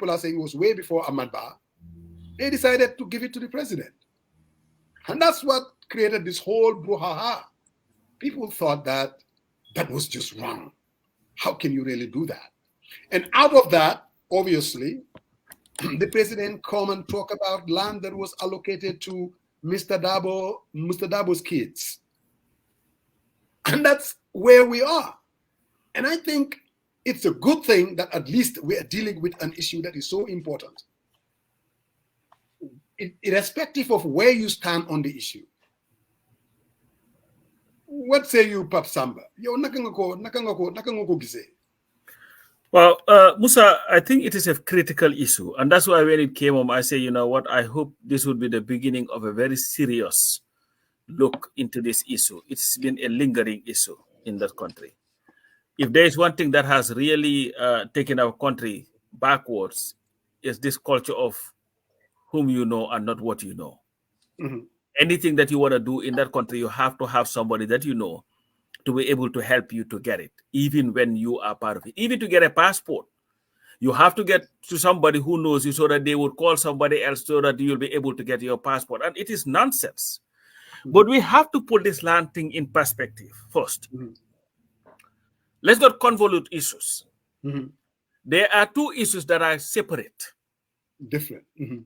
people are saying it was way before Ahmad Ba, they decided to give it to the president. And that's what created this whole brouhaha. People thought that was just wrong. How can you really do that? And out of that, obviously, the president come and talk about land that was allocated to Mr. Darboe's kids. And that's where we are. And I think it's a good thing that at least we are dealing with an issue that is so important, irrespective of where you stand on the issue. What say you, Pap Samba? Yo, nakangoko gise. Well, Musa, I think it is a critical issue. And that's why when it came home, I say, you know what, I hope this would be the beginning of a very serious look into this issue. It's been a lingering issue in that country. If there is one thing that has really taken our country backwards, is this culture of whom you know and not what you know. Mm-hmm. Anything that you want to do in that country, you have to have somebody that you know to be able to help you to get it, even when you are part of it. Even to get a passport, you have to get to somebody who knows you so that they would call somebody else so that you'll be able to get your passport. And it is nonsense. Mm-hmm. But we have to put this land thing in perspective first. Mm-hmm. Let's not convolute issues. Mm-hmm. There are two issues that are separate. Different. Mm-hmm.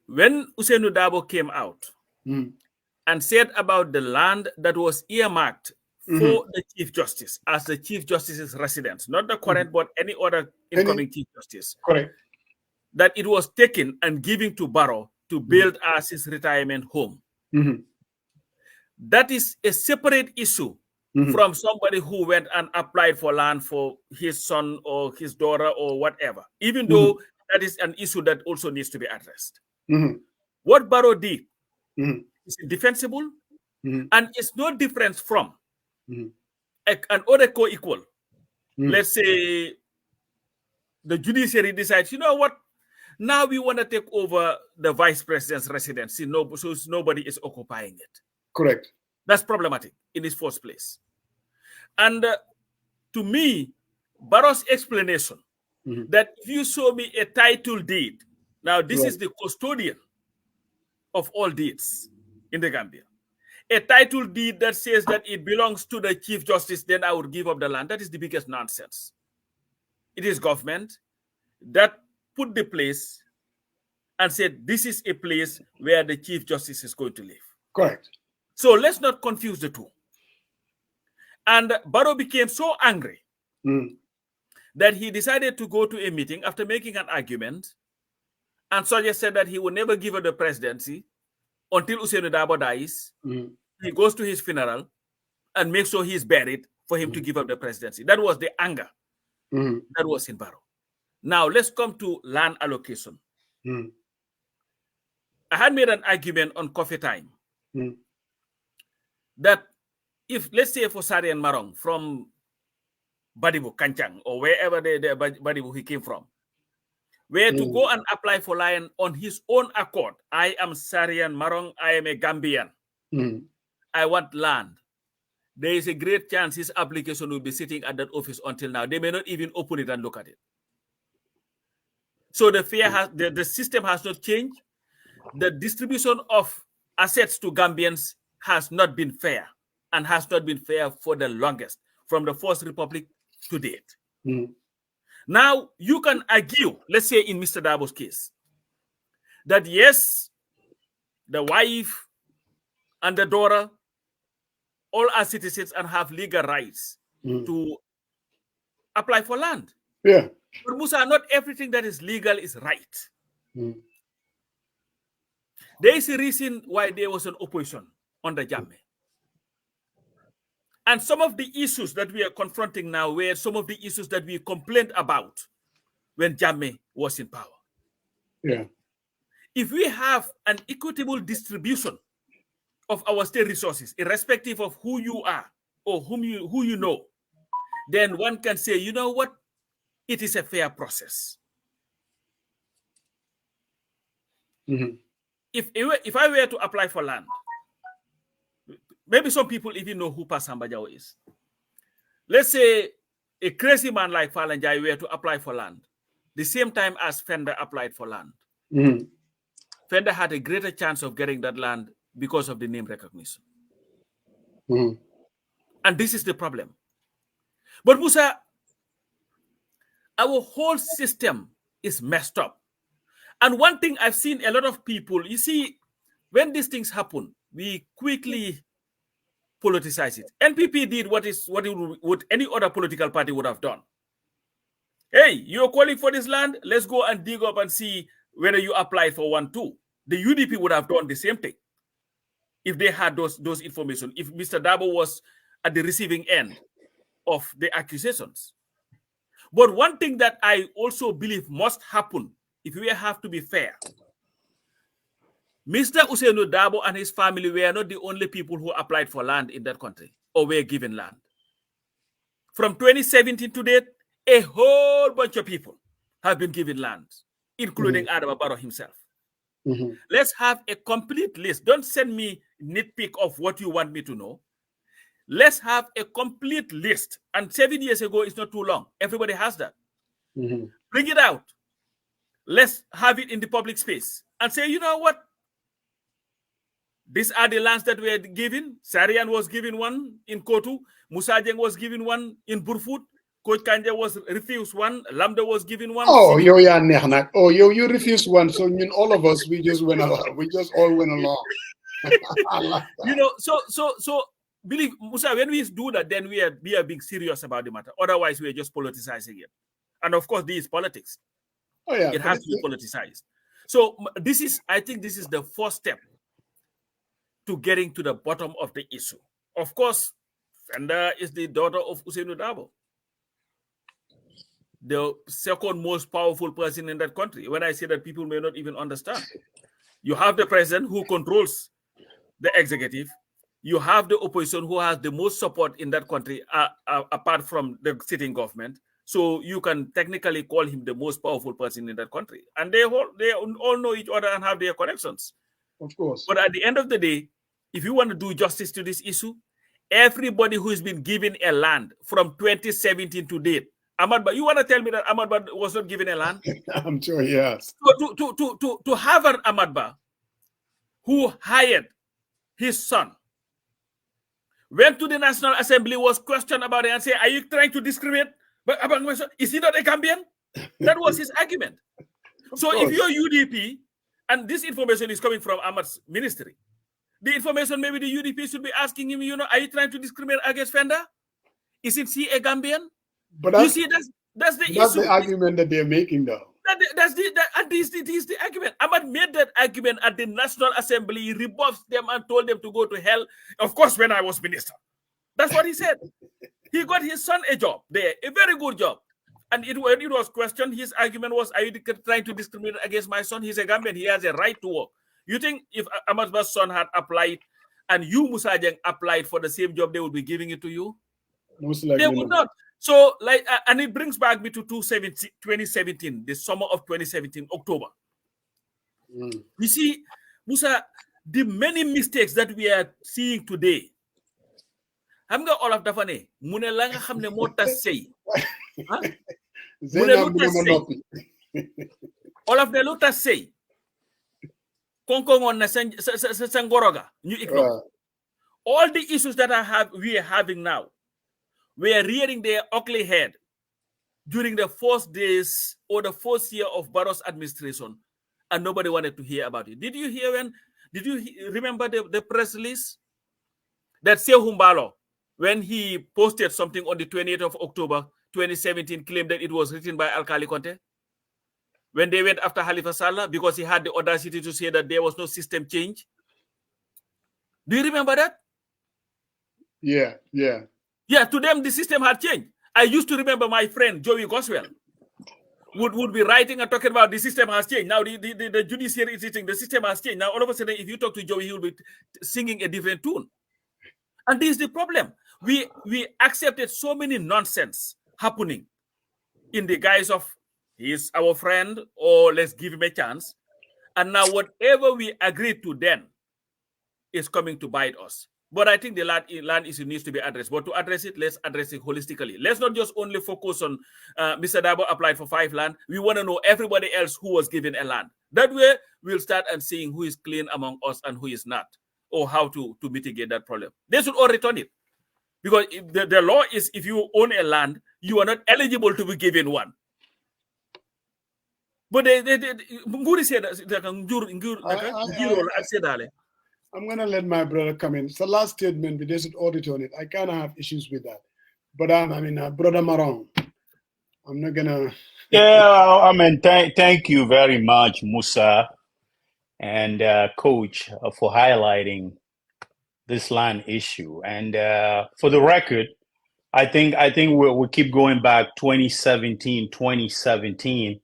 When Ousainou Darboe came out and said about the land that was earmarked for the Chief Justice as the Chief Justice's residence, not the current, but any other incoming Chief Justice, correct, that it was taken and given to Barrow to build as his retirement home. That is a separate issue from somebody who went and applied for land for his son or his daughter or whatever, even though that is an issue that also needs to be addressed. What Barrow did is defensible and it's no difference from an other co-equal. Let's say the judiciary decides, you know what, now we want to take over the vice president's residency, so nobody is occupying it. Correct. That's problematic in its first place. And to me, Barrow's explanation that if you show me a title deed, now this is the custodian of all deeds in the Gambia, a title deed that says that it belongs to the Chief Justice, then I would give up the land. That is the biggest nonsense. It is government that put the place and said this is a place where the Chief Justice is going to live. Correct. So let's not confuse the two. And Barrow became so angry that he decided to go to a meeting after making an argument and suggested that he would never give her the presidency until Ousainou Darboe dies. He goes to his funeral and makes sure he's buried for him to give up the presidency. That was the anger that was in Barrow. Now let's come to land allocation. I had made an argument on Coffee Time that if, let's say, for Sarian Marong from Badibu, Kanchang, or wherever the Badibu he came from, were to go and apply for land on his own accord. I am Sarian Marong, I am a Gambian. I want land. There is a great chance his application will be sitting at that office until now. They may not even open it and look at it. So the fear has, the system has not changed. The distribution of assets to Gambians has not been fair and has not been fair for the longest, from the First Republic to date. Now, you can argue, let's say in Mr. Darboe's case, that yes, the wife and the daughter all are citizens and have legal rights to apply for land. Yeah. But Musa, not everything that is legal is right. There is a reason why there was an opposition under Jammeh. And some of the issues that we are confronting now were some of the issues that we complained about when Jammeh was in power. Yeah. If we have an equitable distribution of our state resources, irrespective of who you are or who you know, then one can say, you know what, it is a fair process. If I were to apply for land, maybe some people even know who Pasamba Jao is. Let's say a crazy man like Falanjai were to apply for land. the same time as Fender applied for land. Fender had a greater chance of getting that land because of the name recognition. And this is the problem. But Musa, our whole system is messed up. And one thing I've seen a lot of people, you see, when these things happen, we quickly politicize it. NPP did what any other political party would have done. Hey, you're calling for this land? Let's go and dig up and see whether you apply for one too. The UDP would have done the same thing if they had those information, if Mr. Darboe was at the receiving end of the accusations. But one thing that I also believe must happen, if we have to be fair, Mr. Ousainou Darboe and his family were not the only people who applied for land in that country or were given land. From 2017 to date, a whole bunch of people have been given land, including Adama Barrow himself. Let's have a complete list. Don't send me nitpick of what you want me to know. Let's have a complete list. And 7 years ago is not too long. Everybody has that. Bring it out. Let's have it in the public space and say, you know what? These are the lands that were given. Sarian was given one in Kotu. Musajeng was given one in Burfoot. Coach Kanja was refused one. Lambda was given one. Oh, you refused one. So all of us, we just went along. We just all went along. You know, so believe Musa, when we do that, then we are being serious about the matter. Otherwise, we are just politicizing it. And of course, this is politics. Oh yeah, it has to be politicized. So I think this is the first step to getting to the bottom of the issue. Of course, Fenda is the daughter of Ousainou Darboe, the second most powerful person in that country. When I say that, people may not even understand. You have the president who controls the executive. You have the opposition who has the most support in that country, apart from the sitting government. So you can technically call him the most powerful person in that country. And they all know each other and have their connections. Of course. But at the end of the day, if you want to do justice to this issue, everybody who has been given a land from 2017 to date, Ahmad, you want to tell me that Ahmad was not given a land? I'm sure, yes. So to have an Ahmad who hired his son, went to the National Assembly, was questioned about it and said, are you trying to discriminate? But is he not a Gambian? That was his argument. So if you're UDP, and this information is coming from Ahmad's ministry, the information maybe the UDP should be asking him, are you trying to discriminate against Fenda? Isn't he a Gambian? But you see, that's the issue. That's the argument that they're making, though. This is the argument. Ahmad made that argument at the National Assembly. He rebuffed them and told them to go to hell. Of course, when I was minister. That's what he said. He got his son a job there, a very good job. And when it was questioned, his argument was, are you trying to discriminate against my son? He's a Gambian. He has a right to work. You think if Ahmad's son had applied and you, Musajeng, applied for the same job, they would be giving it to you? Most likely they would not. So, and it brings back me to 2017, the summer of 2017, October. You see, Musa, the many mistakes that we are seeing today, xam nga Olaf dafa ne mu ne la nga xam ne moo tas sëy mu ne lu tas sëy Olaf ne lu tas sëy konkongoon na sa ngoroga ñu ignore all the issues that we are having now. We are rearing their ugly head during the first days or the first year of Barrow's administration, and nobody wanted to hear about it. Did you remember the press release that Sehu Mbalo, when he posted something on the 28th of October 2017, claimed that it was written by Alkali Conte? When they went after Halifa Sallah because he had the audacity to say that there was no system change? Do you remember that? Yeah. Yeah, to them, the system had changed. I used to remember my friend, Joey Goswell, would be writing and talking about the system has changed. Now the judiciary is saying the system has changed. Now, all of a sudden, if you talk to Joey, he will be singing a different tune. And this is the problem. We accepted so many nonsense happening in the guise of he's our friend or let's give him a chance. And now whatever we agreed to then is coming to bite us. But I think the land issue needs to be addressed. But to address it, let's address it holistically. Let's not just only focus on Mr. Darboe applied for 5 land. We want to know everybody else who was given a land. That way, we'll start and seeing who is clean among us and who is not, or how to mitigate that problem. They should all return it. Because the law is, if you own a land, you are not eligible to be given one. But Nguri said I'm going to let my brother come in. It's the last statement, but they should audit on it. I kind of have issues with that. But Brother Maron, I'm not going to. Yeah, I mean, thank you very much, Musa and Coach, for highlighting this land issue. And for the record, I think we keep going back 2017,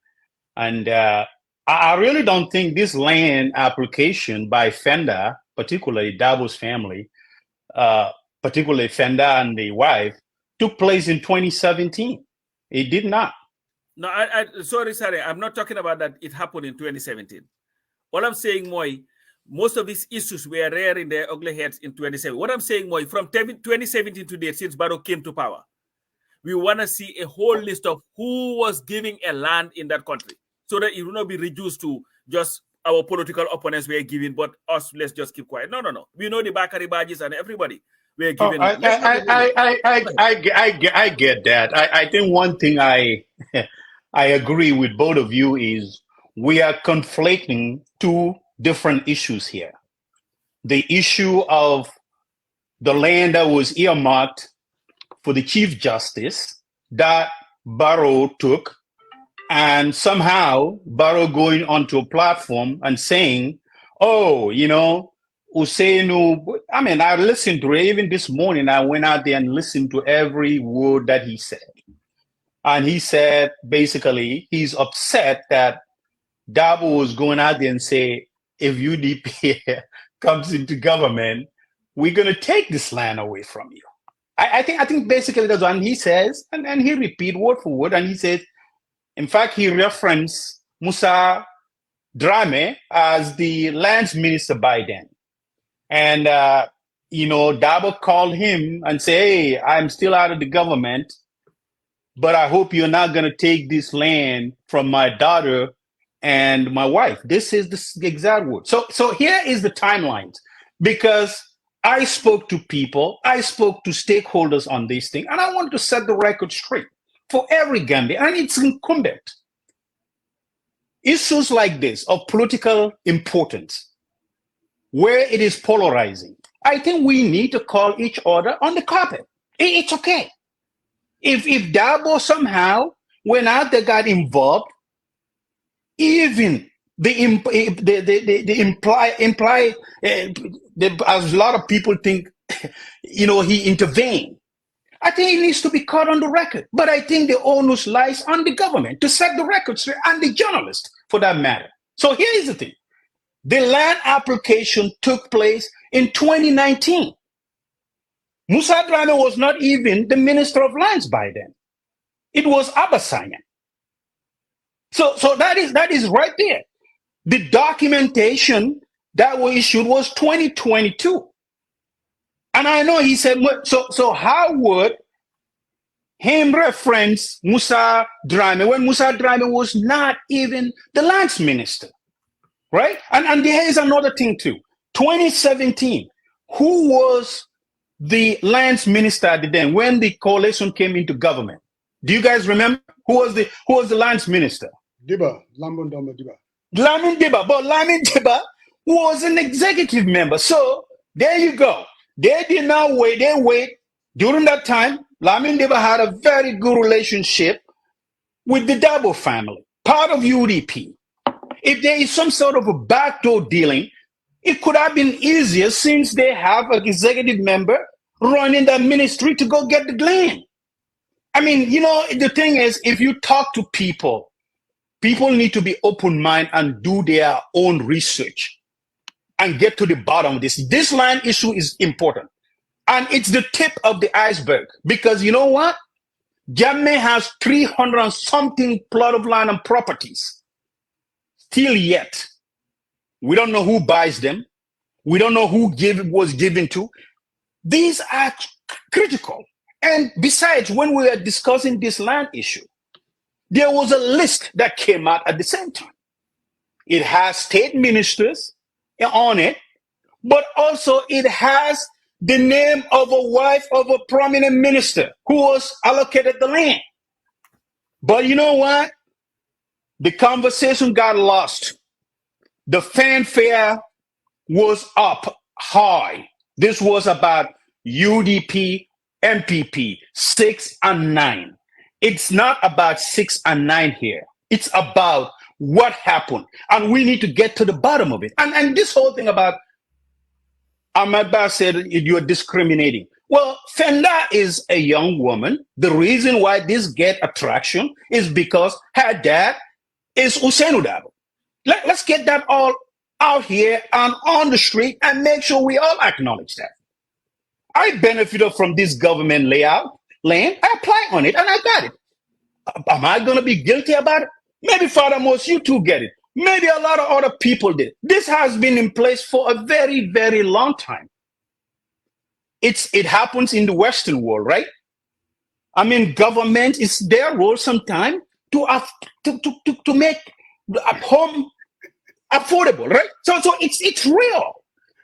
and I really don't think this land application by Fenda, particularly Darboe's family, particularly Fenda and the wife, took place in 2017. It did not. No, sorry, I'm not talking about that. It happened in 2017. All I'm saying, Moy, most of these issues were rearing their ugly heads in 2017. What I'm saying, Moy, from 2017 to date, since Barrow came to power, we want to see a whole list of who was giving a land in that country, so that it will not be reduced to just our political opponents were giving, but us, let's just keep quiet. No. We know the Bakari Bajis and everybody were giving. I get that. I think one thing I agree with both of you is we are conflating two different issues here. The issue of the land that was earmarked for the Chief Justice that Barrow took, and somehow Barrow going onto a platform and saying, oh, Usainu, I mean, I listened to it. Even this morning, I went out there and listened to every word that he said. And he said, basically, he's upset that Darboe was going out there and say, if UDP comes into government, we're going to take this land away from you. I think basically that's what he says, and he repeat word for word, and he says, in fact, he referenced Musa Drame as the lands minister by then. And, Darboe called him and said, hey, I'm still out of the government, but I hope you're not going to take this land from my daughter and my wife. This is the exact word. So here is the timeline, because I spoke to people, I spoke to stakeholders on this thing, and I want to set the record straight for every Gambian, and it's incumbent. Issues like this of political importance, where it is polarizing, I think we need to call each other on the carpet. It's okay. If Darboe somehow went out there, got involved, even as a lot of people think, he intervened. I think it needs to be caught on the record. But I think the onus lies on the government to set the record straight, and the journalist, for that matter. So here is the thing. The land application took place in 2019. Musa Drame was not even the Minister of Lands by then. It was Abasanyan. So that is right there. The documentation that was issued was 2022. And I know he said, so how would him reference Musa Drame when Musa Drame was not even the lands minister, right? And there is another thing too. 2017, who was the lands minister then when the coalition came into government? Do you guys remember who was the lands minister? Diba, Lamin Diba. Lamin Diba, but Lamin Diba was an executive member. So there you go. They did not wait. They wait. During that time, Lamin Diba had a very good relationship with the Darboe family, part of UDP. If there is some sort of a backdoor dealing, it could have been easier since they have an executive member running that ministry to go get the land. I mean, the thing is, if you talk to people need to be open-minded and do their own research and get to the bottom of this. This land issue is important. And it's the tip of the iceberg. Because you know what? Jammeh has 300 and something plot of land and properties. Still yet. We don't know who buys them. We don't know who was given to. These are critical. And besides, when we were discussing this land issue, there was a list that came out at the same time. It has state ministers on it, but also it has the name of a wife of a prominent minister who was allocated the land. But you know what? The conversation got lost. The fanfare was up high. This was about UDP, MPP, 6 and 9. It's not about 6 and 9 here. It's about what happened. And we need to get to the bottom of it. And this whole thing about Ahmad said you're discriminating. Well, Fenda is a young woman. The reason why this get attraction is because her dad is Usainu Darboe. Let's get that all out here and on the street and make sure we all acknowledge that. I benefited from this government layout land. I applied on it and I got it. Am I going to be guilty about it? Maybe Father Most, you too get it. Maybe a lot of other people did. This has been in place for a very, very long time. It happens in the Western world, right? I mean, government is their role sometimes to make a home affordable, right? So it's real.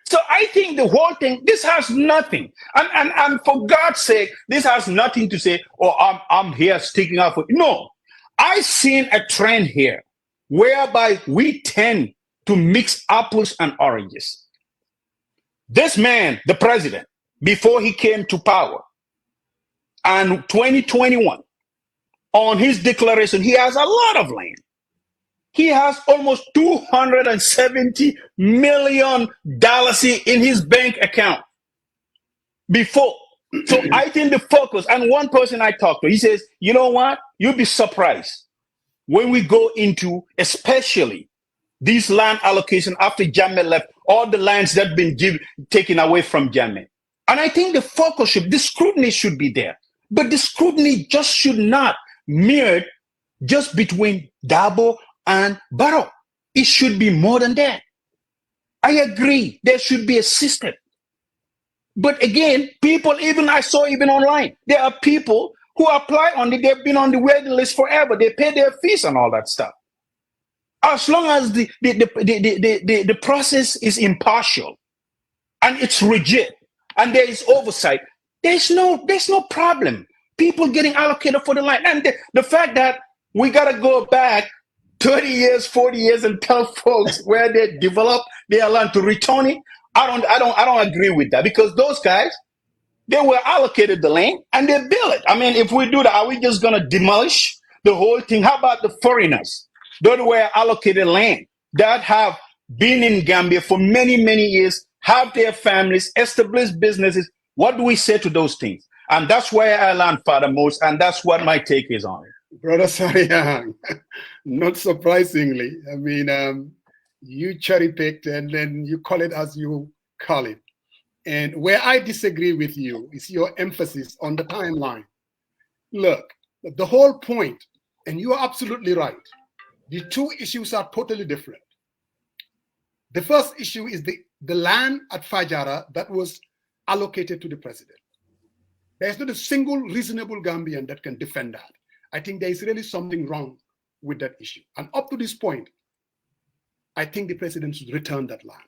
So I think the whole thing, this has nothing, and for God's sake, this has nothing to say, oh, I'm here sticking up for. No, I've seen a trend here whereby we tend to mix apples and oranges. This man, the president, before he came to power, and 2021, on his declaration, he has a lot of land. He has almost $270 million in his bank account before. So I think the focus, and one person I talked to, he says, you know what? You'll be surprised when we go into, especially this land allocation after Jammeh left, all the lands that have been taken away from Jammeh. And I think the focus the scrutiny should be there. But the scrutiny just should not mirror just between Darboe and Barrow. It should be more than that. I agree, there should be a system. But again, people, I saw even online, there are people who apply on it, they've been on the waiting list forever. They pay their fees and all that stuff. As long as the process is impartial and it's rigid and there is oversight, there's no problem. People getting allocated for the land. And the fact that we gotta go back 30 years, 40 years and tell folks where they develop their land to return it, I don't agree with that, because those guys, they were allocated the land and they built it. I mean, if we do that, are we just gonna demolish the whole thing? How about the foreigners that were allocated land that have been in Gambia for many, many years, have their families, established businesses? What do we say to those things? And that's where I learned Father Most, and that's what my take is on it. Brother Sariang, not surprisingly, I mean, you cherry-picked and then you call it as you call it. And where I disagree with you is your emphasis on the timeline. Look, the whole point, and you are absolutely right, the two issues are totally different. The first issue is the land at Fajara that was allocated to the president. There's not a single reasonable Gambian that can defend that. I think there is really something wrong with that issue. And up to this point, I think the president should return that land.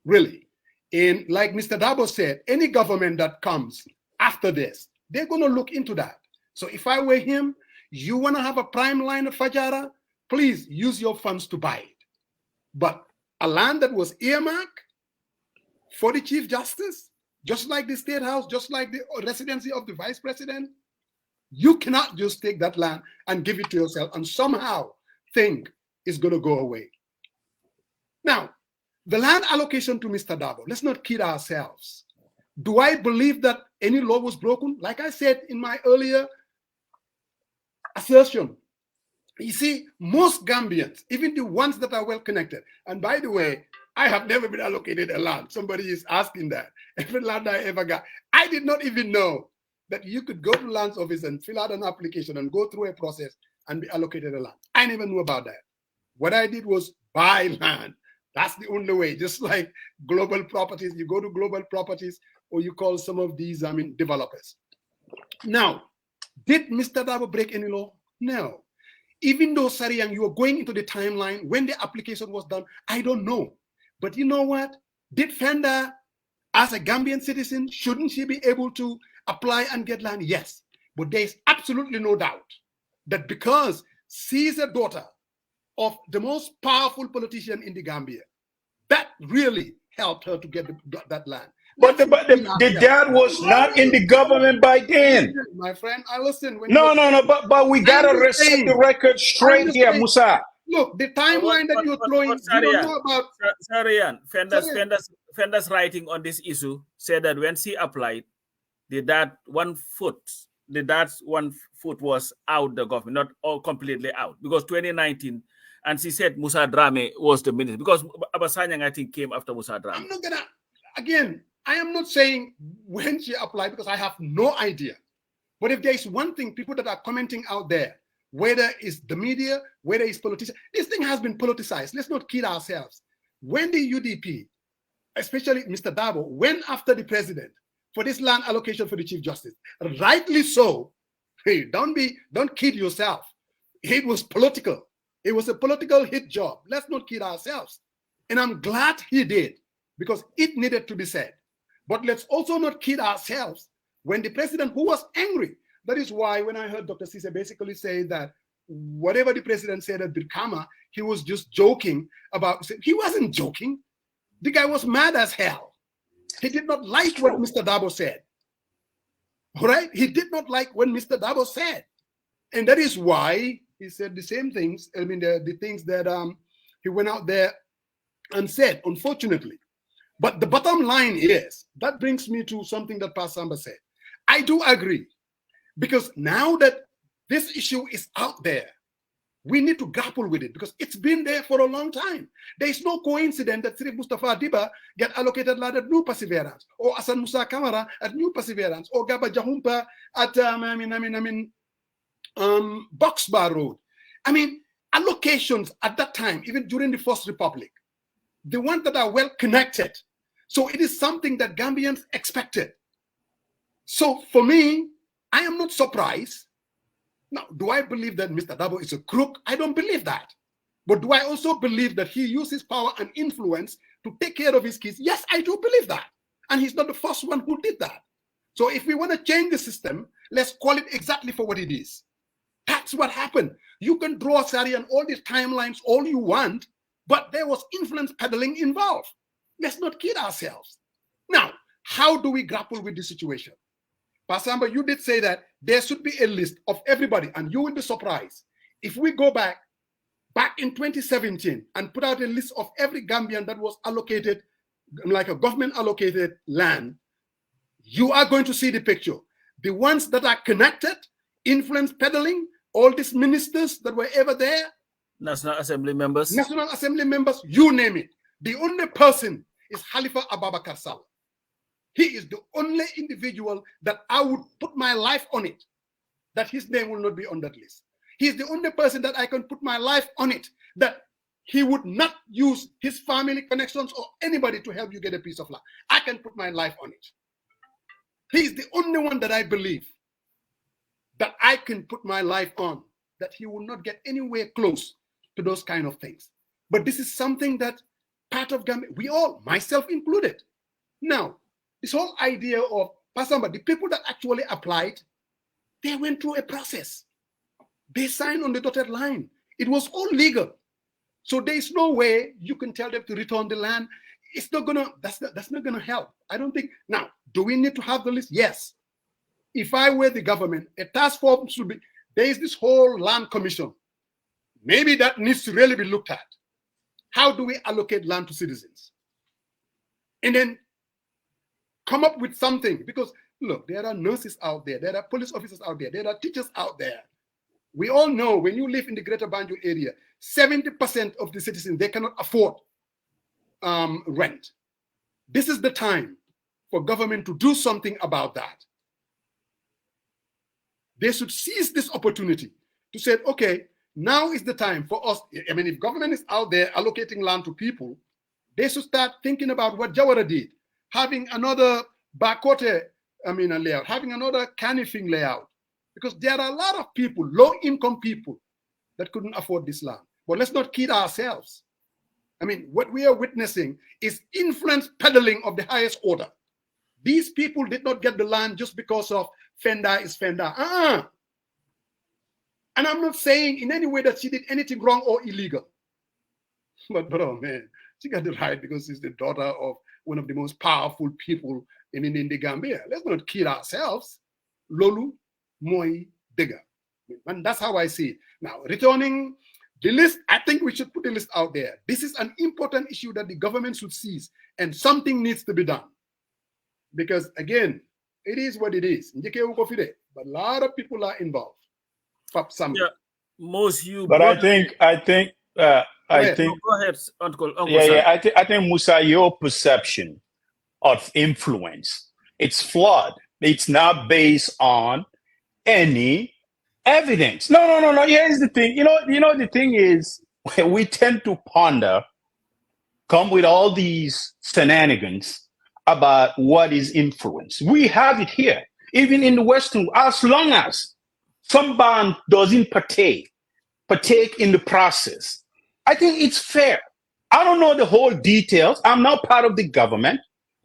Really. And like Mr. Darboe said, any government that comes after this, they're going to look into that. So if I were him, you want to have a prime line of Fajara, please use your funds to buy it. But a land that was earmarked for the Chief Justice, just like the State House, just like the residency of the Vice President, you cannot just take that land and give it to yourself and somehow think it's going to go away. Now, the land allocation to Mr. Darboe, let's not kid ourselves. Do I believe that any law was broken? Like I said in my earlier assertion, you see, most Gambians, even the ones that are well connected, and by the way, I have never been allocated a land. Somebody is asking that. Every land I ever got, I did not even know that you could go to land's office and fill out an application and go through a process and be allocated a land. I never knew about that. What I did was buy land. That's the only way. Just like global properties, you go to global properties, or you call some of these, developers. Now, did Mr. Darboe break any law? No. Even though, Sariang, you are going into the timeline when the application was done, I don't know. But you know what? Did Fenda, as a Gambian citizen, shouldn't she be able to apply and get land? Yes. But there is absolutely no doubt that because she's a daughter of the most powerful politician in the Gambia, that really helped her to get that land. But the dad was not in the government by then. My friend, I listen. No, but we gotta set the record straight here, Musa. Look, the timeline that you're throwing, you don't know about. Sarian, Fenda's writing on this issue said that when she applied, the dad's 1 foot was out the government, not all completely out, because 2019, and she said Musa Drame was the minister, because Abasanyang, I think, came after Musa Drame. I'm not gonna, again, I am not saying when she applied because I have no idea. But if there is one thing, people that are commenting out there, whether it's the media, whether it's politicians, this thing has been politicized. Let's not kid ourselves. When the UDP, especially Mr. Darboe, went after the president for this land allocation for the Chief Justice, rightly so, hey, don't kid yourself. It was political. It was a political hit job. Let's not kid ourselves. And I'm glad he did, because it needed to be said. But let's also not kid ourselves when the president, who was angry, that is why when I heard Dr. Sise basically say that whatever the president said at Birkama, he was just joking about, he wasn't joking. The guy was mad as hell. He did not like what Mr. Darboe said. All right? He did not like what Mr. Darboe said. And that is why he said the same things, the things that he went out there and said, unfortunately. But the bottom line is, that brings me to something that Pastor Samba said. I do agree, because now that this issue is out there, we need to grapple with it, because it's been there for a long time. There is no coincidence that Sirif Mustafa Diba get allocated land at New Perseverance, or Asan Musa Kamara at New Perseverance, or Gaba Jahumpa at Boxbar Road. Allocations at that time, even during the First Republic, the ones that are well connected. So it is something that Gambians expected. So for me, I am not surprised. Now, do I believe that Mr. Darboe is a crook? I don't believe that. But do I also believe that he uses power and influence to take care of his kids? Yes, I do believe that. And he's not the first one who did that. So if we want to change the system, let's call it exactly for what it is. That's what happened. You can draw, Sari, and all these timelines all you want, but there was influence peddling involved. Let's not kid ourselves. Now, how do we grapple with this situation? Pastor Samba, you did say that there should be a list of everybody, and you will be surprised. If we go back in 2017 and put out a list of every Gambian that was allocated, like a government allocated land, you are going to see the picture. The ones that are connected, influence peddling, all these ministers that were ever there, National Assembly members, you name it. The only person is Khalifa Ababakar Saleh. He is the only individual that I would put my life on it, that his name will not be on that list. He is the only person that I can put my life on it, that he would not use his family connections or anybody to help you get a piece of land. I can put my life on it. He is the only one that I believe that I can put my life on, that he will not get anywhere close to those kind of things. But this is something that part of Gambia, we all, myself included. Now, this whole idea of, Pasamba, the people that actually applied, they went through a process. They signed on the dotted line. It was all legal. So there is no way you can tell them to return the land. It's not gonna, that's not gonna help. I don't think. Now, do we need to have the list? Yes. If I were the government, a task force should be, there is this whole land commission. Maybe that needs to really be looked at. How do we allocate land to citizens? And then come up with something, because look, there are nurses out there, there are police officers out there, there are teachers out there. We all know when you live in the greater Banjul area, 70% of the citizens, they cannot afford rent. This is the time for government to do something about that. They should seize this opportunity to say, okay, now is the time for us. I mean, if government is out there allocating land to people, they should start thinking about what Jawara did, having another Bakote, layout, having another Canifing layout, because there are a lot of people, low-income people, that couldn't afford this land. But let's not kid ourselves. What we are witnessing is influence peddling of the highest order. These people did not get the land just because of Fenda is Fenda. And I'm not saying in any way that she did anything wrong or illegal. But oh man, she got the right because she's the daughter of one of the most powerful people in the Gambia. Let's not kid ourselves. Lolu Moi Dega. And that's how I see it. Now, returning the list, I think we should put the list out there. This is an important issue that the government should seize, and something needs to be done. Because again, it is what it is. But a lot of people are involved. Yeah, most you. But I think. Go ahead, Uncle. I think Musa, your perception of influence, it's flawed. It's not based on any evidence. No. Here's the thing. The thing is, we tend to come with all these shenanigans about what is influence. We have it here, even in the Western, as long as someone doesn't partake in the process. I think it's fair. I don't know the whole details. I'm not part of the government.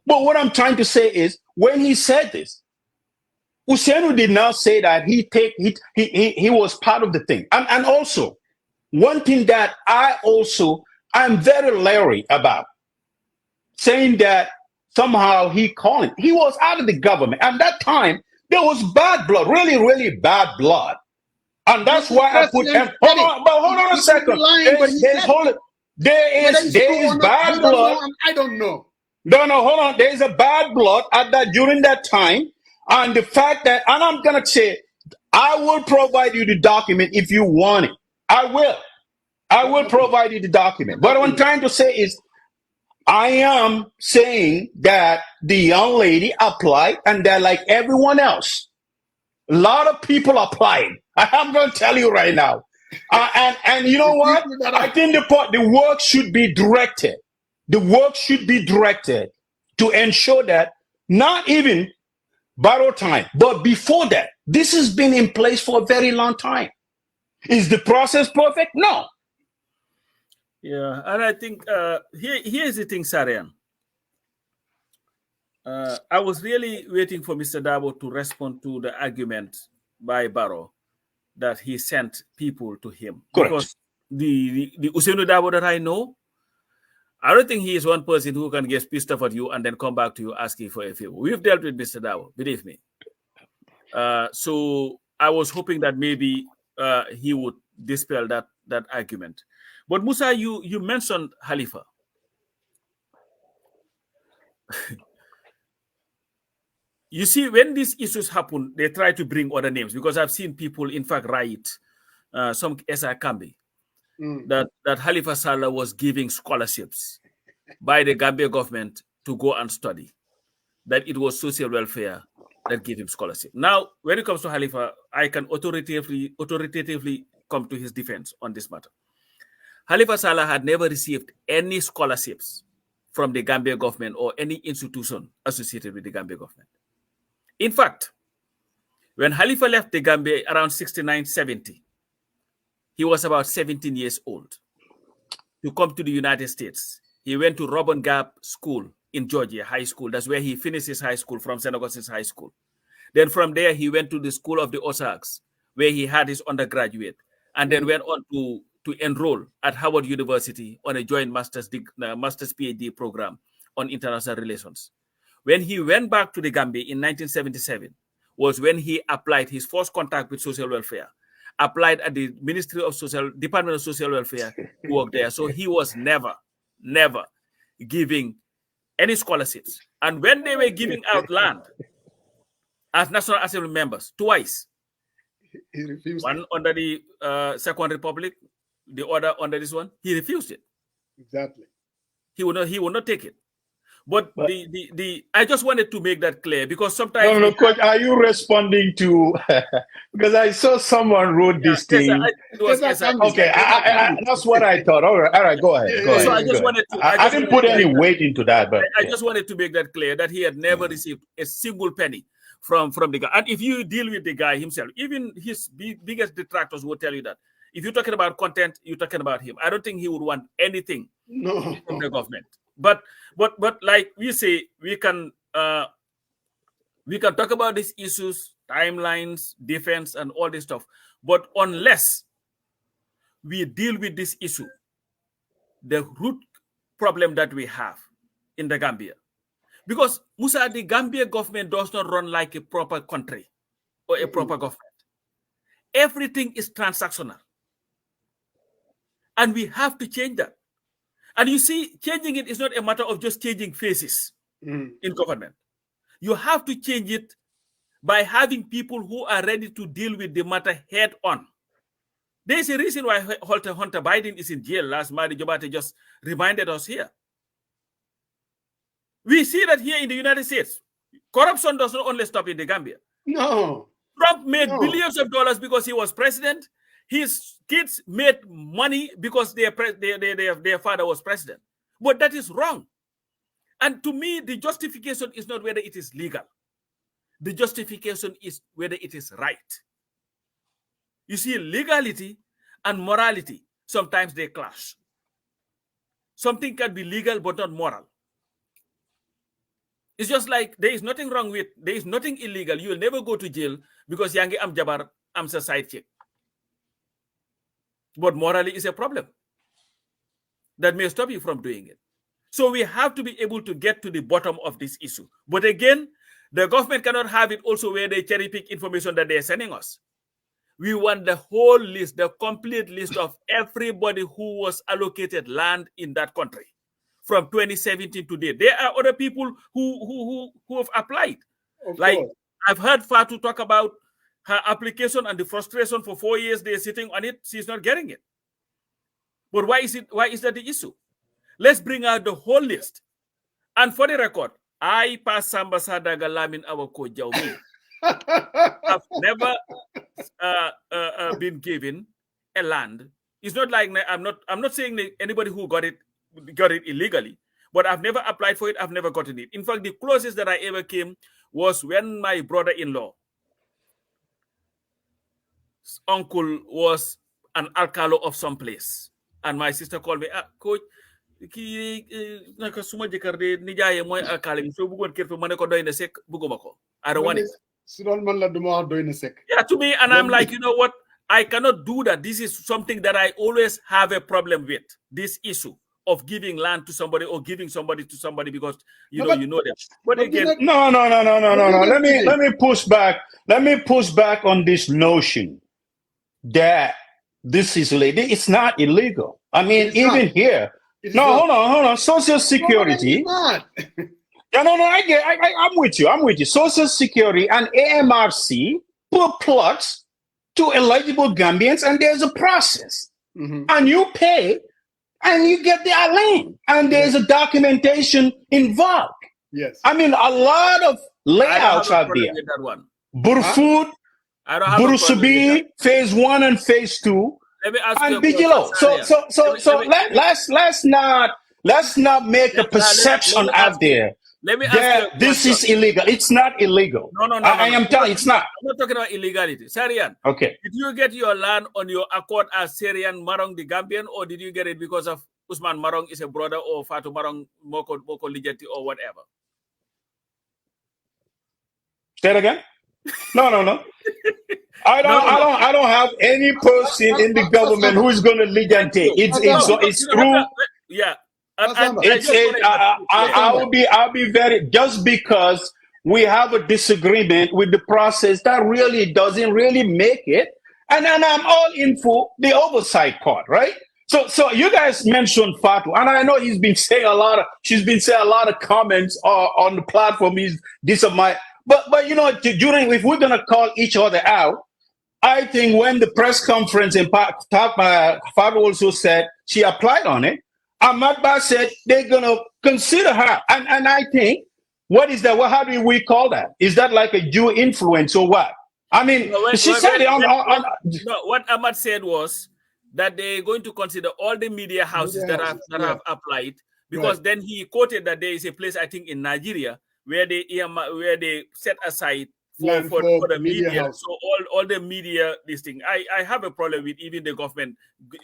But what I'm trying to say is, when he said this, Usenu did not say that he was part of the thing. And also, one thing that I'm very leery about, saying that somehow he was out of the government. At that time, there was bad blood, really, really bad blood. And that's why I put him. Hold on a second. There is bad blood. I don't know. No, hold on. There is a bad blood during that time. And the fact that, and I'm going to say, I will provide you the document if you want it. I will provide you the document. But what I'm trying to say is, I am saying that the young lady applied, and they're like everyone else. A lot of people applied. I'm going to tell you right now. And you know what? I think the work should be directed. The work should be directed to ensure that not even borrow time, but before that, this has been in place for a very long time. Is the process perfect? No. Yeah, and I think here's the thing, Sarian. I was really waiting for Mr. Darboe to respond to the argument by Barrow that he sent people to him. Correct. Because the Usenu Darboe that I know, I don't think he is one person who can get pissed off at you and then come back to you asking for a favor. We've dealt with Mr. Darboe, believe me. So I was hoping that maybe he would dispel that argument. But Musa, you mentioned Khalifa. You see, when these issues happen, they try to bring other names, because I've seen people, in fact, write some SR Kambi that Khalifa Sallah was giving scholarships by the Gambia government to go and study, that it was social welfare that gave him scholarship. Now, when it comes to Khalifa, I can authoritatively come to his defense on this matter. Khalifa Sallah had never received any scholarships from the Gambia government or any institution associated with the Gambia government. In fact, when Khalifa left the Gambia around 69, 70, he was about 17 years old. To come to the United States, he went to Robin Gap School in Georgia, high school. That's where he finished his high school, from St. Augustine's High School. Then from there, he went to the School of the Ozarks, where he had his undergraduate, and then went on to enroll at Howard University on a joint master's PhD program on international relations. When he went back to the Gambia in 1977 was when he applied his first contact with social welfare, applied at the Department of Social Welfare to work there. So he was never giving any scholarships. And when they were giving out land as National Assembly members, twice, he refused one under the Second Republic, the other under this one, he refused it. Exactly. He would not take it. But I just wanted to make that clear because sometimes no, Coach, are you responding to because I saw someone wrote this thing. Okay, that's what I thought. All right, go ahead. Go ahead. So I just wanted to. I didn't put any weight into that, but I just wanted to make that clear that he had never received a single penny from the guy. And if you deal with the guy himself, even his biggest detractors will tell you that. If you're talking about content, you're talking about him. I don't think he would want anything from the government. But like we say, we can talk about these issues, timelines, defense, and all this stuff. But unless we deal with this issue, the root problem that we have in the Gambia, because Musa, the Gambia government does not run like a proper country or a proper government. Everything is transactional. And we have to change that. And you see, changing it is not a matter of just changing faces in government. You have to change it by having people who are ready to deal with the matter head on. There's a reason why Hunter Biden is in jail. Last Madi Jobate just reminded us here. We see that here in the United States. Corruption does not only stop in the Gambia. No. Trump made billions of dollars because he was president. His kids made money because their father was president. But that is wrong. And to me, the justification is not whether it is legal. The justification is whether it is right. You see, legality and morality, sometimes they clash. Something can be legal but not moral. It's just like there is nothing wrong with, there is nothing illegal. You will never go to jail because Yangi am Jabar, am sa side chick. But morally is a problem that may stop you from doing it. So we have to be able to get to the bottom of this issue. But again, the government cannot have it also where they cherry pick information that they're sending us. We want the whole list, the complete list of everybody who was allocated land in that country from 2017 to date. There are other people who have applied. I've heard Fatu talk about her application and the frustration for 4 years they're sitting on it. She's not getting it. But why is that the issue? Let's bring out the whole list. And for the record, I pass Ambassador Galamin Awako Jaumi. I've never been given a land. It's not like I'm not saying that anybody who got it illegally, but I've never applied for it. I've never gotten it. In fact, the closest that I ever came was when my brother-in-law uncle was an alcalo of some place, and my sister called me, coach, naka suma jëkkër de nijaay mooy alcalo so bëggoon kër fi mané ko doy na sek bëgguma ko. I don't want it. Yeah, to me, and I'm like, you know what? I cannot do that. This is something that I always have a problem with. This issue of giving land to somebody or giving somebody to somebody because you know them. But again, no. Let me push back. Let me push back on this notion that this is illegal. It's not illegal. I mean, even here. Hold on. Social Security. I'm with you. Social Security and AMRC put plots to eligible Gambians, and there's a process. And you pay, and you get their land, and there's a documentation involved. Yes. I mean, a lot of layouts out there. Burfood, Burusubi, phase 1 and phase 2, and Bijilo. So let's not make a perception out there. Let me ask you this is illegal. It's not illegal. No. I am telling you, it's not. I'm not talking about illegality. Sarian, okay. Did you get your land on your accord as Syrian Marong the Gambian, or did you get it because of Usman Marong is a brother or Fatu Marong Moko Ligeti or whatever? Say it again? No. I don't have any person in the government who is going to legate. It's true. Yeah. I'll be very, just because we have a disagreement with the process that really doesn't really make it, and then I'm all in for the oversight part, right? So you guys mentioned Fatu, and I know she's been saying a lot of comments on the platform. But you know, if we're gonna call each other out, I think when the press conference in Fatu also said she applied on it. Ahmad Ba said they're going to consider her. And I think, what is that? How do we call that? Is that like a Jew influence or what? I mean, she said it on. No, what Ahmad said was that they're going to consider all the media houses that have applied, because then he quoted that there is a place, I think, in Nigeria where they set aside for the media. So all the media, this thing. I have a problem with even the government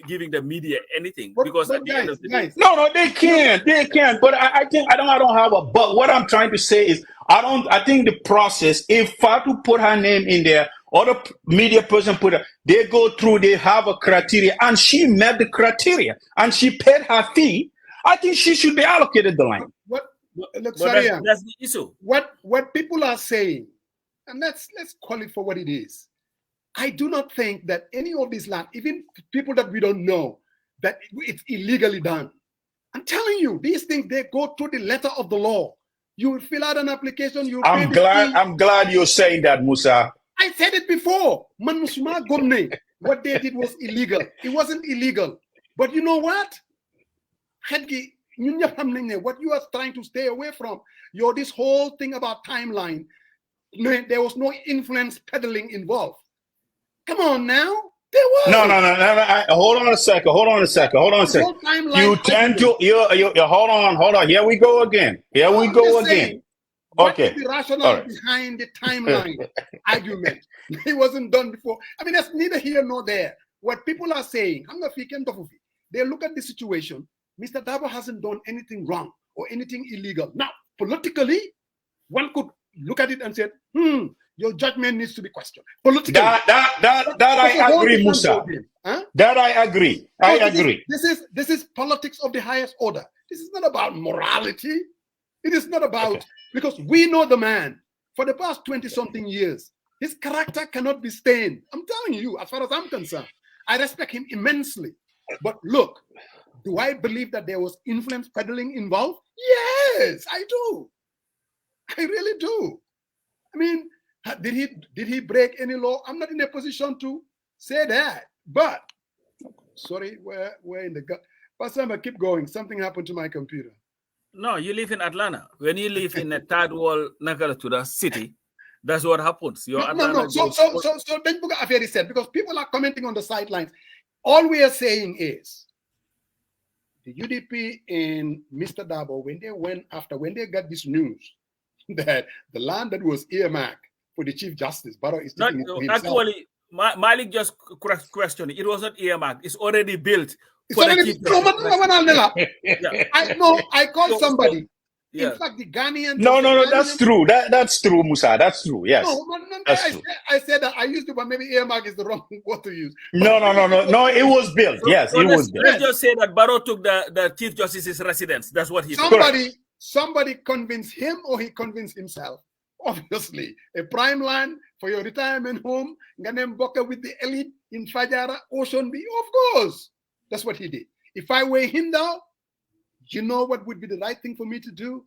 giving the media anything, because at the end of the day, no, they can't. But I think I don't have a but. What I'm trying to say is I think the process, if Fatu put her name in there, or the media person put her, they go through, they have a criteria, and she met the criteria and she paid her fee. I think she should be allocated the land. That's the issue. What people are saying, and let's call it for what it is. I do not think that any of this land, even people that we don't know, that it's illegally done. I'm telling you, these things, they go through the letter of the law. You will fill out an application. I'm glad you're saying that, Musa. I said it before. What they did was illegal. It wasn't illegal. But you know what? What you are trying to stay away from, this whole thing about timeline. There was no influence peddling involved. Come on now. There was. No. Hold on a second. You tend to, hold on. Here we go again. Okay. The rationale behind the timeline argument. It wasn't done before. I mean, that's neither here nor there. What people are saying, they look at the situation. Mr. Darboe hasn't done anything wrong or anything illegal. Now, politically, one could look at it and say, your judgment needs to be questioned. Politically. That I agree, Musa. Huh? That I agree. I agree. This is politics of the highest order. This is not about morality. It is not about, because we know the man for the past 20-something years. His character cannot be stained. I'm telling you, as far as I'm concerned, I respect him immensely. But look, do I believe that there was influence peddling involved? Yes, I do. I really do. I mean, did he break any law? I'm not in a position to say that. But sorry, we're in the gut. Pastor, keep going. Something happened to my computer. No, you live in Atlanta. When you live in a third world Nagaratuda city, that's what happens. So then Affair said, because people are commenting on the sidelines. All we are saying is the UDP and Mr. Darboe, when they got this news that the land that was earmarked for the Chief Justice, Barrow is taking it himself. Actually, Malik just questioned it. It was not earmarked. It's already built. I called somebody. In fact, the Ghanaian. No, that's true. That's true, Musa. That's true. Yes. I said that I used to, but maybe earmark is the wrong word to use. No. It was built. Yes, it was built. Let's just say that Barrow took the Chief Justice's residence. That's what he said. Somebody convinced him, or he convinced himself. Obviously, a prime land for your retirement home, Ganemboka with the elite in Fajara, Ocean Bay. Of course, that's what he did. If I were him now, you know what would be the right thing for me to do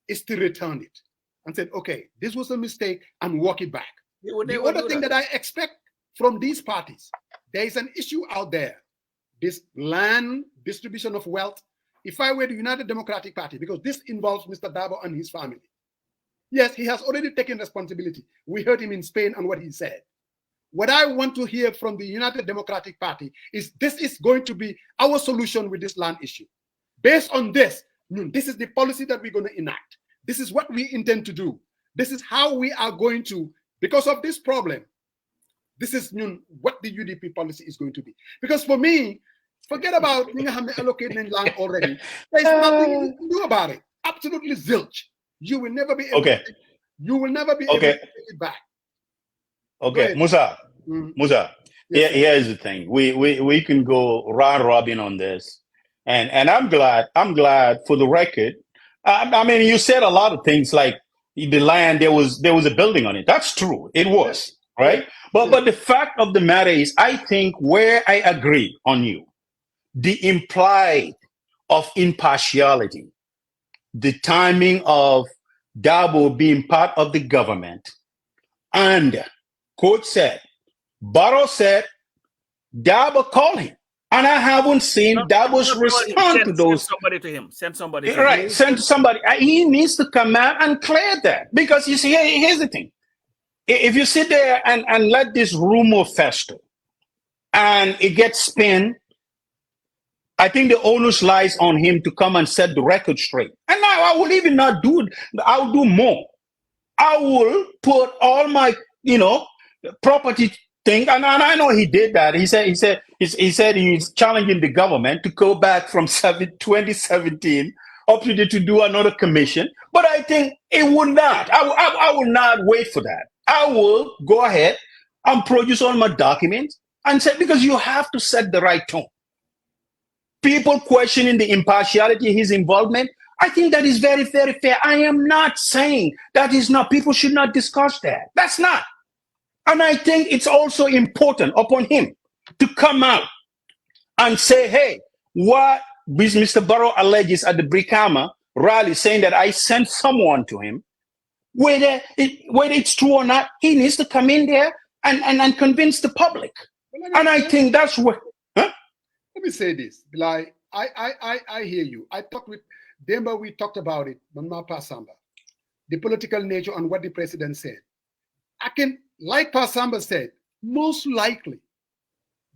is to return it and said, okay, this was a mistake, and walk it back. The other thing that I expect from these parties, there is an issue out there, this land distribution of wealth. If I were the United Democratic Party, because this involves Mr. Darboe and his family. Yes, he has already taken responsibility. We heard him in Spain and what he said. What I want to hear from the United Democratic Party is this is going to be our solution with this land issue. Based on this is the policy that we're going to enact. This is what we intend to do. This is how we are going to, because of this problem, this is what the UDP policy is going to be. Because for me, forget about allocating land already. There's nothing you can do about it. Absolutely zilch. You will never be able to take it back. Okay, Musa. Yes, here's the thing. We can go round robin on this. And I'm glad for the record. I mean, you said a lot of things like the land, there was a building on it. That's true. It was, right? But the fact of the matter is, I think where I agree on you, the implied of impartiality, the timing of Darboe being part of the government, and court said, Barrow said, Darboe called him And I haven't seen Darboe's respond to those. Send somebody to him. Send somebody to him. Right, send somebody. He needs to come out and clear that. Because you see, here's the thing. If you sit there and let this rumor fester and it gets spin, I think the onus lies on him to come and set the record straight. And now I will even not do it. I'll do more. I will put all my, property thing. And I know he did that. He said he's challenging the government to go back from 2017 up to do another commission. But I think it would not. I will not wait for that. I will go ahead and produce all my documents and say, because you have to set the right tone. People questioning the impartiality, his involvement, I think that is very, very fair. I am not saying that is not, people should not discuss that. That's not. And I think it's also important upon him to come out and say, hey, what Mr. Barrow alleges at the Brikama rally, saying that I sent someone to him, whether it's true or not, he needs to come in there and convince the public. And I think that's what. Huh? Let me say this, Bilal. I hear you. I talked with Demba, we talked about it, Manma Pasamba, the political nature and what the president said. I can, like Pasamba said, most likely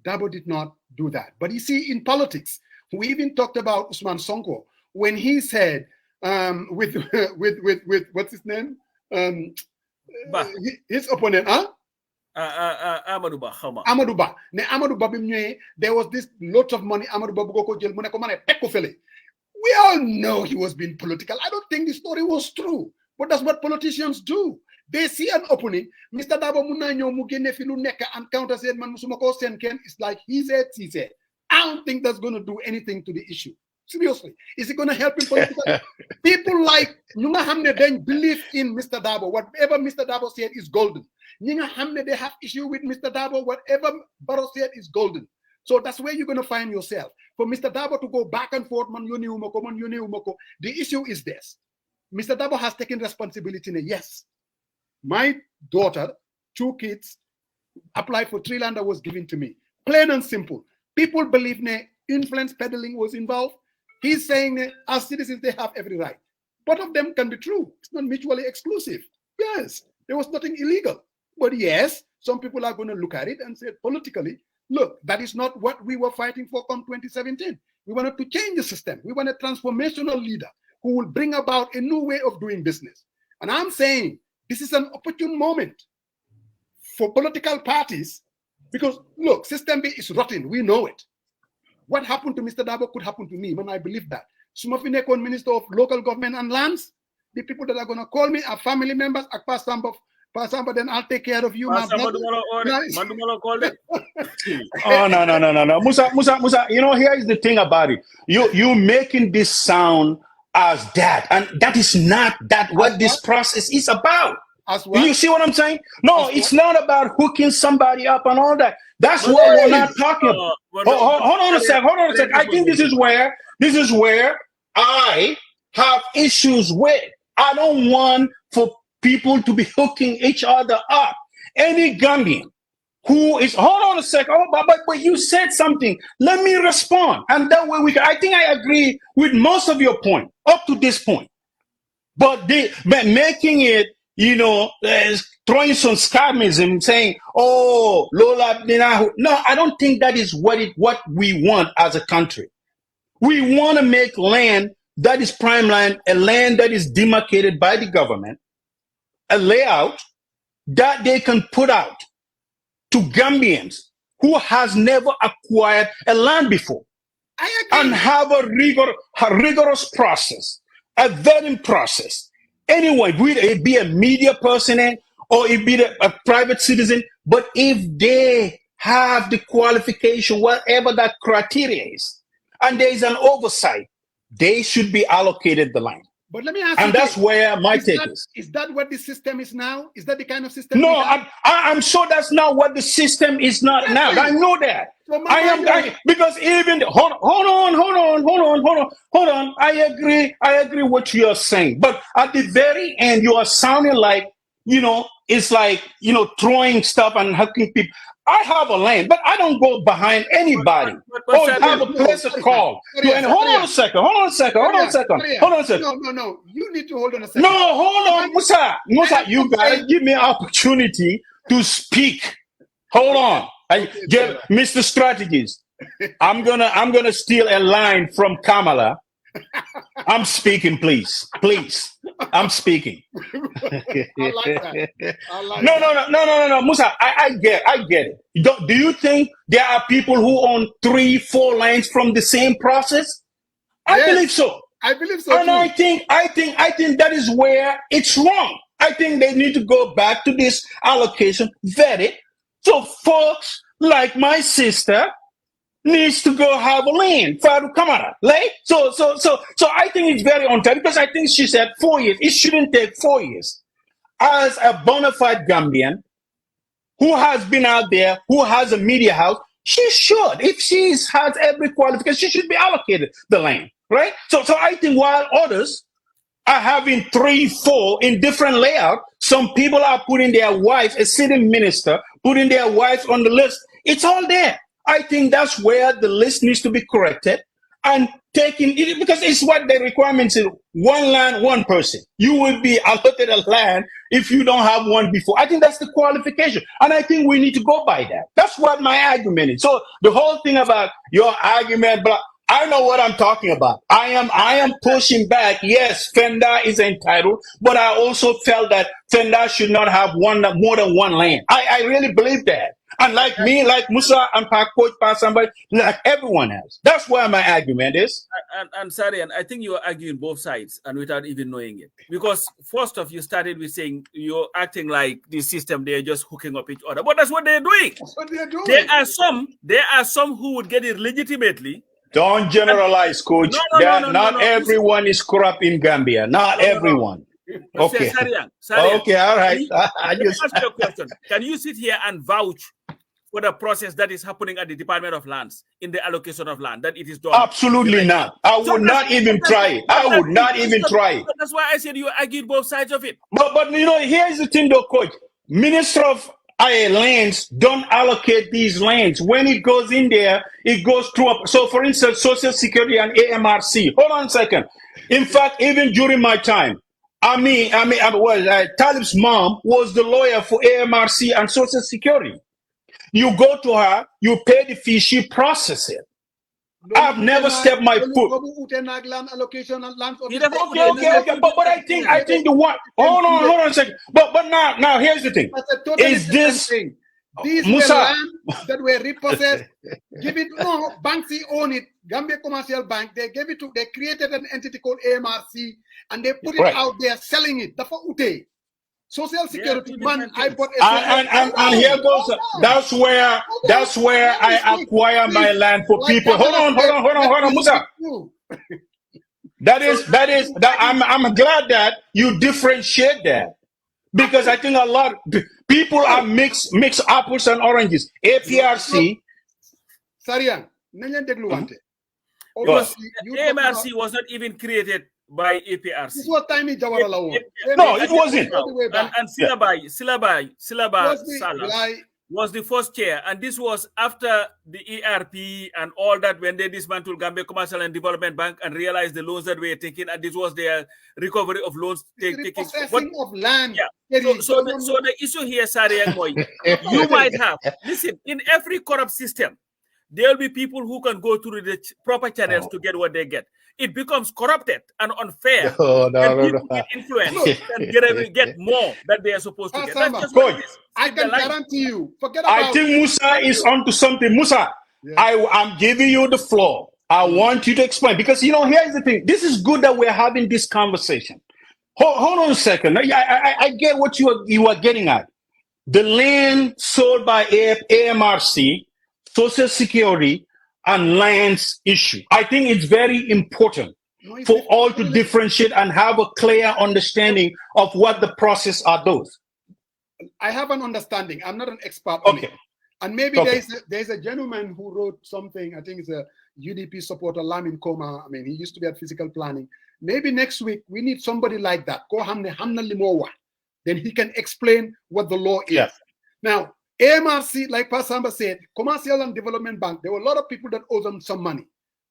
Darboe did not do that. But you see, in politics, we even talked about Usman Sonko when he said, with what's his name? His opponent, huh? Amadou Ba. Amadou Ba. Amadou Ba, there was this lot of money. Amadou Ba bugo ko jël mu ne ko mané tek ko fele. We all know he was being political. I don't think the story was true, but that's what politicians do. They see an opening. Mr. Darboe muna ñew mu génné fi lu nekk and counter said man musuma ko sen ken. It's like he said. I don't think that's going to do anything to the issue. Seriously, is it going to help him politically? People like Nyunga Hamne then believe in Mr. Darboe. Whatever Mr. Darboe said is golden. Nyunga Hamne, they have issue with Mr. Darboe. Whatever Barrow said is golden. So that's where you're going to find yourself. For Mr. Darboe to go back and forth, man yoni umoko, the issue is this. Mr. Darboe has taken responsibility. Yes, my daughter, 2 kids, applied for 3 land that was given to me. Plain and simple. People believe influence peddling was involved. He's saying that as citizens, they have every right. Both of them can be true. It's not mutually exclusive. Yes, there was nothing illegal. But yes, some people are going to look at it and say politically, look, that is not what we were fighting for come 2017. We wanted to change the system. We want a transformational leader who will bring about a new way of doing business. And I'm saying this is an opportune moment for political parties because, look, system B is rotten. We know it. What happened to Mr. Darboe could happen to me, man. I believe that. Sumafinekon Minister of Local Government and Lands, the people that are going to call me are family members. Pasamba, then I'll take care of you. Oh, no. Musa, here is the thing about it. You making this sound as that, and that is not what this process is about. You see what I'm saying? No, it's not about hooking somebody up and all that. That's what we're not talking about. Hold on a sec. I think this is where I have issues with. I don't want for people to be hooking each other up. Any Gambian who is, hold on a sec. But you said something. Let me respond, and that way I think I agree with most of your point up to this point. But making it, throwing some scamism, saying, "Oh, Lola, no, I don't think that is what we want as a country. We want to make land that is prime land, a land that is demarcated by the government, a layout that they can put out to Gambians who has never acquired a land before, and have a rigorous process, a vetting process." Anyway, it be a media person or it be a private citizen, but if they have the qualification, whatever that criteria is, and there is an oversight, they should be allocated the land. But let me ask and that's where my take is. Is that what the system is now? Is that the kind of system? No, I'm sure that's not what the system is not now. I know that. So because even hold on. I agree what you are saying, but at the very end, you are sounding like it's like, you know, throwing stuff and hooking people. I have a land, but I don't go behind anybody. Or have a place of call. Hold on a second. No. You need to hold on a second. No, hold on, Musa. You gotta give me an opportunity to speak. Hold on. Mr. Strategist. I'm gonna steal a line from Kamala. I'm speaking, please. I'm speaking. I like that. No, Musa. I get it. Do you think there are people who own 3-4 lines from the same process? I believe so. I believe so. And too. I think that is where it's wrong. I think they need to go back to this allocation, vet it. So folks like my sister needs to go have a land for Kamara, right? So I think it's very unfair because I think she said 4 years. It shouldn't take 4 years. As a bona fide Gambian who has been out there, who has a media house, she should, if she has every qualification, she should be allocated the land, right? So I think while others are having 3-4 in different layout, some people are putting their wife, a sitting minister, putting their wife on the list. It's all there. I think that's where the list needs to be corrected and taking it, because it's what the requirements is: one land, one person. You will be allotted a land if you don't have one before. I think that's the qualification. And I think we need to go by that. That's what my argument is. So the whole thing about your argument, but I know what I'm talking about. I am pushing back. Yes, Fenda is entitled, but I also felt that Fenda should not have more than one land. I really believe that. And like me, like Musa and Coach somebody, like everyone else. That's where my argument is. And sorry, and I think you are arguing both sides and without even knowing it. Because first off, you started with saying you're acting like this system, they're just hooking up each other. But that's what they're doing. That's what they're doing. There are some who would get it legitimately. Don't generalize, Coach. Not everyone is corrupt in Gambia. Not everyone. Okay. Okay, all right. Let me ask you a question. Can you sit here and vouch for the process that is happening at the Department of Lands in the allocation of land, that it is done? Absolutely not. I would not even try it. I would not even try it. That's why I said you argued both sides of it. But you know, here's the thing though, Coach. Minister of lands don't allocate these lands. When it goes in there, it goes through. So for instance, Social Security and AMRC. Hold on a second. In fact, even during my time, Talib's mom was the lawyer for AMRC and Social Security. You go to her, you pay the fee, she processes it. I've never stepped my foot. Okay. But I think the one. Hold on a second. But now here's the thing. Is this these Musa were lands that were repossessed? Banks own it. Gambia Commercial Bank. They created an entity called AMRC and they put it out there selling it. That's Ute. Social Security man, I bought and here goes. That's where I acquire my land for people. Hold on, Musa. I'm glad that you differentiate that, because I think a lot of people are mix apples and oranges. APRC. Sarian, AMRC was not even created by APRC. This was Taimi Jawara. No, it wasn't. And Silabai Salah was the first chair. And this was after the ERP and all that, when they dismantled Gambia Commercial and Development Bank and realized the loans that were taken, and this was their recovery of loans taking. Of land. Yeah. So the issue here, Sari and Boy, you might have, listen, in every corrupt system, there will be people who can go through the proper channels to get what they get. It becomes corrupted and unfair. People get influenced and get more than they are supposed to get. That's just what it is. I can guarantee you. Forget about I think Musa is onto something. Musa, I'm giving you the floor. I want you to explain, because here's the thing. This is good that we're having this conversation. Hold on a second. I get what you are getting at. The land sold by AMRC, Social Security, and lands issue. I think it's very important for all to differentiate and have a clear understanding of what the process are those. I have an understanding. I'm not an expert on it. And maybe there's a gentleman who wrote something. I think it's a UDP supporter, Lamin Koma. I mean, he used to be at physical planning. Maybe next week we need somebody like that. Go hamna limowa. then he can explain what the law is. Yeah. Now, AMRC, like Pastor Samba said, Commercial and Development Bank, there were a lot of people that owe them some money.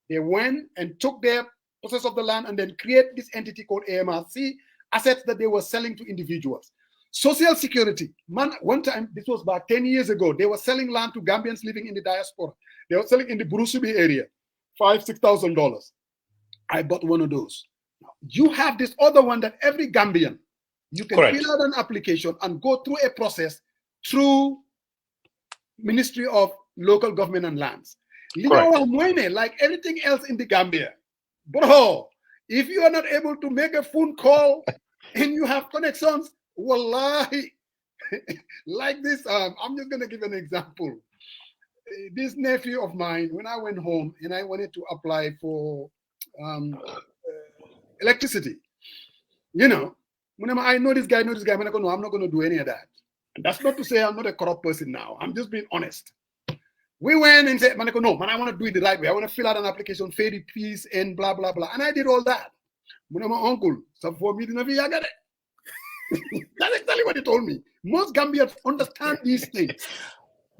They went and took their possess of the land and then create this entity called AMRC, assets that they were selling to individuals. Social Security, man, one time, this was about 10 years ago, they were selling land to Gambians living in the diaspora. They were selling in the Burusubi area, $5,000, $6,000. I bought one of those. You have this other one that every Gambian, you can fill out an application and go through a process through Ministry of Local Government and Lands. Like everything else in the Gambia, bro, if you are not able to make a phone call and you have connections, wallahi, like this, I'm just going to give an example. This nephew of mine, when I went home and I wanted to apply for electricity, you know, whenever I know this guy, I'm not going to do any of that. That's not to say I'm not a corrupt person now. I'm just being honest. We went and said, no, man, I want to do it the right way. I want to fill out an application, pay the fees, and blah, blah, blah. And I did all that. My uncle, so for me, I got it. That's exactly what he told me. Most Gambians understand these things.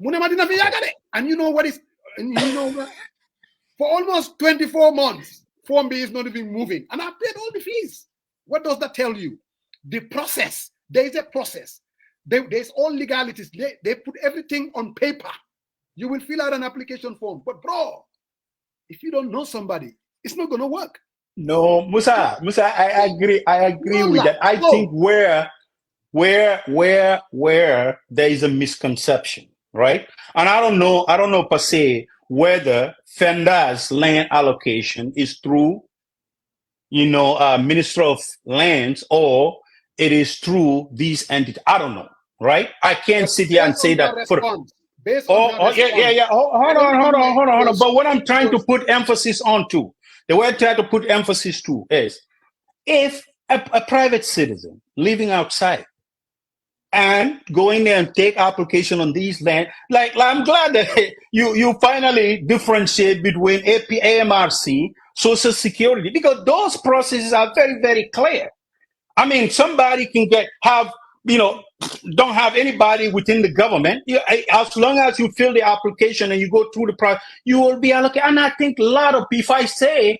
And you know what is, for almost 24 months, Form B is not even moving. And I paid all the fees. What does that tell you? The process. There is a process. There's all legalities. They put everything on paper. You will fill out an application form. But bro, if you don't know somebody, it's not going to work. No, Musa, I agree with that. I think where there is a misconception, right? And I don't know per se whether Fenda's land allocation is through, Minister of Lands, or it is through these entities. I don't know, right? I can't sit here and say that. Hold on. But what I'm trying to put emphasis on too, the way I try to put emphasis to is, if a private citizen living outside and going there and take application on these land, like I'm glad that you finally differentiate between AMRC, Social Security, because those processes are very, very clear. I mean, somebody can don't have anybody within the government. As long as you fill the application and you go through the process, you will be allocated. And I think a lot of people, if I say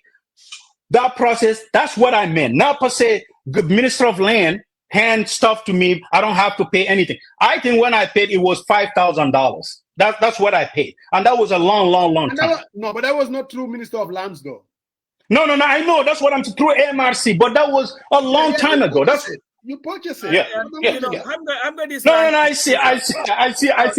that process, that's what I meant. Not per se, the Minister of Land hand stuff to me, I don't have to pay anything. I think when I paid, it was $5,000. That's what I paid. And that was a long time. But that was not through Minister of Lands, though. No, I know. That's what I'm through AMRC, but that was a long time ago. That's it. You purchase it. Yeah. I'm going to No, I see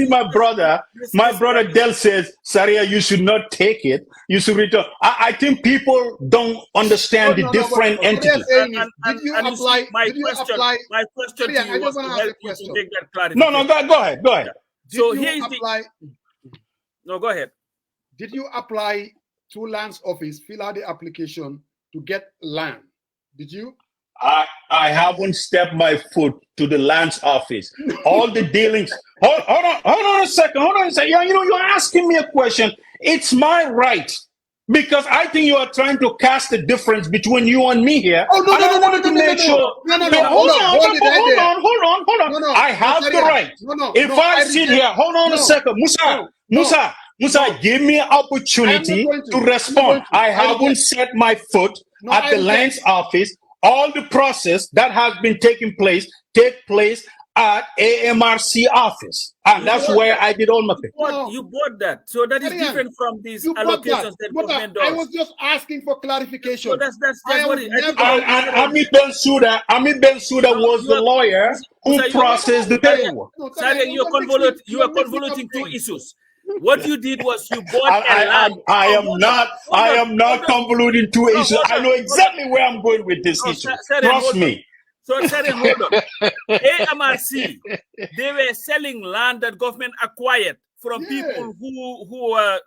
my brother. My brother Del says, Saria, you should not take it. You should return. I think people don't understand the different entities. Did you apply? My question to you was to help you to take that clarity. No, go ahead. So here is the... No, go ahead. Did you apply to Lands Office, fill out the application to get land? Did you? I haven't stepped my foot to the Lands Office. All the dealings. Hold on a second. You're asking me a question. It's my right, because I think you are trying to cast a difference between you and me here. Oh no! Hold on. I have the right. If I sit here, hold on a second, Musa, give me an opportunity to respond. I haven't set my foot at the Lands Office. All the process that has been taking place take place at AMRC office, and that's where I did all my things. You bought that, so that is different from these allocations that government does. I was just asking for clarification. So that's what it is. And Ami Bensouda was the lawyer who processed the paperwork. Sadia, you are convoluting two issues. What you did was you bought land. I am not convoluting two issues. I know exactly where I'm going with this issue. Trust me. So, hold on. AMRC, they were selling land that government acquired from people who were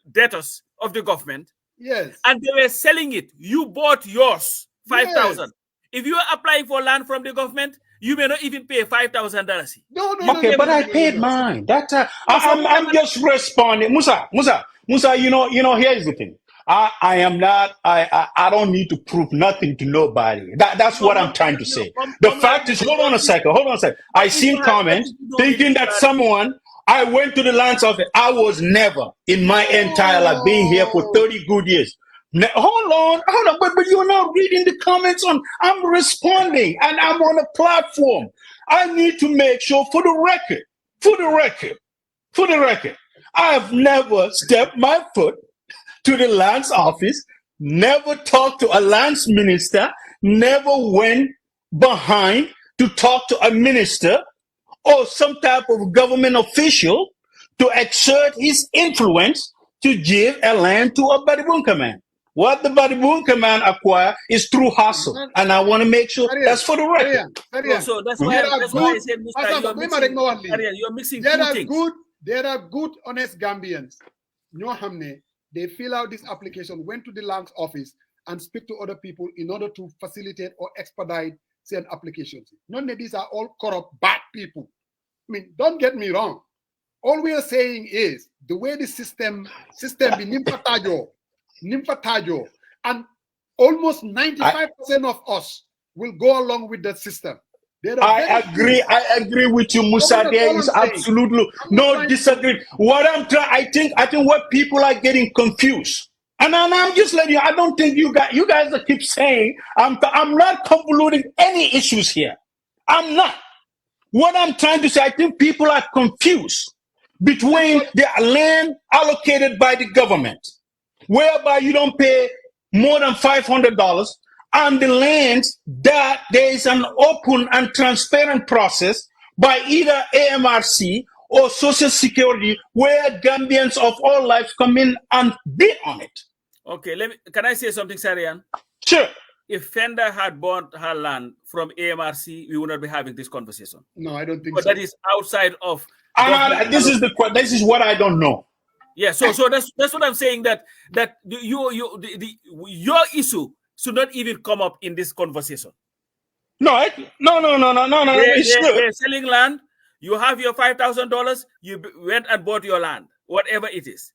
debtors of the government. Yes. And they were selling it. You bought yours, 5,000. Yes. If you are applying for land from the government, you may not even pay $5,000. No, but I paid mine. I'm just responding. Musa, here's the thing. I am not. I don't need to prove nothing to nobody. That's what I'm trying to say. The fact is, hold on a second. I seen comments thinking that someone. I went to the lands of it. I was never in my entire life being here for 30 good years. Hold on. But you're not reading the comments on. I'm responding and I'm on a platform. I need to make sure for the record, I have never stepped my foot to the lands office, never talked to a lands minister, never went behind to talk to a minister or some type of government official to exert his influence to give a land to a Badibunka man. What the Badibunka man acquire is through hustle. And I want to make sure that's for the record. So that's why I said, Mr. You're mixing two things. There are good, honest Gambians. They fill out this application, went to the lands office and speak to other people in order to facilitate or expedite certain applications. None of these are all corrupt, bad people. I mean, don't get me wrong. All we are saying is the way the system be nimfatajo, and almost 95% of us will go along with that system. I agree with you, Musa. There is absolutely no disagree. What I think what people are getting confused. And I'm just letting you, I don't think you guys keep saying, I'm not convoluting any issues here. I'm not. What I'm trying to say, I think people are confused between the land allocated by the government, whereby you don't pay more than $500, and the lands that there is an open and transparent process by either AMRC or Social Security, where Gambians of all lives come in and bid on it. Okay, can I say something, Sarian? Sure. If Fender had bought her land from AMRC, we would not be having this conversation. No, I don't think so. That is outside of. This is what I don't know. Yeah, so that's what I'm saying. That your issue should not even come up in this conversation. No. They're selling land. You have your $5,000. You went and bought your land, whatever it is.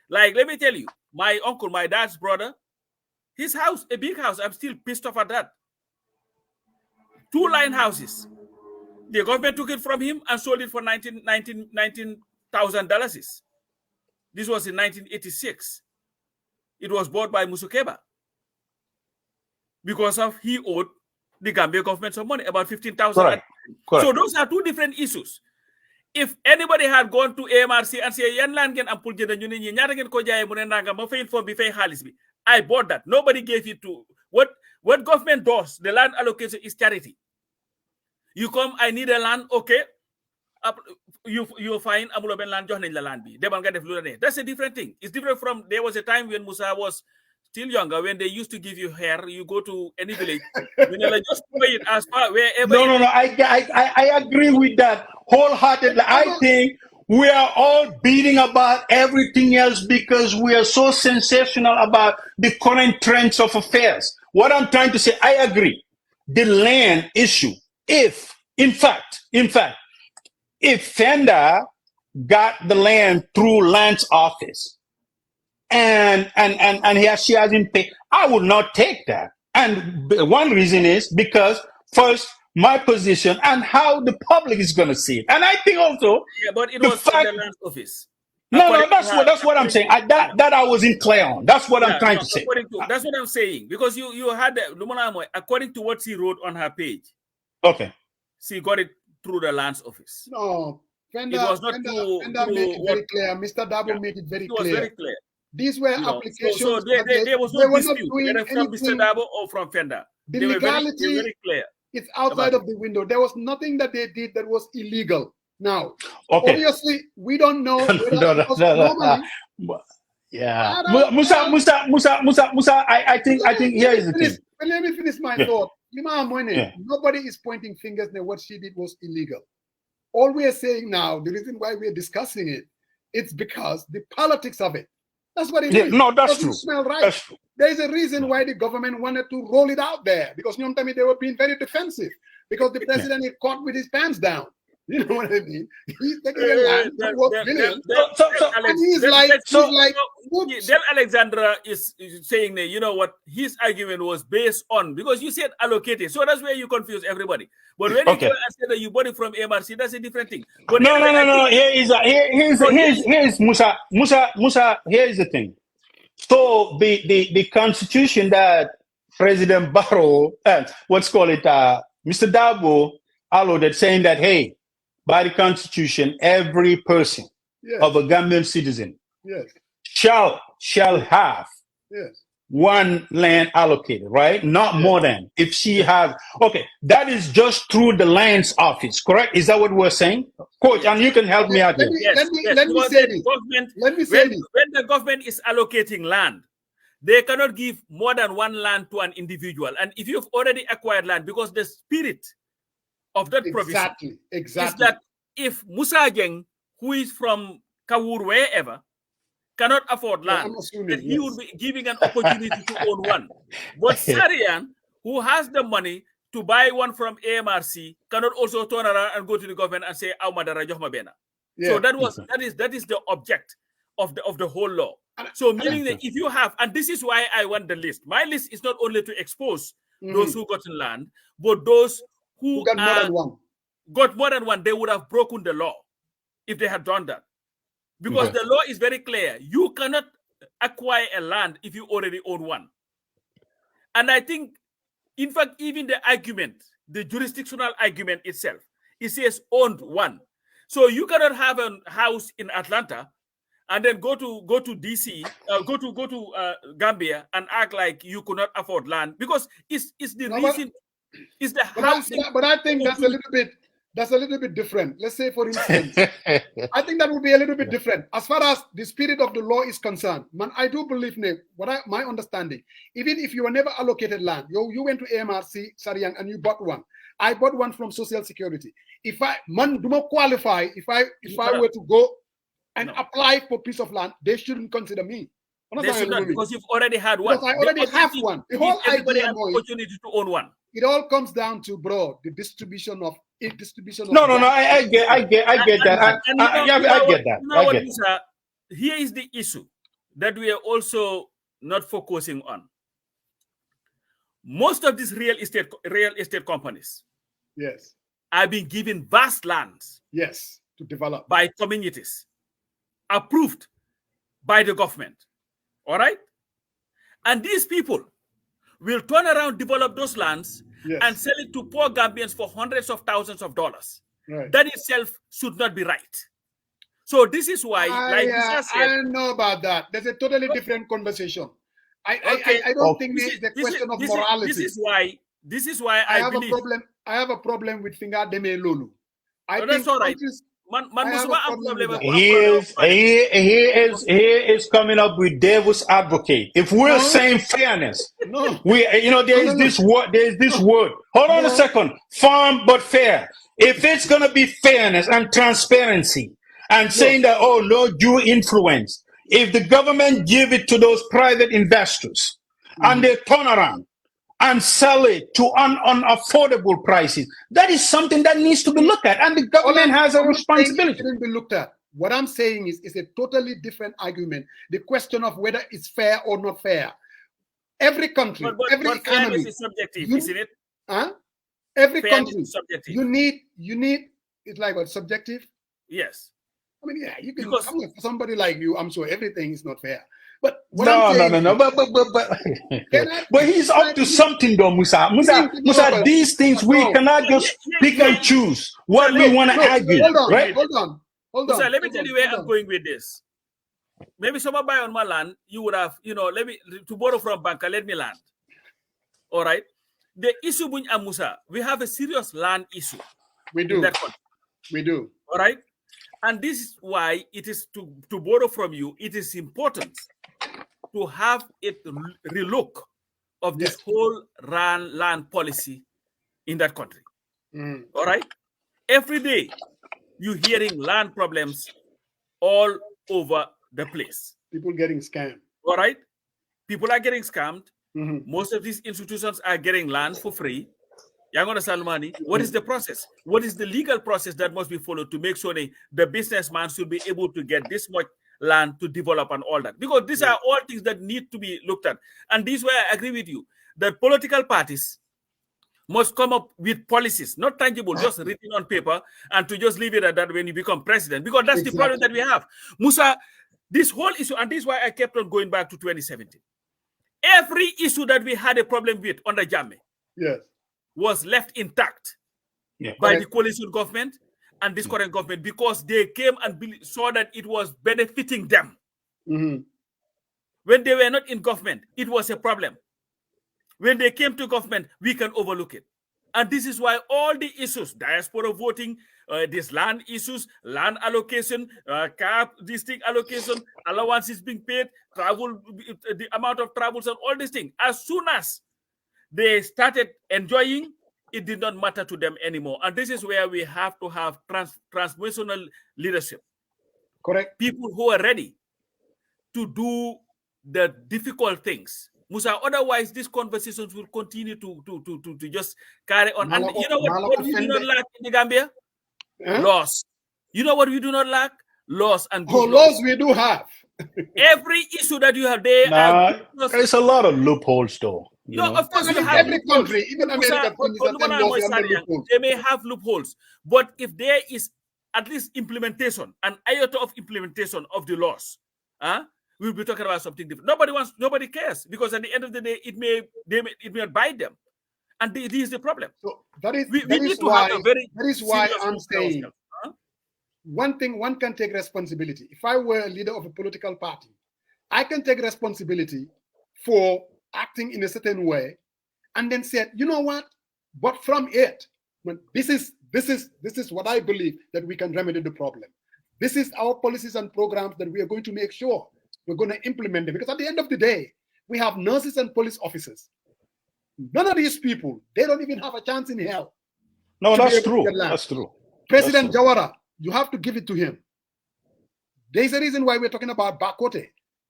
Like, let me tell you, my uncle, my dad's brother, his house, a big house. I'm still pissed off at that. 2-line houses. The government took it from him and sold it for $19,000. This was in 1986. It was bought by Musukeba because of he owed the Gambia government some money, about $15,000. So those are two different issues. If anybody had gone to AMRC and say, "Yan land gen ampul jeda ñu ñi ñaata ngeen ko jaay mu ne nanga ma fay form bi fay xaalis bi," I bought that. Nobody gave it to what government does. The land allocation is charity. You come, I need a land, okay. You find amulo ben land jox nañ la land bi demal nga def lu la ne. That's a different thing. It's different from there was a time when Musa was still younger, when they used to give you hair, you go to any village, just pay it as far wherever. No. I agree with that wholeheartedly. I think we are all beating about everything else because we are so sensational about the current trends of affairs. What I'm trying to say, I agree. The land issue, if Fender got the land through land's office, and she hasn't paid, I would not take that. And one reason is because first, my position and how the public is going to see it. And I think also, but it was from the land's office. No, that's what I'm saying. That I wasn't clear on. That's what I'm trying to say. That's what I'm saying, because you had according to what she wrote on her page. Okay. She got it through the land's office. No, Fender, it was not Fender made it very clear. Mr. Darboe made it very clear. It was very clear. These were applications. So there was no dispute, whether from Mr. Darboe or from Fender. The legality, very clear. It's outside of the window. There was nothing that they did that was illegal. Now, obviously, we don't know. Yeah, Musa. I think here is the thing. Let me finish my thought. Nobody is pointing fingers at what she did was illegal. All we are saying now, the reason why we are discussing it, it's because the politics of it. That's what it is. No, that's true. Smell right. That's true. There is a reason why the government wanted to roll it out there, because they were being very defensive, because the president is caught with his pants down. You know what I mean? He's taking a land worth billions. And he's like, Del Alexandra is saying that, you know what, his argument was based on, because you said allocated. So that's where you confuse everybody. But when you go and say that you bought it from AMRC, that's a different thing. But no. Here's Musa. Here is the thing. So the constitution that President Barrow, Mr. Darboe allowed, saying that, hey, by the constitution, every person of a Gambian citizen shall have one land allocated, right? Not more than. If she has, that is just through the lands office, correct? Is that what we're saying? Coach, and you can help me out here. Let me say this. When the government is allocating land, they cannot give more than one land to an individual. And if you've already acquired land, because the spirit of that provision is that if Musa Jeng, who is from Kawur, wherever, cannot afford land, then he would be giving an opportunity to own one. But Sarian, who has the money to buy one from AMRC, cannot also turn around and go to the government and say, "Aw madara jox ma bena." So that is the object of the whole law. So meaning that if you have, and this is why I want the list. My list is not only to expose those who got land, but those who got more than one, they would have broken the law if they had done that. Because the law is very clear. You cannot acquire a land if you already own one. And I think, in fact, even the argument, the jurisdictional argument itself, it says owned one. So you cannot have a house in Atlanta and then go to DC, go to Gambia and act like you could not afford land, because it's the reason. It's the house. But I think that's a little bit different. Let's say, for instance, I think that would be a little bit different as far as the spirit of the law is concerned. Man, I do believe, my understanding, even if you were never allocated land, you went to AMRC, Sariang, and you bought one. I bought one from Social Security. If I do not qualify, if I were to go and apply for a piece of land, they shouldn't consider me. They should not, because you've already had one. Because I already have one. The whole everybody idea has the opportunity to own one. It all comes down to, bro, the distribution of. I get that. I get that. Here is the issue that we are also not focusing on. Most of these real estate companies, are being given vast lands, to develop by communities, approved by the government. All right, and these people will turn around, develop those lands, and sell it to poor Gambians for hundreds of thousands of dollars. That itself should not be right. So this is why, I don't know about that. There's a totally different conversation. I don't think it's the question of morality. This is why I believe I have a problem with Finga Deme Lulu. That's all right. He is coming up with devil's advocate. If we're saying fairness, there is this word. Hold on a second. Firm but fair. If it's gonna be fairness and transparency and saying that, no due influence, if the government give it to those private investors and they turn around and sell it to unaffordable prices, that is something that needs to be looked at, and the government has a responsibility. It shouldn't be looked at. What I'm saying is, it's a totally different argument. The question of whether it's fair or not fair. Every country, every economy is subjective, isn't it? Every country, you need. It's like what, subjective? Yes. I mean, you can come with somebody like you. I'm sure everything is not fair. But no. But he's up to something, though, Musa. Musa, these things we cannot just pick and choose what we want to argue. Hold on. Musa, let me tell you where I'm going with this. Maybe someone buy on my land, you would have, let me to borrow from banker, let me land. All right. The issue with Musa, we have a serious land issue. We do. We do. All right. And this is why it is to borrow from you, it is important to have a relook of this whole land policy in that country. All right? Every day, you're hearing land problems all over the place. People getting scammed. All right? People are getting scammed. Most of these institutions are getting land for free. Yangona Salmani, what is the process? What is the legal process that must be followed to make sure the businessman should be able to get this much land to develop and all that? Because these are all things that need to be looked at. And this is where I agree with you, that political parties must come up with policies, not tangible, just written on paper, and to just leave it at that when you become president. Because that's the problem that we have. Musa, this whole issue, and this is why I kept on going back to 2017. Every issue that we had a problem with under Jammeh was left intact by the coalition government and this current government, because they came and saw that it was benefiting them. When they were not in government, it was a problem. When they came to government, we can overlook it. And this is why all the issues, diaspora voting, these land issues, land allocation, cap, district allocation, allowances being paid, travel, the amount of travels and all these things. As soon as they started enjoying, it did not matter to them anymore. And this is where we have to have transformational leadership. Correct. People who are ready to do the difficult things. Musa, otherwise these conversations will continue to just carry on. And you know what we do not lack in the Gambia? Laws. You know what we do not lack? Laws and good laws we do have. Every issue that you have there. There's a lot of loopholes though. Of course, you have every country, even America, they may have loopholes. But if there is at least implementation, an iota of implementation of the laws, we'll be talking about something different. Nobody cares, because at the end of the day, it may not bite them, and this is the problem. So that is why I'm saying one thing: one can take responsibility. If I were a leader of a political party, I can take responsibility for acting in a certain way, and then said, you know what? But from it, when this is what I believe that we can remedy the problem. This is our policies and programs that we are going to make sure we're going to implement them. Because at the end of the day, we have nurses and police officers. None of these people, they don't even have a chance in hell. No, that's true. That's true. President Jawara, you have to give it to him. There's a reason why we're talking about Bakote.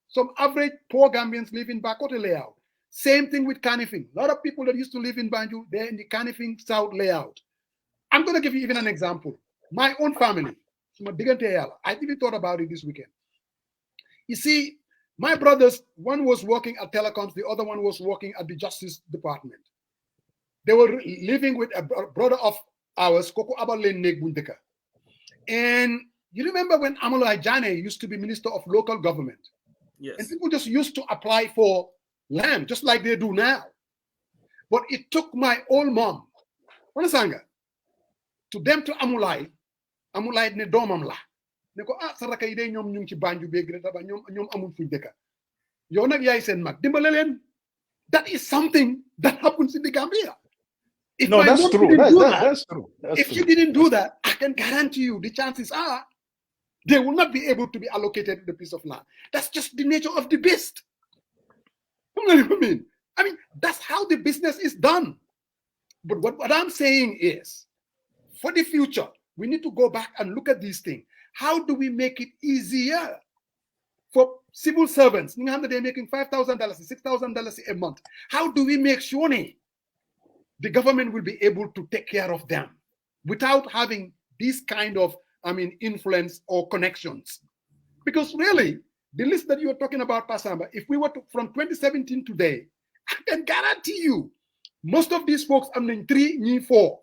Some average poor Gambians live in Bakote layout. Same thing with Kanifing. A lot of people that used to live in Banjul, they're in the Kanifing South layout. I'm going to give you even an example. My own family, I even thought about it this weekend. You see, my brothers, one was working at telecoms, the other one was working at the Justice Department. They were living with a brother of ours, Koko Abalen Negbundeka. And you remember when Amolai Jane used to be Minister of Local Government? Yes. And people just used to apply for land, just like they do now. But it took my old mom, to them to Amulai ne domam la. Ne ko saraka yi de ñom ñu ci banju be greta ba ñom amul fuñ dëkk. Yow nak yaay seen mag dimbale leen. That is something that happens in the Gambia. That's true. That's true. If you didn't do that, I can guarantee you the chances are they will not be able to be allocated the piece of land. That's just the nature of the beast. I mean, that's how the business is done. But what I'm saying is, for the future, we need to go back and look at these things. How do we make it easier for civil servants? They're making $5,000, $6,000 a month. How do we make sure the government will be able to take care of them without having this kind of, influence or connections? Because really, the list that you are talking about, Pasamba, if we were from 2017 today, I can guarantee you, most of these folks are in 3, 4.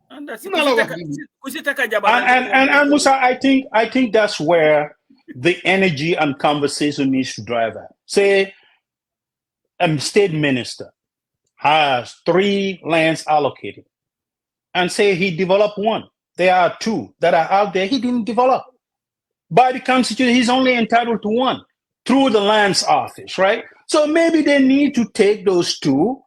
And that's and Musa, I think that's where the energy and conversation needs to drive at. Say a state minister has 3 lands allocated, and say he developed 1. There are 2 that are out there he didn't develop. By the Constitution, he's only entitled to 1 through the lands office, right? So maybe they need to take those 2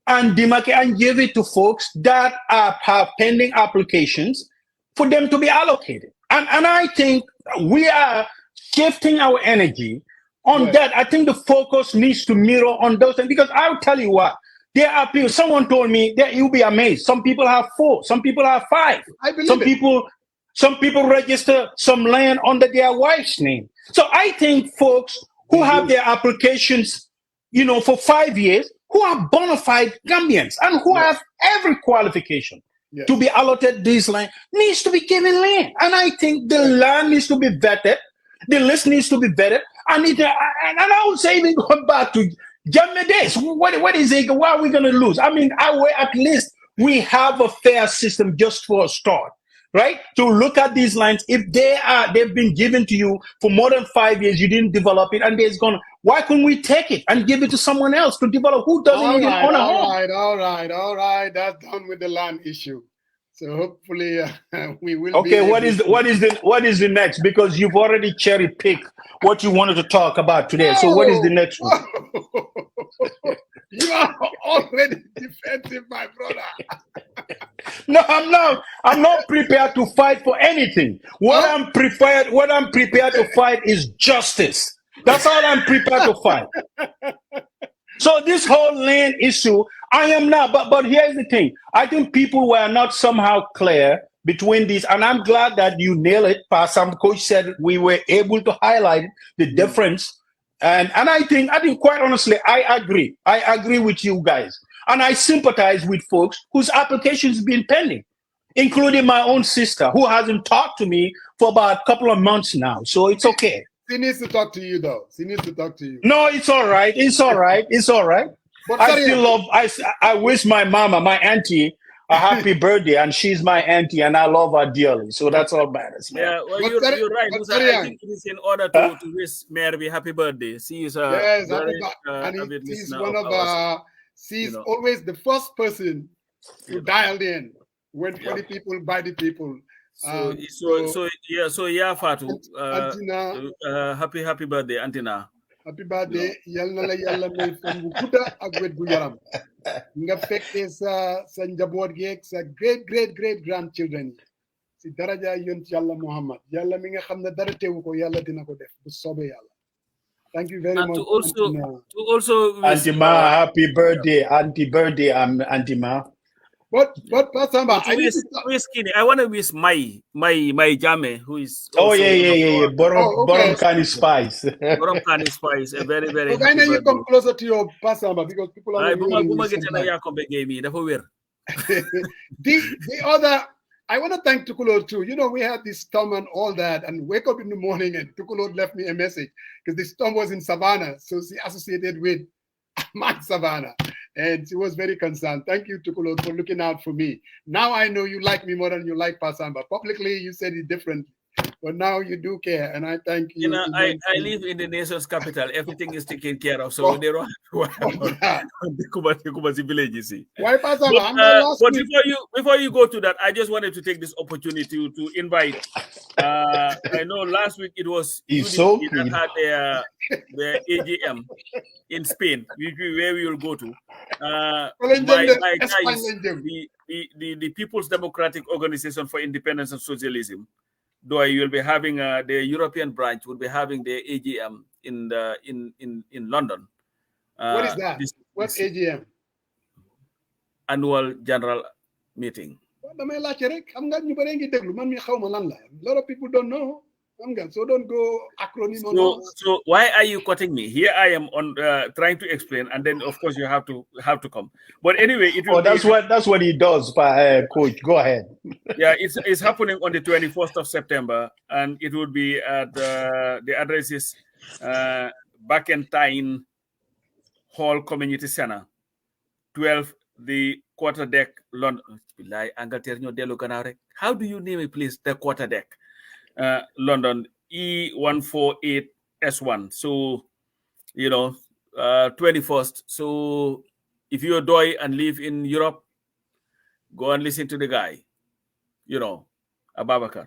and demarcate and give it to folks that have pending applications for them to be allocated. And I think we are shifting our energy on that. I think the focus needs to mirror on those things, because I'll tell you what, there are people, someone told me that you'll be amazed. Some people have 4, some people have 5. I believe Some people register some land under their wife's name. So I think folks who have their applications, for 5 years, who are bona fide Gambians and who have every qualification to be allotted this land needs to be given land. And I think the land needs to be vetted. The list needs to be vetted. And I would say even going back to Gambia days, what is it? Why are we going to lose? I mean, at least we have a fair system just for a start, right? To look at these lines, if they've been given to you for more than 5 years, you didn't develop it, and why couldn't we take it and give it to someone else to develop who doesn't even own a home? All right. That's done with the land issue. So hopefully we will. Okay, what is the next? Because you've already cherry picked what you wanted to talk about today. So what is the next one? You are already defensive, my brother. No, I'm not. I'm not prepared to fight for anything. What I'm prepared to fight is justice. That's all I'm prepared to fight. So this whole land issue, I am not. But here's the thing. I think people were not somehow clear between these, and I'm glad that you nailed it. Some coach said we were able to highlight the difference. And I think quite honestly, I agree with you guys. And I sympathize with folks whose applications have been pending, including my own sister, who hasn't talked to me for about a couple of months now. So it's okay. She needs to talk to you, though. She needs to talk to you. No, it's all right. It's all right. It's all right. But I wish my mama, my auntie, a happy birthday, and she's my auntie, and I love her dearly. So that's all matters, man. Yeah, well, you're right. I think it is in order to wish Mary happy birthday. She is and she's one of our. She's always the first person who dialed in when 20 people by the people. So Fatu. Happy birthday, Antina. Happy birthday. Yalla la yalla may fan bu gudda ak wet gu yaram. Nga fekke sa njaboot gi ak sa great grandchildren. Si daraja yont Yalla Muhammad. Yalla mi nga xamne dara teewu ko Yalla dina ko def bu sobe Yalla. Thank you very much. To also Auntie Ma, happy birthday, Auntie Ma. But Pasamba, I want to wish my Jame, who is Borom Kani Spice. Borom Kani Spice, a very okay, now you come closer to your Pasamba because people are the other. I want to thank Tukulor too. You know, we had this storm and all that, and wake up in the morning and Tukulor left me a message because the storm was in Savannah, so she associated with my Savannah, and she was very concerned. Thank you, Tukulor, for looking out for me. Now I know you like me more than you like Pasamba. Publicly, you said it differently, but now you do care, and I thank you. You know, I live in the nation's capital. Everything is taken care of, so they don't have the villages. Why Pasamba? But before you go to that, I just wanted to take this opportunity to invite. I know last week it was that had their AGM in Spain, where we will go to. My guys, the People's Democratic Organization for Independence and Socialism. Though you will be having the European branch will be having their AGM in London. What is that? What's AGM? Annual General Meeting. A lot of people don't know. So don't go acronym. So why are you cutting me? Here I am on trying to explain, and then of course you have to come. But anyway, that's what he does, Coach. Go ahead. Yeah, it's happening on the 21st of September, and it would be at the address is Bakentine Hall Community Center, 12 the quarter deck London. How do you name a place? The quarter deck. London E148S1. So, 21st. So, if you're Doi and live in Europe, go and listen to the guy, Ababakar.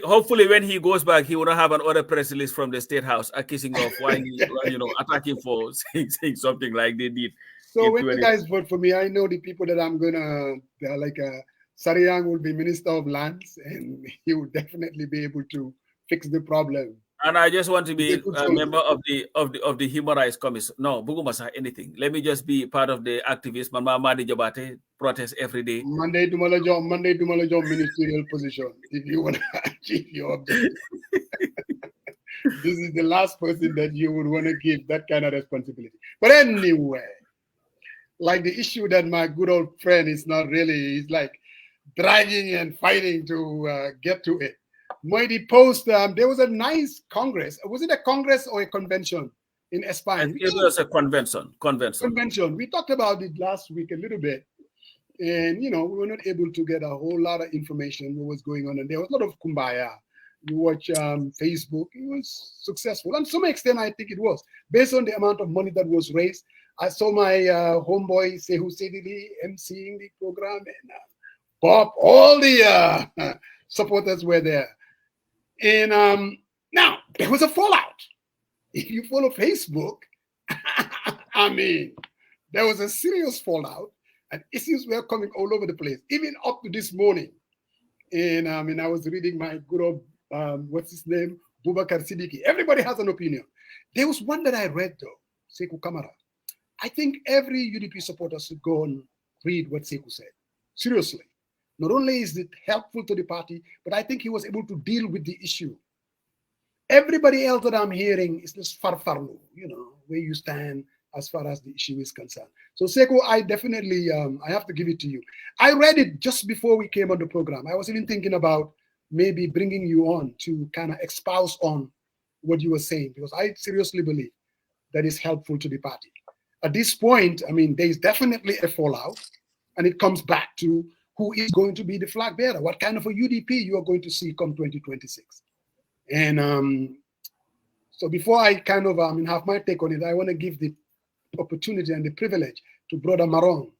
Hopefully, when he goes back, he will not have another press release from the State House accusing of why attacking for saying something like they did. So when you guys vote for me, I know the people that I'm gonna Sariang will be Minister of Lands, and he will definitely be able to fix the problem. And I just want to be a member of the Human Rights Commission. No, Bugumasa, anything. Let me just be part of the activists. Mama Madi Jabate protest every day. Monday to Malajon ministerial position if you want to achieve your objective. this is the last person that you would want to give that kind of responsibility. But anyway, like the issue that my good old friend is not really, he's like dragging and fighting to get to it. Moidi Post, there was a nice Congress. Was it a Congress or a convention in Spain? It was a convention. Convention. We talked about it last week a little bit. And, we were not able to get a whole lot of information what was going on. And there was a lot of kumbaya. You watch Facebook, it was successful. And to some extent, I think it was. Based on the amount of money that was raised, I saw my homeboy, Sehu Sedili, emceeing the program. And Bob, all the supporters were there. And now, there was a fallout. If you follow Facebook, I mean, there was a serious fallout. And issues were coming all over the place, even up to this morning. And I was reading my good old, what's his name? Boubacar Siddiqui. Everybody has an opinion. There was one that I read, though, Sekou Kamara. I think every UDP supporter should go and read what Sekou said. Seriously. Not only is it helpful to the party, but I think he was able to deal with the issue. Everybody else that I'm hearing is this farfarlo, where you stand as far as the issue is concerned. So Sekou, I definitely, I have to give it to you. I read it just before we came on the program. I was even thinking about maybe bringing you on to kind of espouse on what you were saying, because I seriously believe that is helpful to the party. At this point, I mean, there's definitely a fallout, and it comes back to who is going to be the flag bearer, what kind of a UDP you are going to see come 2026. And so before I kind of have my take on it, I want to give the opportunity and the privilege to Brother Maron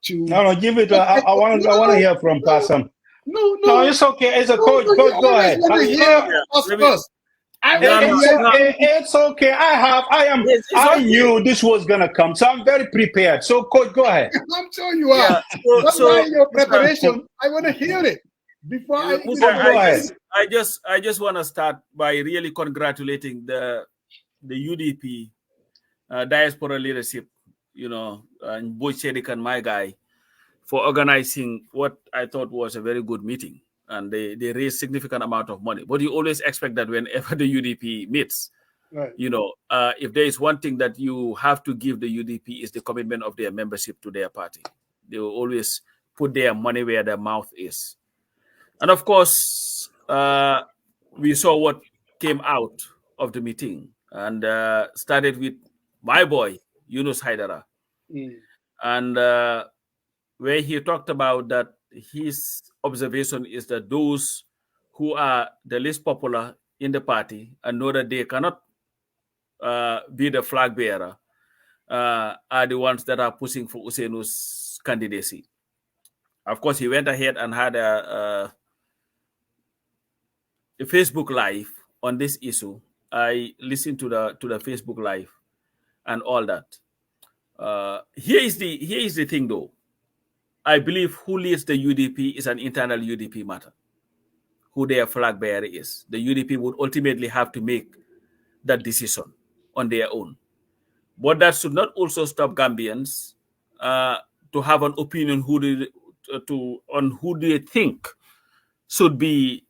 to give it. I want to hear from Passam. No, it's okay. It's a coach. Coach, go ahead. It's okay. I knew this was gonna come, so I'm very prepared. So, coach, go ahead. I'm sure you are. That's why your preparation. I want to hear it before I just want to start by really congratulating the UDP diaspora leadership, and Boy Chedik and my guy, for organizing what I thought was a very good meeting. And they raised significant amount of money. But you always expect that whenever the UDP meets, right. If there is one thing that you have to give the UDP is the commitment of their membership to their party. They will always put their money where their mouth is. And of course, we saw what came out of the meeting, and started with my boy, Yunus Haidara. And where he talked about that his observation is that those who are the least popular in the party and know that they cannot be the flag bearer are the ones that are pushing for Ousseinou's candidacy. Of course, he went ahead and had a Facebook Live on this issue. I listened to the Facebook Live and all that. Here is the thing, though. I believe who leads the UDP is an internal UDP matter. Who their flag bearer is. The UDP would ultimately have to make that decision on their own. But that should not also stop Gambians to have an opinion on who they think should be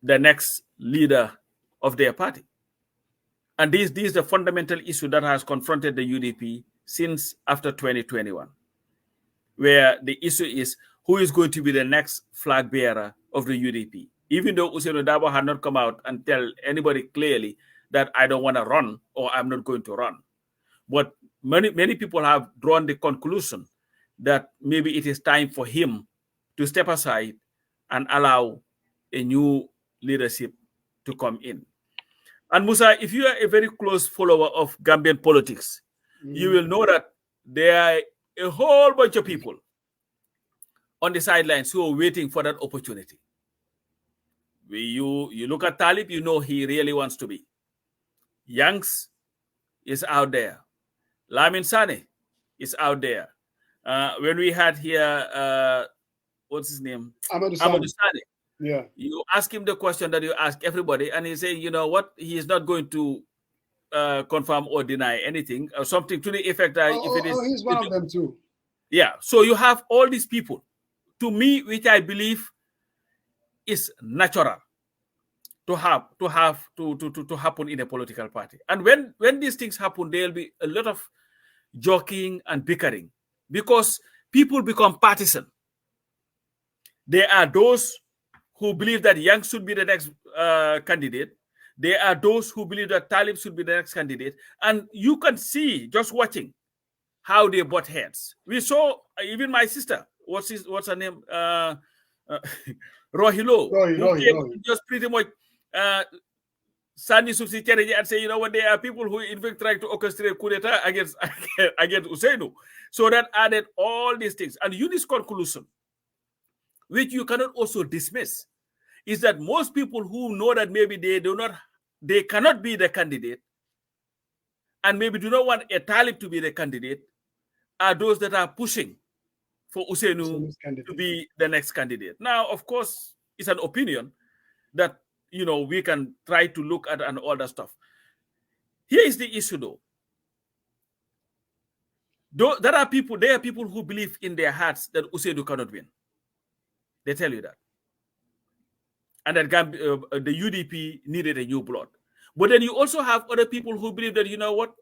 the next leader of their party. And this is the fundamental issue that has confronted the UDP since after 2021. Where the issue is who is going to be the next flag bearer of the UDP. Even though Ousainou Darboe had not come out and tell anybody clearly that I don't want to run or I'm not going to run. But many people have drawn the conclusion that maybe it is time for him to step aside and allow a new leadership to come in. And Musa, if you are a very close follower of Gambian politics, you will know that there are a whole bunch of people on the sidelines who are waiting for that opportunity. You look at Talib, you know he really wants to be. Yanks is out there. Lamin Sane is out there. When we had here, what's his name? Amadou Sane. Yeah. You ask him the question that you ask everybody, and he's saying, you know what, he is not going to confirm or deny anything, or something to the effect that if it is. He's one of them too. Yeah. So you have all these people, to me, which I believe is natural to happen in a political party. And when these things happen, there'll be a lot of jockeying and bickering because people become partisan. There are those who believe that Young should be the next candidate. There are those who believe that Talib should be the next candidate. And you can see, just watching, how they butt heads. We saw even my sister, what's her name? Rohilo, who just pretty much Sani Susi Chereji and say, you know what, there are people who in fact try to orchestrate coup d'etat against Usainu. So that added all these things. And Yunis' conclusion, which you cannot also dismiss, is that most people who know that maybe they cannot be the candidate and maybe do not want a Talib to be the candidate are those that are pushing for Usainu to be the next candidate. Now, of course, it's an opinion that, you know, we can try to look at and all that stuff. Here is the issue, though. There are people who believe in their hearts that Usainu cannot win. They tell you that. And that the UDP needed a new blood. But then you also have other people who believe that, you know what,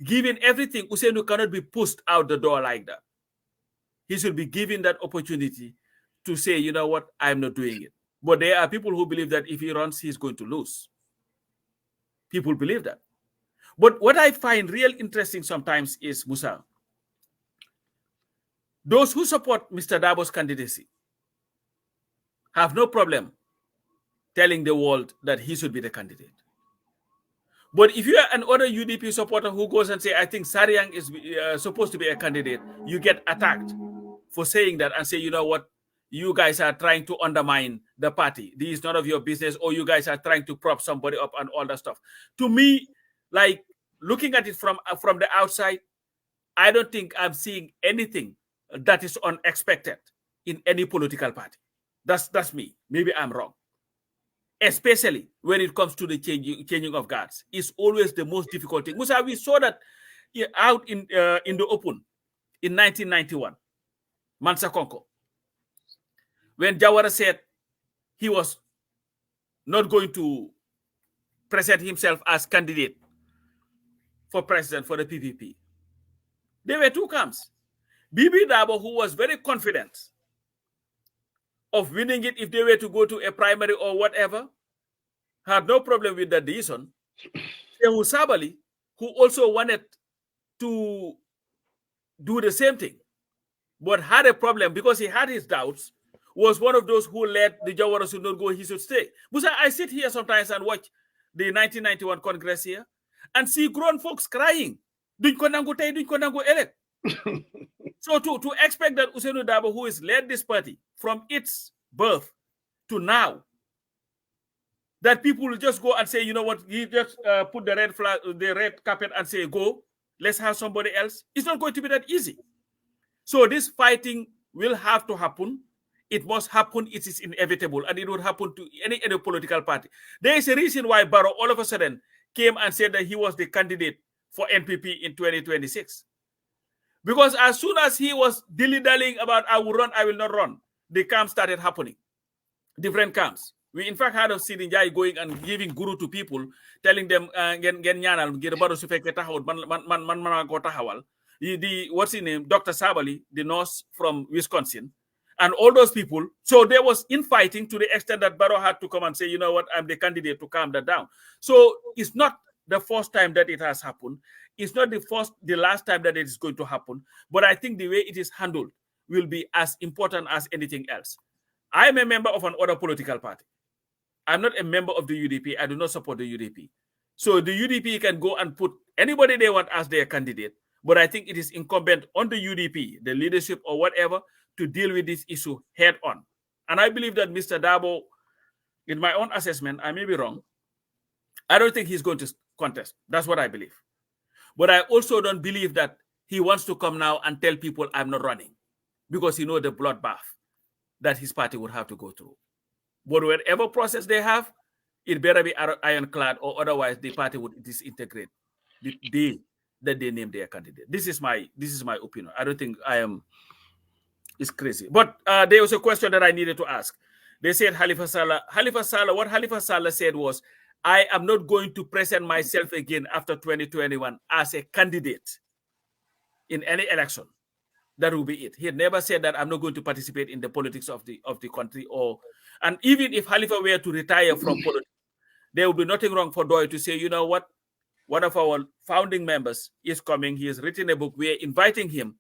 given everything, Usainu cannot be pushed out the door like that. He should be given that opportunity to say, you know what, I'm not doing it. But there are people who believe that if he runs, he's going to lose. People believe that. But what I find real interesting sometimes is, Musa, those who support Mr. Darboe's candidacy have no problem telling the world that he should be the candidate. But if you are an other UDP supporter who goes and say, I think Sariang is supposed to be a candidate, you get attacked for saying that and say, you know what, you guys are trying to undermine the party. This is none of your business, or you guys are trying to prop somebody up and all that stuff. To me, like looking at it from the outside, I don't think I'm seeing anything that is unexpected in any political party. That's me. Maybe I'm wrong. Especially when it comes to the changing of guards. It's always the most difficult thing. Musa, we saw that out in the open in 1991, Mansa Konko, when Jawara said he was not going to present himself as candidate for president for the PPP. There were two camps. Bibi Darboe, who was very confident of winning it if they were to go to a primary or whatever, had no problem with the decision. Shehu Sabali, who also wanted to do the same thing, but had a problem because he had his doubts, was one of those who led the Jawara should not go, he should stay. Musa, I sit here sometimes and watch the 1991 Congress here and see grown folks crying. Duñ ko nangu tay, duñ ko nangu elect. So to expect that Usainu Darboe, who has led this party from its birth to now, that people will just go and say, you know what, he just put the red flag, the red carpet and say, go, let's have somebody else. It's not going to be that easy. So this fighting will have to happen. It must happen. It is inevitable. And it would happen to any political party. There is a reason why Barrow all of a sudden came and said that he was the candidate for NPP in 2026. Because as soon as he was dilly-dallying about I will run, I will not run, the camps started happening. Different camps. We in fact had of Sidi Njai going and giving guru to people, telling them gen ñaanal ngir Barrow su fekkee taxawut man ko taxawal. What's his name? Dr. Sabali, the nurse from Wisconsin, and all those people. So there was infighting to the extent that Barrow had to come and say, you know what, I'm the candidate to calm that down. So it's not the first time that it has happened. It's not the last time that it is going to happen. But I think the way it is handled will be as important as anything else. I am a member of an other political party. I'm not a member of the UDP. I do not support the UDP. So the UDP can go and put anybody they want as their candidate. But I think it is incumbent on the UDP, the leadership or whatever, to deal with this issue head on. And I believe that Mr. Darboe, in my own assessment, I may be wrong, I don't think he's going to contest. That's what I believe. But I also don't believe that he wants to come now and tell people I'm not running, because he knows the bloodbath that his party would have to go through. But whatever process they have, it better be ironclad, or otherwise the party would disintegrate the day that they name their candidate. This is my opinion. I don't think I am. It's crazy. But there was a question that I needed to ask. They said Halifa Sallah, what Halifa Sallah said was, I am not going to present myself again after 2021 as a candidate in any election. That will be it. He had never said that I'm not going to participate in the politics of the country. And even if Halifa were to retire from politics, there will be nothing wrong for Doy to say, you know what, one of our founding members is coming. He has written a book. We are inviting him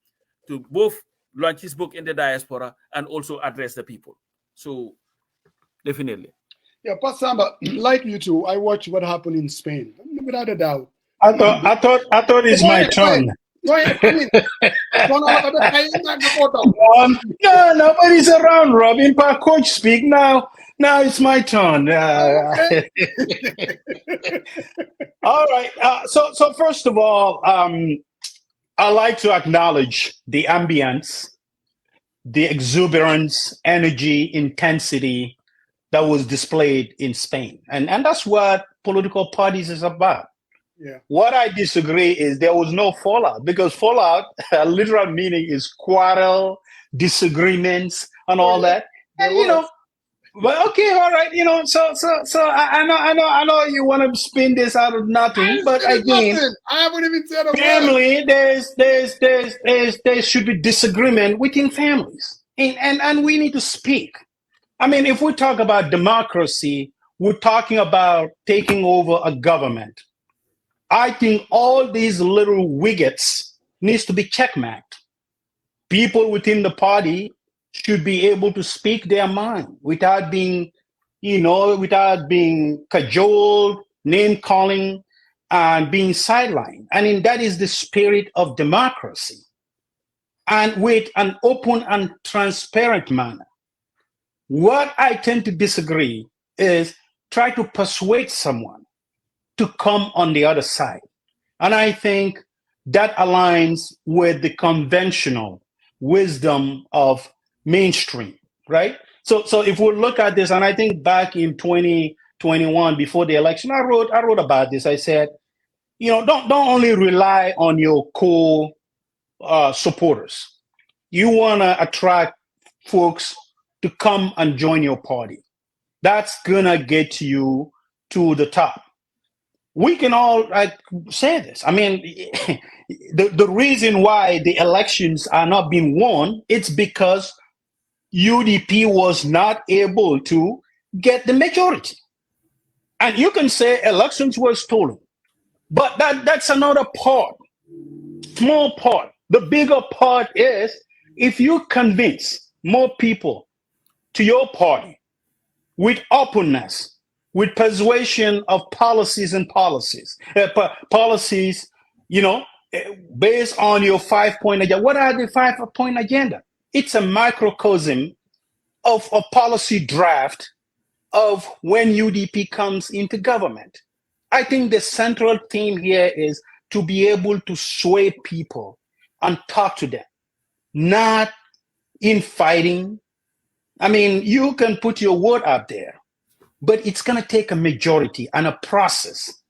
to both launch his book in the diaspora and also address the people. So definitely. Yeah, Pastor Samba, like you too, I watched what happened in Spain. Without a doubt. I thought it's my turn. Go ahead. I mean, no, nobody's around, Robin. But coach speak now. Now it's my turn. All right. So first of all, I like to acknowledge the ambience, the exuberance, energy, intensity that was displayed in Spain. And that's what political parties is about. Yeah. What I disagree is there was no fallout, because fallout, literal meaning is quarrel, disagreements, and all that. And well, okay, all right, so I know you want to spin this out of nothing, but again, I haven't even said a family, there should be disagreement within families, and we need to speak. I mean, if we talk about democracy, we're talking about taking over a government. I think all these little wiggets needs to be checkmarked. People within the party should be able to speak their mind without being, without being cajoled, name calling, and being sidelined. And that is the spirit of democracy. And with an open and transparent manner. What I tend to disagree is try to persuade someone to come on the other side. And I think that aligns with the conventional wisdom of mainstream, right? So if we look at this, and I think back in 2021, before the election, I wrote about this. I said, don't only rely on your core supporters. You want to attract folks to come and join your party. That's gonna get you to the top. We can all say this. I mean, the reason why the elections are not being won, it's because UDP was not able to get the majority. And you can say elections were stolen, but that's another part, small part. The bigger part is if you convince more people to your party with openness, with persuasion of policies, based on your 5-point agenda. What are the 5-point agenda? It's a microcosm of a policy draft of when UDP comes into government. I think the central theme here is to be able to sway people and talk to them, not infighting. I mean, you can put your word out there, but it's going to take a majority and a process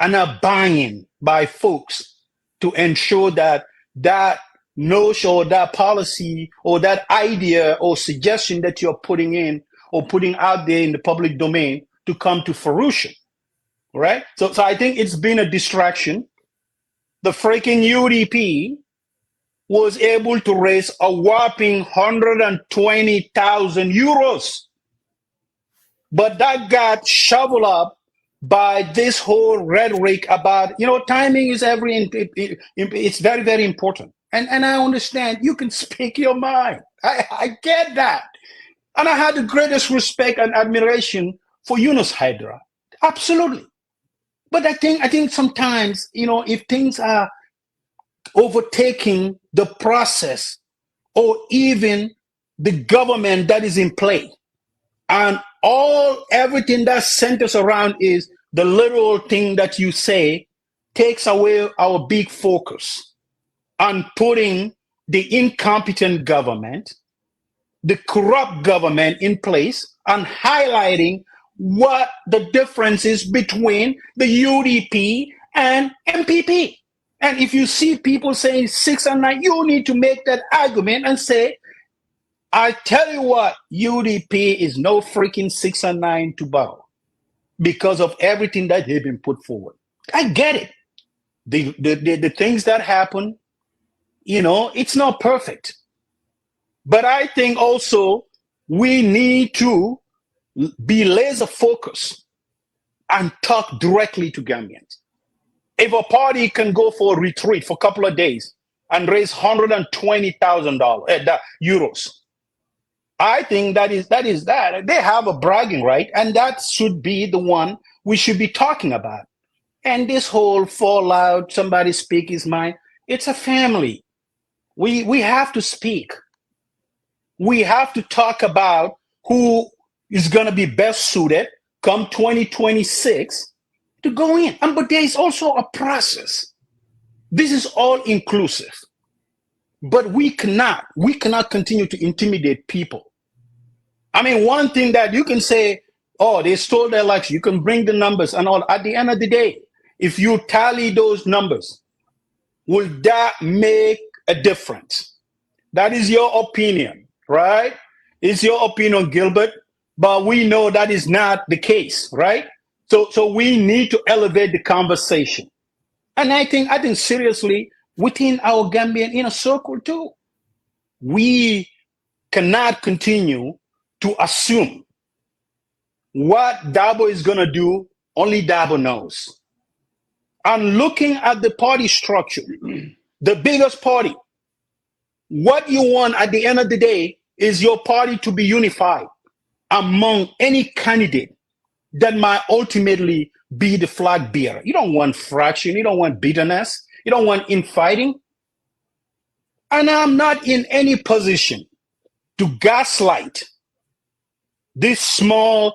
and a buy-in by folks to ensure that notion or that policy or that idea or suggestion that you're putting in or putting out there in the public domain to come to fruition, right? So I think it's been a distraction. The freaking UDP was able to raise a whopping 120,000 euros. But that got shoveled up by this whole rhetoric about, timing is it's very, very important. And I understand you can speak your mind. I get that. And I had the greatest respect and admiration for Yunus Hydra. Absolutely. But I think sometimes, if things are overtaking the process or even the government that is in play, and everything that centers around is the little thing that you say, takes away our big focus on putting the incompetent government, the corrupt government in place, and highlighting what the difference is between the UDP and MPP. And if you see people saying 6 and 9, you need to make that argument and say, I tell you what, UDP is no freaking 6-9 to borrow because of everything that they've been put forward. I get it. The things that happen, it's not perfect. But I think also we need to be laser focused and talk directly to Gambians. If a party can go for a retreat for a couple of days and raise €120,000 I think that is that. They have a bragging right, and that should be the one we should be talking about. And this whole fallout, somebody speak his mind, it's a family. We have to speak. We have to talk about who is going to be best suited come 2026 to go in. But there is also a process. This is all inclusive. But we cannot continue to intimidate people. I mean, one thing that you can say, oh, they stole the election, you can bring the numbers and all. At the end of the day, if you tally those numbers, will that make a difference? That is your opinion, right? It's your opinion, Gilbert, but we know that is not the case, right? So we need to elevate the conversation. And I think seriously, within our Gambian inner circle too, we cannot continue to assume what Darboe is going to do, only Darboe knows. And looking at the party structure, the biggest party, what you want at the end of the day is your party to be unified among any candidate that might ultimately be the flag bearer. You don't want fraction, you don't want bitterness, you don't want infighting. And I'm not in any position to gaslight this small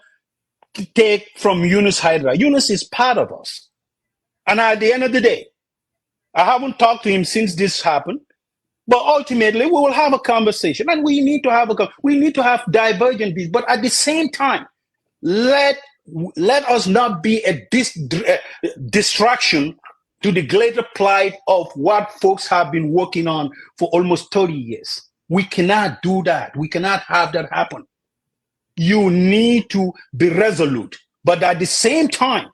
take from Yunus Hydra. Yunus is part of us. And at the end of the day, I haven't talked to him since this happened, but ultimately we will have a conversation, and we need to have divergent views. But at the same time, let us not be a distraction to the greater plight of what folks have been working on for almost 30 years. We cannot do that. We cannot have that happen. You need to be resolute, but at the same time,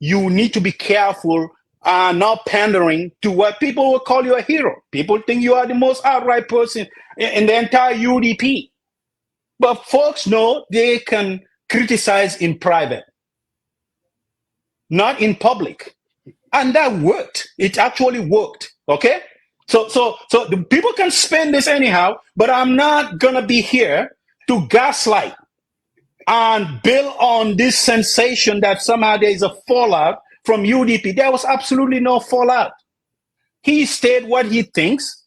you need to be careful not pandering to what people will call you a hero. People think you are the most outright person in the entire UDP. But folks know they can criticize in private, not in public. And that worked. It actually worked. Okay? So the people can spend this anyhow, but I'm not going to be here to gaslight and build on this sensation that somehow there is a fallout from UDP. There was absolutely no fallout. He stated what he thinks,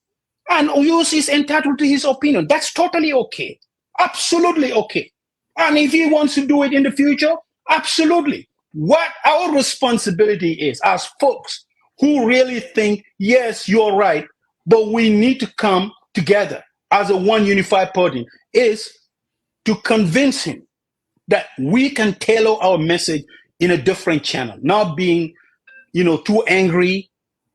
and Oyus is entitled to his opinion. That's totally okay. Absolutely okay. And if he wants to do it in the future, absolutely. What our responsibility is as folks who really think, yes, you're right, but we need to come together as a one unified party, is to convince him that we can tailor our message in a different channel, not being, too angry,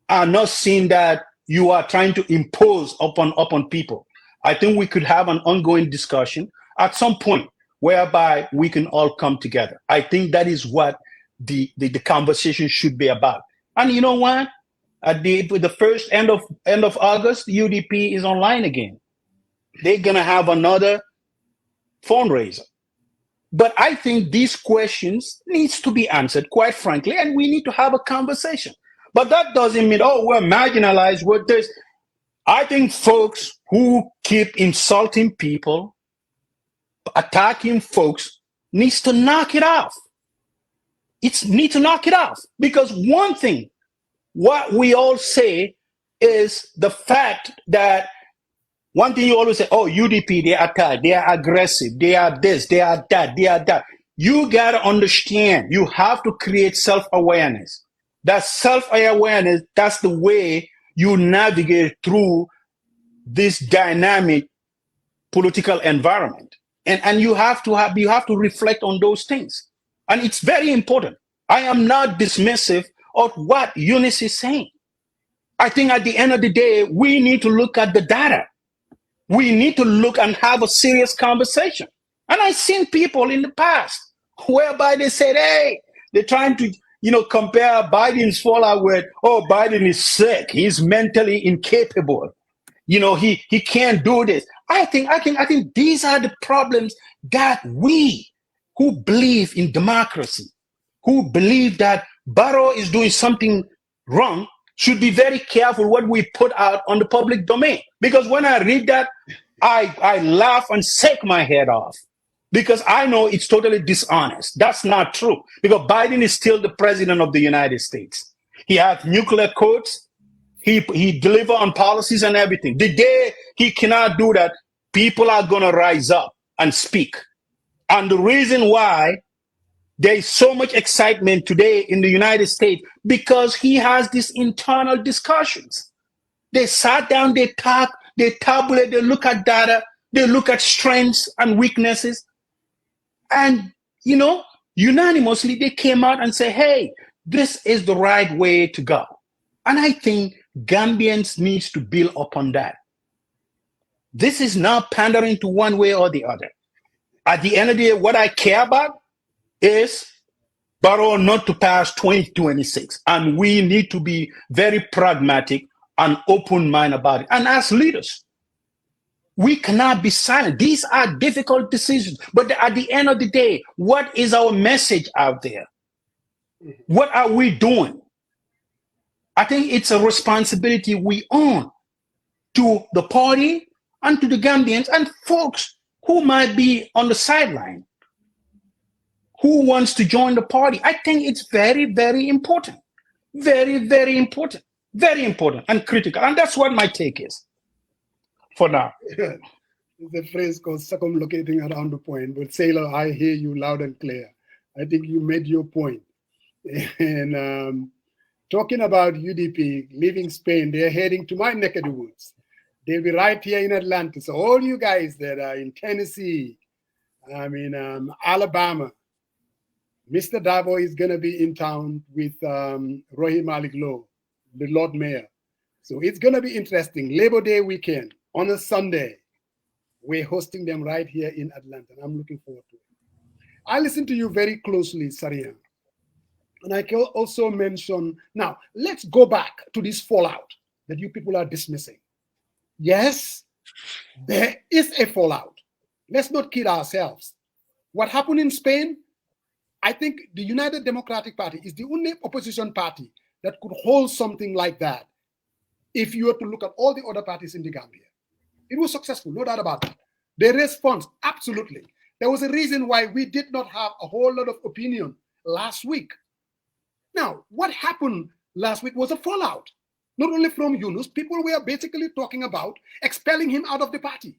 and not seeing that you are trying to impose upon people. I think we could have an ongoing discussion at some point whereby we can all come together. I think that is what the conversation should be about. And you know what? At the first end of August, UDP is online again. They're gonna have another fundraiser. But I think these questions needs to be answered, quite frankly, and we need to have a conversation. But that doesn't mean, we're marginalized with this. I think folks who keep insulting people, attacking folks, needs to knock it off. Need to knock it off. Because one thing, what we all say is the fact that one thing you always say, UDP, they attack, they are aggressive, they are this, they are that, they are that. You got to understand, you have to create self-awareness. That self-awareness, that's the way you navigate through this dynamic political environment. And you have to reflect on those things. And it's very important. I am not dismissive of what Eunice is saying. I think at the end of the day, we need to look at the data. We need to look and have a serious conversation. And I've seen people in the past whereby they said, hey, they're trying to, compare Biden's fallout with, oh, Biden is sick. He's mentally incapable. He can't do this. I think these are the problems that we who believe in democracy, who believe that Barrow is doing something wrong, should be very careful what we put out on the public domain. Because when I read that, I laugh and shake my head off. Because I know it's totally dishonest. That's not true. Because Biden is still the president of the United States. He has nuclear codes. He deliver on policies and everything. The day he cannot do that, people are going to rise up and speak. And the reason why there is so much excitement today in the United States, because he has these internal discussions. They sat down, they talk, they tabulate, they look at data, they look at strengths and weaknesses. And, unanimously, they came out and say, hey, this is the right way to go. And I think Gambians needs to build upon that. This is not pandering to one way or the other. At the end of the day, what I care about is Barrow not to pass 2026. And we need to be very pragmatic and open mind about it. And as leaders, we cannot be silent. These are difficult decisions. But at the end of the day, what is our message out there? What are we doing? I think it's a responsibility we own to the party and to the Gambians and folks who might be on the sideline, who wants to join the party. I think it's very, very important. Very, very important. Very important and critical. And that's what my take is for now. There's a phrase called circumlocating around the point. But Sailor, I hear you loud and clear. I think you made your point. And talking about UDP leaving Spain, they're heading to my neck of the woods. They'll be right here in Atlanta. So all you guys that are in Tennessee, Alabama, Mr. Darboe is going to be in town with Rohit Malik Lowe, the Lord Mayor. So it's going to be interesting. Labor Day weekend on a Sunday. We're hosting them right here in Atlanta. And I'm looking forward to it. I listened to you very closely, Saria. And I can also mention, now, let's go back to this fallout that you people are dismissing. Yes, there is a fallout. Let's not kid ourselves. What happened in Spain, I think the United Democratic Party is the only opposition party that could hold something like that if you were to look at all the other parties in the Gambia. It was successful, no doubt about that. They raised funds, absolutely. There was a reason why we did not have a whole lot of opinion last week. Now, what happened last week was a fallout. Not only from Yunus, people were basically talking about expelling him out of the party.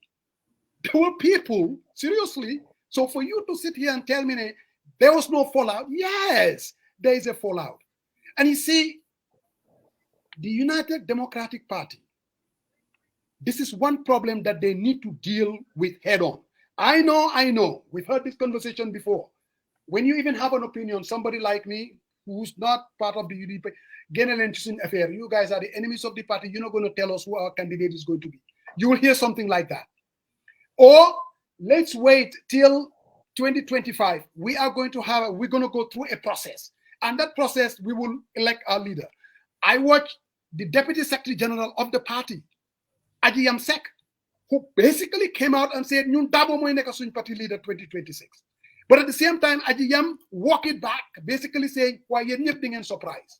There were people, seriously. So for you to sit here and tell me there was no fallout, yes, there is a fallout. And you see, the United Democratic Party, this is one problem that they need to deal with head on. I know. We've heard this conversation before. When you even have an opinion, somebody like me, who's not part of the UDP, get an interesting affair. You guys are the enemies of the party. You're not going to tell us who our candidate is going to be. You will hear something like that. Or let's wait till 2025. We're going to go through a process. And that process, we will elect our leader. I watched the Deputy Secretary General of the party, Aji Yamsek, who basically came out and said, "Ñun Darboe moy nekk suñ party leader 2026. But at the same time, Aji Yam walked it back, basically saying, why you're nothing surprise.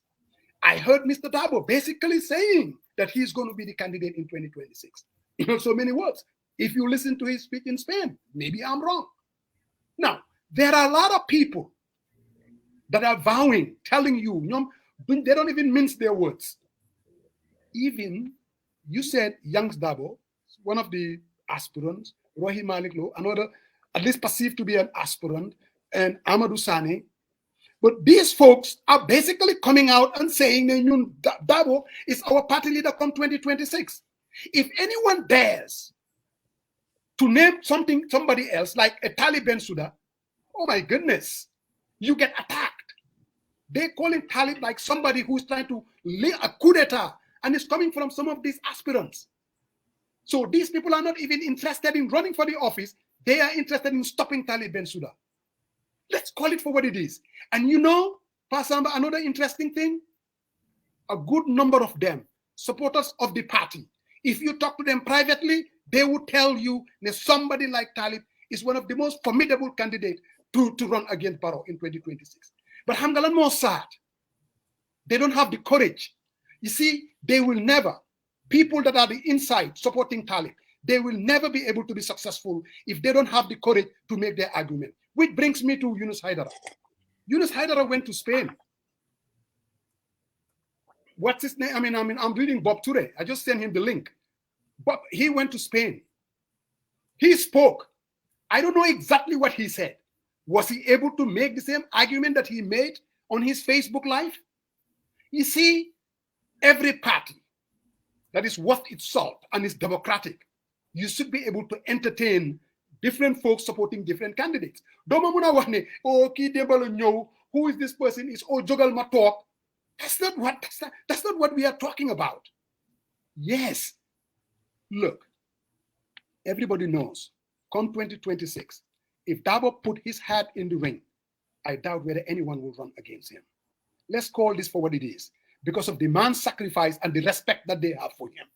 I heard Mr. Darboe basically saying that he's going to be the candidate in 2026. In so many words. If you listen to his speech in Spain, maybe I'm wrong. Now, there are a lot of people that are vowing, telling you, they don't even mince their words. Even, you said Youngs Darboe, one of the aspirants, Rohit Malik Lowe, another, at least perceived to be an aspirant, and Amadou Sane. But these folks are basically coming out and saying that Darboe is our party leader come 2026. If anyone dares to name somebody else, like a Taliban Suda, oh my goodness, you get attacked. They call him Talib like somebody who's trying to lay a coup d'etat, and it's coming from some of these aspirants. So these people are not even interested in running for the office. They are interested in stopping Talib Bensouda. Let's call it for what it is. And you know, Pasamba, another interesting thing, a good number of them, supporters of the party, if you talk to them privately, they will tell you that somebody like Talib is one of the most formidable candidates to run against Barrow in 2026. But Hamgalan more sad. They don't have the courage. You see, they will never, people that are the inside supporting Talib, they will never be able to be successful if they don't have the courage to make their argument. Which brings me to Yunus Haidara. Yunus Haidara went to Spain. What's his name? I'm reading Bob Toure. I just sent him the link. But he went to Spain. He spoke. I don't know exactly what he said. Was he able to make the same argument that he made on his Facebook Live? You see, every party that is worth its salt and is democratic, you should be able to entertain different folks supporting different candidates. Oh, who is this person? Is Jogal Matok. That's not what we are talking about. Yes. Look, everybody knows, come 2026, if Darboe put his hat in the ring, I doubt whether anyone will run against him. Let's call this for what it is, because of the man's sacrifice and the respect that they have for him.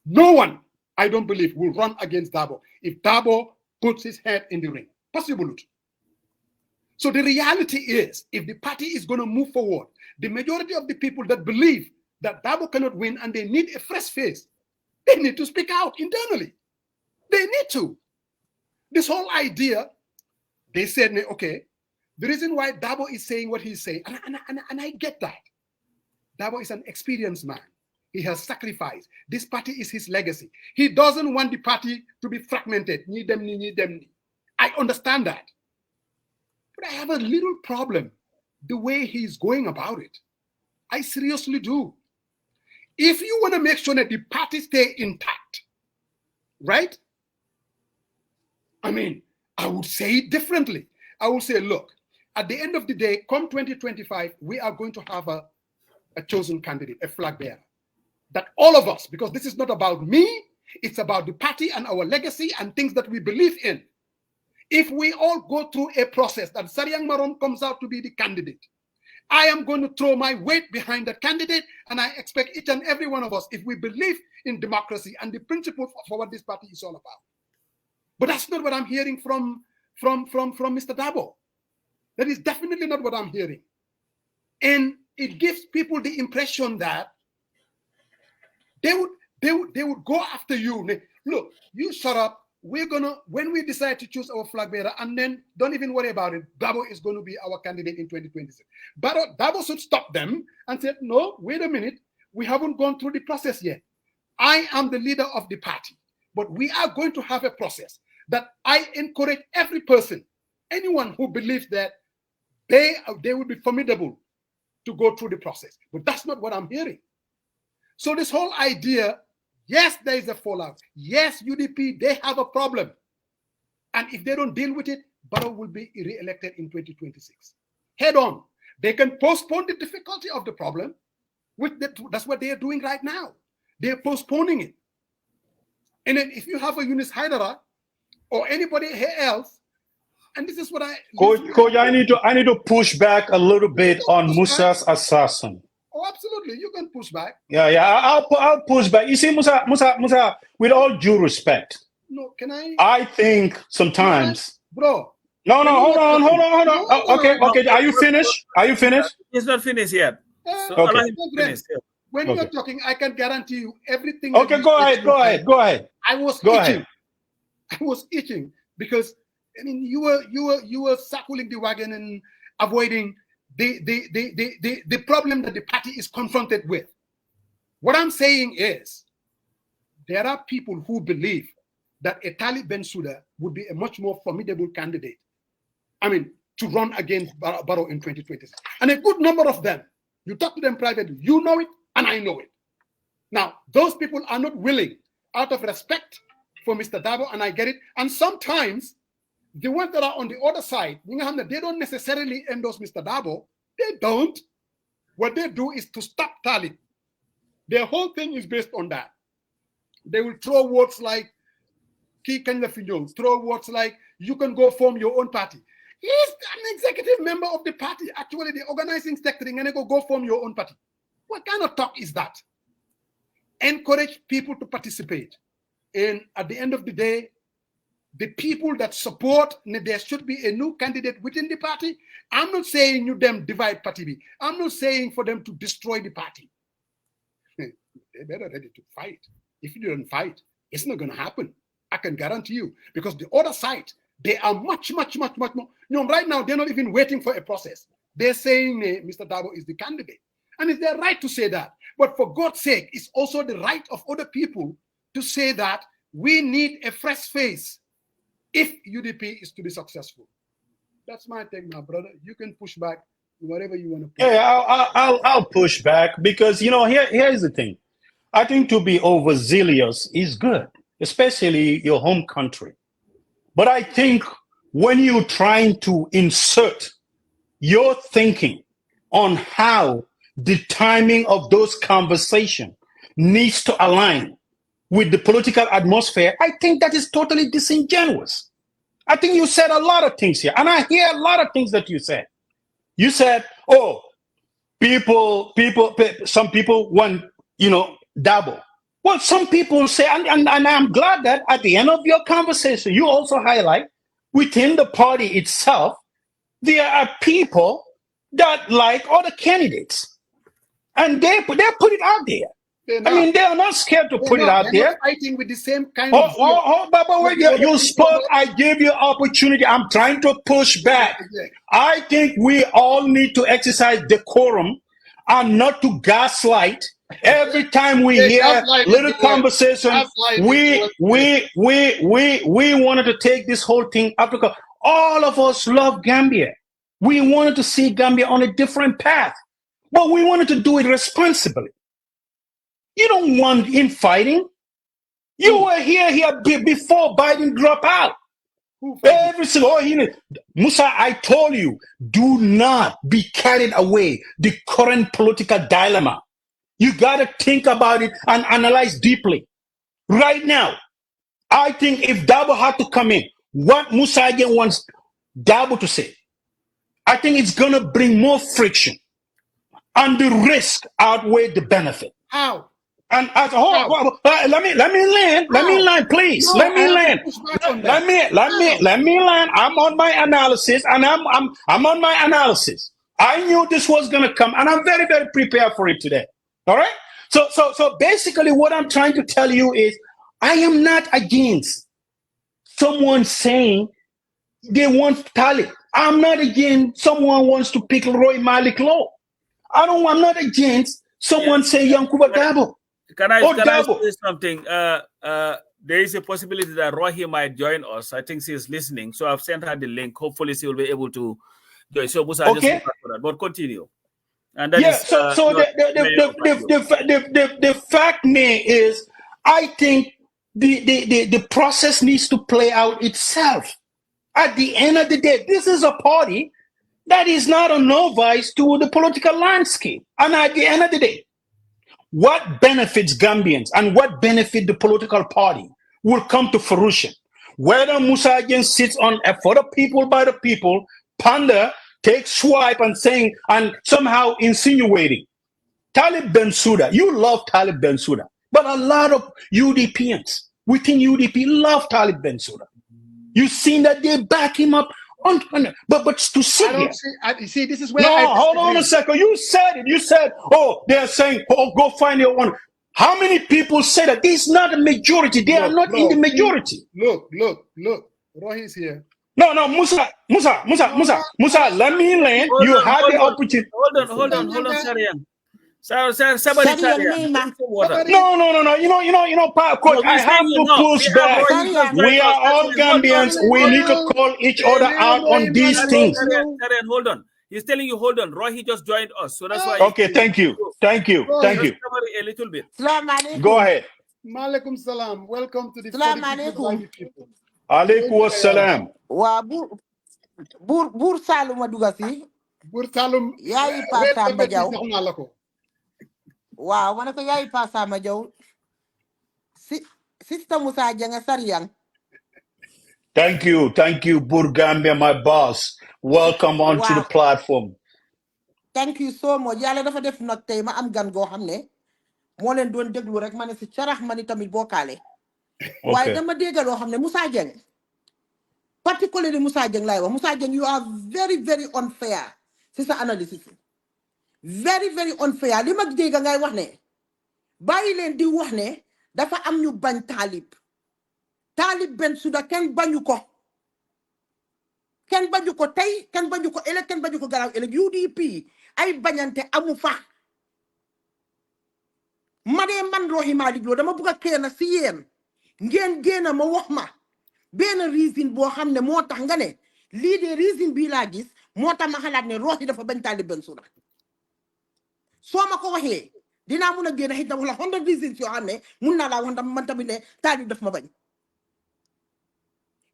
No one, I don't believe, will run against Darboe if Darboe puts his head in the ring. Possible. So the reality is, if the party is going to move forward, the majority of the people that believe that Darboe cannot win and they need a fresh face, they need to speak out internally. They need to. This whole idea, they said, okay, the reason why Darboe is saying what he's saying, and I get that. Darboe is an experienced man. He has sacrificed. This party is his legacy. He doesn't want the party to be fragmented. I understand that. But I have a little problem the way he's going about it. I seriously do. If you want to make sure that the party stay intact, right? I would say it differently. I would say, look, at the end of the day, come 2025, we are going to have a chosen candidate, a flag bearer. That all of us, because this is not about me, it's about the party and our legacy and things that we believe in. If we all go through a process that Sariang Maron comes out to be the candidate, I am going to throw my weight behind that candidate, and I expect each and every one of us, if we believe in democracy and the principles for what this party is all about. But that's not what I'm hearing from Mr. Darboe. That is definitely not what I'm hearing. And it gives people the impression that they would go after you. Look, you shut up. When we decide to choose our flag bearer, and then don't even worry about it, Darboe is going to be our candidate in 2026. But Darboe should stop them and say, no, wait a minute, we haven't gone through the process yet. I am the leader of the party, but we are going to have a process that I encourage every person, anyone who believes that they will be formidable to go through the process. But that's not what I'm hearing. So this whole idea, yes, there is a fallout. Yes, UDP, they have a problem. And if they don't deal with it, Barrow will be re-elected in 2026. Head on. They can postpone the difficulty of the problem. That's what they are doing right now. They're postponing it. And then if you have a Yunus Haidara or anybody else, and this is what Coach, I need to push back a little bit on Musa's assassin. Oh, absolutely. You can push back. Yeah. I'll push back. You see, Musa, with all due respect. No, can I? I think sometimes. Bro. No, hold on. Okay. Are you finished? He's not finished yet. So okay. When you're talking, I can guarantee you everything. Okay, go ahead. I was itching because you were circling the wagon and avoiding the problem that the party is confronted with. What I'm saying is, there are people who believe that a Talib Bensouda would be a much more formidable candidate, to run against Barrow in 2026. And a good number of them, you talk to them privately, you know it, and I know it. Now, those people are not willing, out of respect for Mr. Darboe, and I get it. And sometimes, the ones that are on the other side, they don't necessarily endorse Mr. Darboe. They don't. What they do is to stop Talib. Their whole thing is based on that. They will throw words like throw words like you can go form your own party. He's an executive member of the party, actually the organizing secretary, and they go form your own party. What kind of talk is that? Encourage people to participate. And at the end of the day, the people that support, there should be a new candidate within the party. I'm not saying you them divide party B. I'm not saying for them to destroy the party. They're better ready to fight. If you don't fight, it's not going to happen. I can guarantee you. Because the other side, they are much more. Right now, they're not even waiting for a process. They're saying Mr. Darboe is the candidate. And it's their right to say that. But for God's sake, it's also the right of other people to say that we need a fresh face if UDP is to be successful. That's my take, my brother. You can push back whatever you want to push. Yeah, I'll push back because, here's the thing. I think to be overzealous is good, especially your home country. But I think when you're trying to insert your thinking on how the timing of those conversations needs to align with the political atmosphere, I think that is totally disingenuous. I think you said a lot of things here, and I hear a lot of things that you said. You said, oh, some people want, Darboe. Well, some people say, and I'm glad that at the end of your conversation, you also highlight within the party itself, there are people that like other candidates. And they put it out there. They are not scared to put it out there. Not fighting with the same kind of. Wait, you spoke. I gave you opportunity. I'm trying to push back. I think we all need to exercise decorum and not to gaslight. Every time we hear little conversation, we wanted to take this whole thing up because all of us love Gambia. We wanted to see Gambia on a different path, but we wanted to do it responsibly. You don't want infighting. You were here before Biden dropped out. Every single Musa, I told you, do not be carried away the current political dilemma. You got to think about it and analyze deeply. Right now, I think if Darboe had to come in, what Musa again wants Darboe to say, I think it's going to bring more friction and the risk outweigh the benefit. How? And let me land, please. No, let me land. I'm on my analysis, and I'm on my analysis. I knew this was gonna come, and I'm very, very prepared for it today. All right. So basically, what I'm trying to tell you is, I am not against someone saying they want Talib. I'm not against someone wants to pick Roy Malik Law. I'm not against someone saying Yankuba Darboe. Can I say something? There is a possibility that Rohi might join us. I think she's listening. So I've sent her the link. Hopefully she will be able to join. So Musa, just look for that. But continue. And that is, the fact is, I think the process needs to play out itself. At the end of the day, this is a party that is not a novice to the political landscape. And at the end of the day, what benefits Gambians and what benefit the political party will come to fruition. Whether Musa again sits on for the people, by the people, ponder, take swipe and saying, and somehow insinuating. Talib Bensouda, you love Talib Bensouda, but a lot of UDPians within UDP love Talib Bensouda. You've seen that they back him up. But to sit here. See, this is where. No, hold on a second. You said it. You said, they're saying, go find your one. How many people say that? This is not a majority. They are not in the majority. Look. Rohi's here. No, Musa, let me land. You had the opportunity. Hold on, Sarian. Somebody No. Coach, I have to push back. We are all Gambians. We need to call each other out on these things. Hold on. He's telling you, hold on. Roy, he just joined us. So that's why. Okay, thank you. A little bit. Go ahead. Malaikum salam. Welcome to the people. Alaikum salam. Wa bur Salum Adugasi. Bur Salum. Yayi pasa majaw. Wow, mana ko yayi pasa majaw. Sister Musa Janga Sariang. Thank you, Burgambia, my boss. Welcome onto the platform. Thank you so much. Yàlla dafa def nag tey ma am gan goo xam ne moo leen doon déglu rek ma ne si carax ma ni tamit bokkaale. Waaye dama dégg loo xam ne Musa Jeng, particularly Musa Jeng laay wax. Musa Jeng, you are very, very unfair si sa analysis. Very, very unfair. Li ma dégg ngay wax ne bàyyi leen di wax ne dafa am ñu bañ Talib. Talib Bensouda kenn bañu ko. Kenn bañu ko tey, kenn bañu ko ëllëg, kenn bañu ko gannaaw ëllëg. UDP ay bañante amu fa. Ma dee man Rohey Malick Lowe dama bëgg a kenn si yéen ngeen génn ma wax ma benn reason boo xam ne moo tax nga ne lii de reason bii laa gis moo tax ma xalaat ne Rohey dafa bañ Talib Bensouda. Soo ma ko waxee dinaa mun a génn xëy na wala 100 reasons yoo xam ne mun naa laa wax man tamit ne Talib daf ma bañ.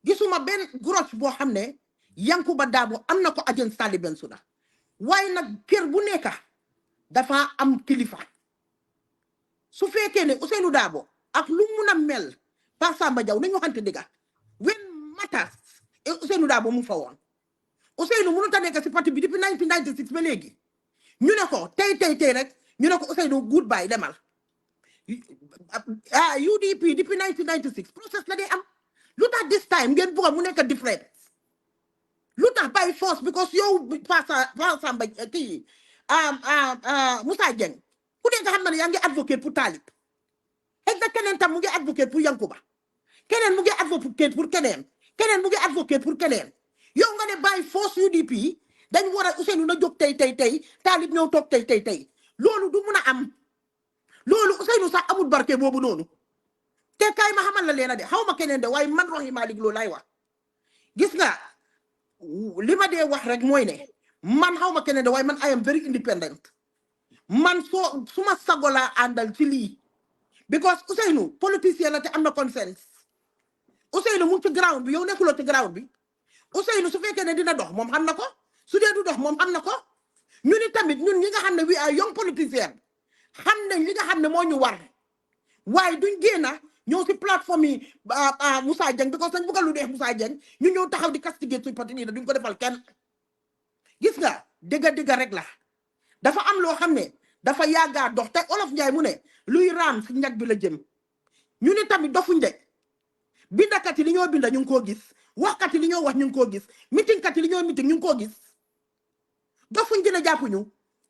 Gisuma benn grudge boo xam ne Yankuba Darboe am na ko against Talib Bensouda waaye nag kër bu nekk dafa am kilifa su fekkee ne Ousainou Darboe ak lu mun a mel Pa Samba Jaw nañu waxante dëgga when matters Ousainou Darboe mu fa woon Ousainou mënut a nekk si parti bi depuis 1996 ba léegi ñu ne ko tey rek ñu ne ko Ousainou goodbye demal UDP depuis 1996 process la dee am lu tax this time ngeen bëgg mu nekk different lu tax by force because yow Pa Samba kii Musa Jeng ku nekk xam na ne yaa ngi advocate pour Talib xëy na keneen tam mu ngi advocate pour Yankuba keneen mu ngi advocate pour keneen mu ngi advocate pour keneen yow nga ne by force UDP dañ war a Ousainou na jóg tey Talib ñëw toog tey loolu du mun a am loolu Ousainou sax amul barke boobu noonu te kay ma xamal la leena de xaw ma keneen de waaye man Rohey Malick Lowe laay wax gis nga li ma dee wax rek mooy ne man xaw ma keneen de waaye man I am very independent man suma sago laa àndal ci lii because Ousainou politicien la te am na conscience Ousainou mu ngi ci ground bi yow nekkuloo ci ground bi Ousainou su fekkee ne dina dox moom xam na ko su dee du dox moom xam na ko ñu ni tamit ñun ñi nga xam ne we are young politicien xam nañ li nga xam ne moo ñu war waaye duñ génna ñëw si plateforme yi Musa Jeng because dañ bëgg lu neex Musa Jeng ñu ñëw taxaw di castiger suñu parti nii duñ ko defal kenn gis nga dëgg rek la dafa am loo xam ne dafa yàggaa dox te Olof Njaay mu ne luy raam si ñag bi la jëm ñu ni tamit dofuñ de bindakat yi li ñoo binda ñu ngi koo gis waxkat yi li ñoo wax ñu ngi koo gis meetingkat yi li ñoo meeting ñu ngi koo gis dofuñ dina jàppuñu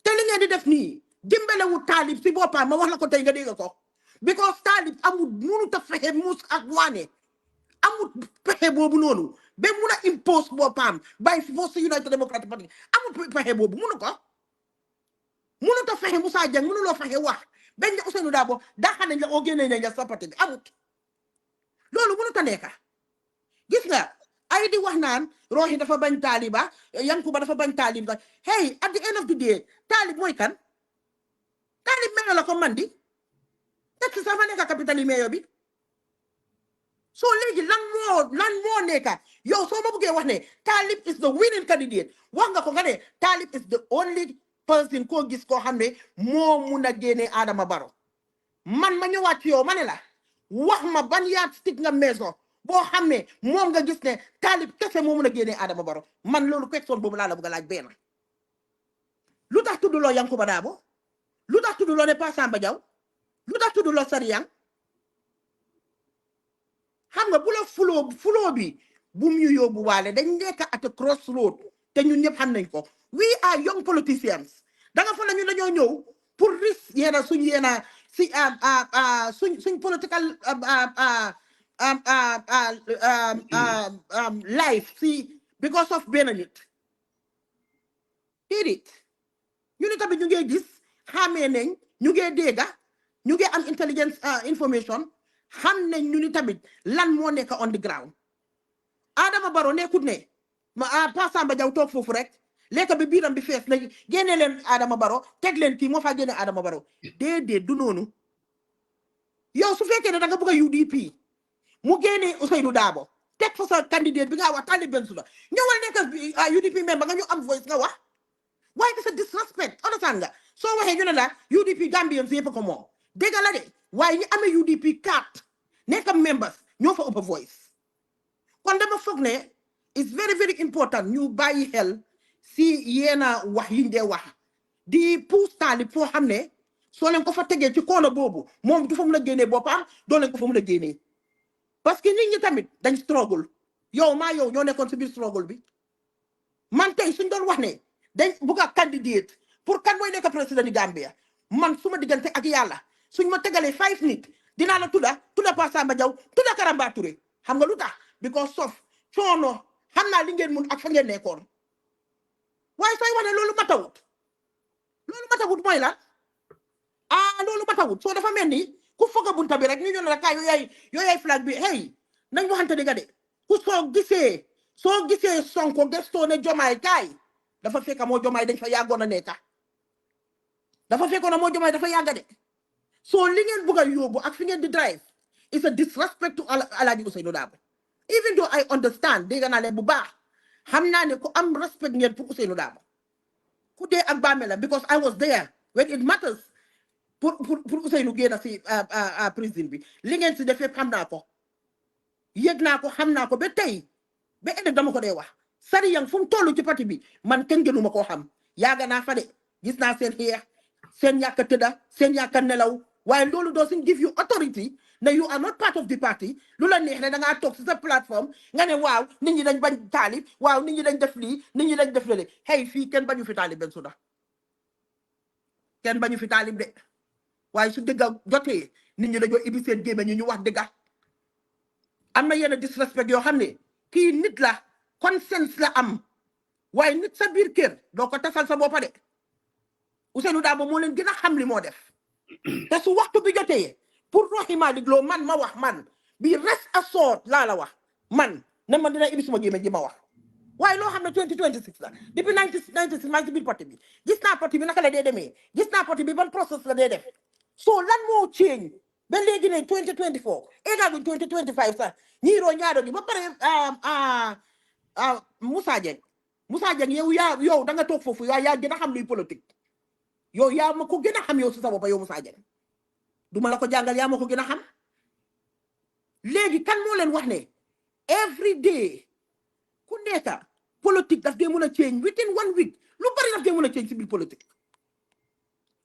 te li ngeen di def nii dimbalewu Talib si boppam ma wax la ko tey nga dégg ko because Talib amul mënut a fexe muus ak waane amul pexe boobu noonu ba mun a impose boppam by force United Democratic Party amul pexe boobu mënu ko mënut a fexe Musa Jeng mënuloo fexe wax benn Ousainou Darboe daaxal nañ la oo génnee nañ la sa parti bi amut loolu mënut a nekk gis nga ay di wax naan Rohey dafa bañ Taliba Yankuba dafa bañ Talib nga hey at the end of the day Talib mooy kan Talib meyo la ko man di tekki sax fa nekk capital yi meyo bi so léegi lan moo nekk yow soo ma buggee wax ne Talib is the winning candidate wax nga ko nga ne Talib is the only person koo gis koo xam ne moo mun a génne Adama Barrow man ma ñëwaat ci yow ma ne la wax ma ban yaat stick nga maison boo xam ne moom nga gis ne Talib kese moo mun a génne Adama Barrow man loolu question boobu laa la bëgg a laaj benn lu tax tudduloo Yankuba Darboe lu tax tudduloo ne Pa Samba Jaw lu tax tudduloo Sariang xam nga bu la fuloo bi bu mu ñu yóbbu waale dañ nekk at a crossroad te ñun ñëpp xam nañ ko we are young politicians da nga fa la ñu dañoo ñëw pour risque yeena suñ yeena si suñ political life si because of benn nit déedéet ñu ne tamit ñu ngi gis xamee nañ ñu ngi dégga ñu ngi am intelligence information xam nañ ñu ni tamit lan moo nekk on the ground Adama Barrow nekkut ne Pa Samba Jaw toog foofu rek lekk bi biiram bi fees na génne leen Adama Barrow teg leen kii moo faa génne Adama Barrow déedéet du noonu yow su fekkee ne da nga bëgg a UDP mu génne Ousainou Darboe teg fa sa candidate bi nga wax Talib Bensouda ñëwal nekk UDP member nga ñu am voice nga wax waaye c'est a disrespect understand nga soo waxee ñu ne la UDP Gambian si yëpp ko moom dégg la de waaye ñu amee UDP carte nekk members ñoo fa ëpp voice kon dama foog ne it's very very important ñu bàyyi xel si yeena wax yiñ dee wax di pousse Talib foo xam ne soo leen ko fa tegee ci koona boobu moom du fa mun a génnee boppam doo leen ko fa mun a génnee parce que nit ñi tamit dañ struggle yow maa yow ñoo nekkoon si biir struggle bi man tey suñ doon wax ne dañ bugg a candidate pour kan mooy nekk président du Gambia man suma diggante ak yàlla suñ ma tegalee 5 nit dinaa la tudda Pa Samba Jaw tudda Karamba Touré xam nga lu tax because of coono xam naa li ngeen mun ak fa ngeen nekkoon waaye sooy wane loolu matawut mooy lan loolu matawut soo dafa mel ni ku foog a bunta bi rek ñu ñëw ne la kaay yooyay flag bi hey nañ waxante dëgg de ku soo gisee Sonko gëstoo ne Jomaay kaay dafa fekk moo Jomaay dañ fa yàggoon a nekka dafa fekkoon moo Jomaay dafa yàgga de soo li ngeen bëgg a yóbbu ak fi ngeen di drive is a disrespect to Alhaji Ousainou Darboe even though I understand dégg naa leen bu baax xam naa ne ku am respect ngeen pour Ousainou Darboe ku dee ak bàmmeel la because I was there when it matters pour Ousainou génn si président bi li ngeen si def yëpp xam naa ko yëg naa ko xam naa ko ba tey ba ëllëg dama ko dee wax sari yang fu mu toll ci parti bi man kenn gënuma koo xam yaaga naa fa de gis naa seen xeex seen ñàkk a tëdda seen ñàkk a nelaw waaye loolu doesn't give you authority ne you are not part of the party lu la neex ne da ngaa toog si sa plateforme nga ne waaw nit ñi dañ bañ Talib waaw nit ñi dañ def lii nit ñi dañ def lële hey fii kenn bañu fi Talib Bensouda kenn bañu fi Talib de waaye su dëgga jotee nit ñi dañoo ibi seen gémmiñ ñu wax dëgga am na yenn disrespect yoo xam ne kii nit la conscience la am waaye nit sa biir kër doo ko tasal sa boppa de Ousainou Darboe moo leen gën a xam li moo def te su waxtu bi jotee pour roxi Malick Lo man ma wax man bi rest assured laa la wax man ne ma dina ibi suma gémmiñ ji ma wax waaye loo xam ne 2026 la depuis 1996 maa ngi si biir parti bi gis naa parti bi naka la dee demee gis naa parti bi ban process la dee def so lan moo change ba léegi ne 2024 égaguñ 2025 sax ñiiroo ñaaro gi ba pare Moussa Dieng yow da nga toog foofu yaa gën a xam luy politique yow yaa ma ko gën a xam yow si sa bopp yow Moussa Dieng duma la ko jàngal yaa ma ko gën a xam léegi kan moo leen wax ne every day ku nekk politique daf dee mën a change within 1 week lu bari daf dee mën a change si biir politique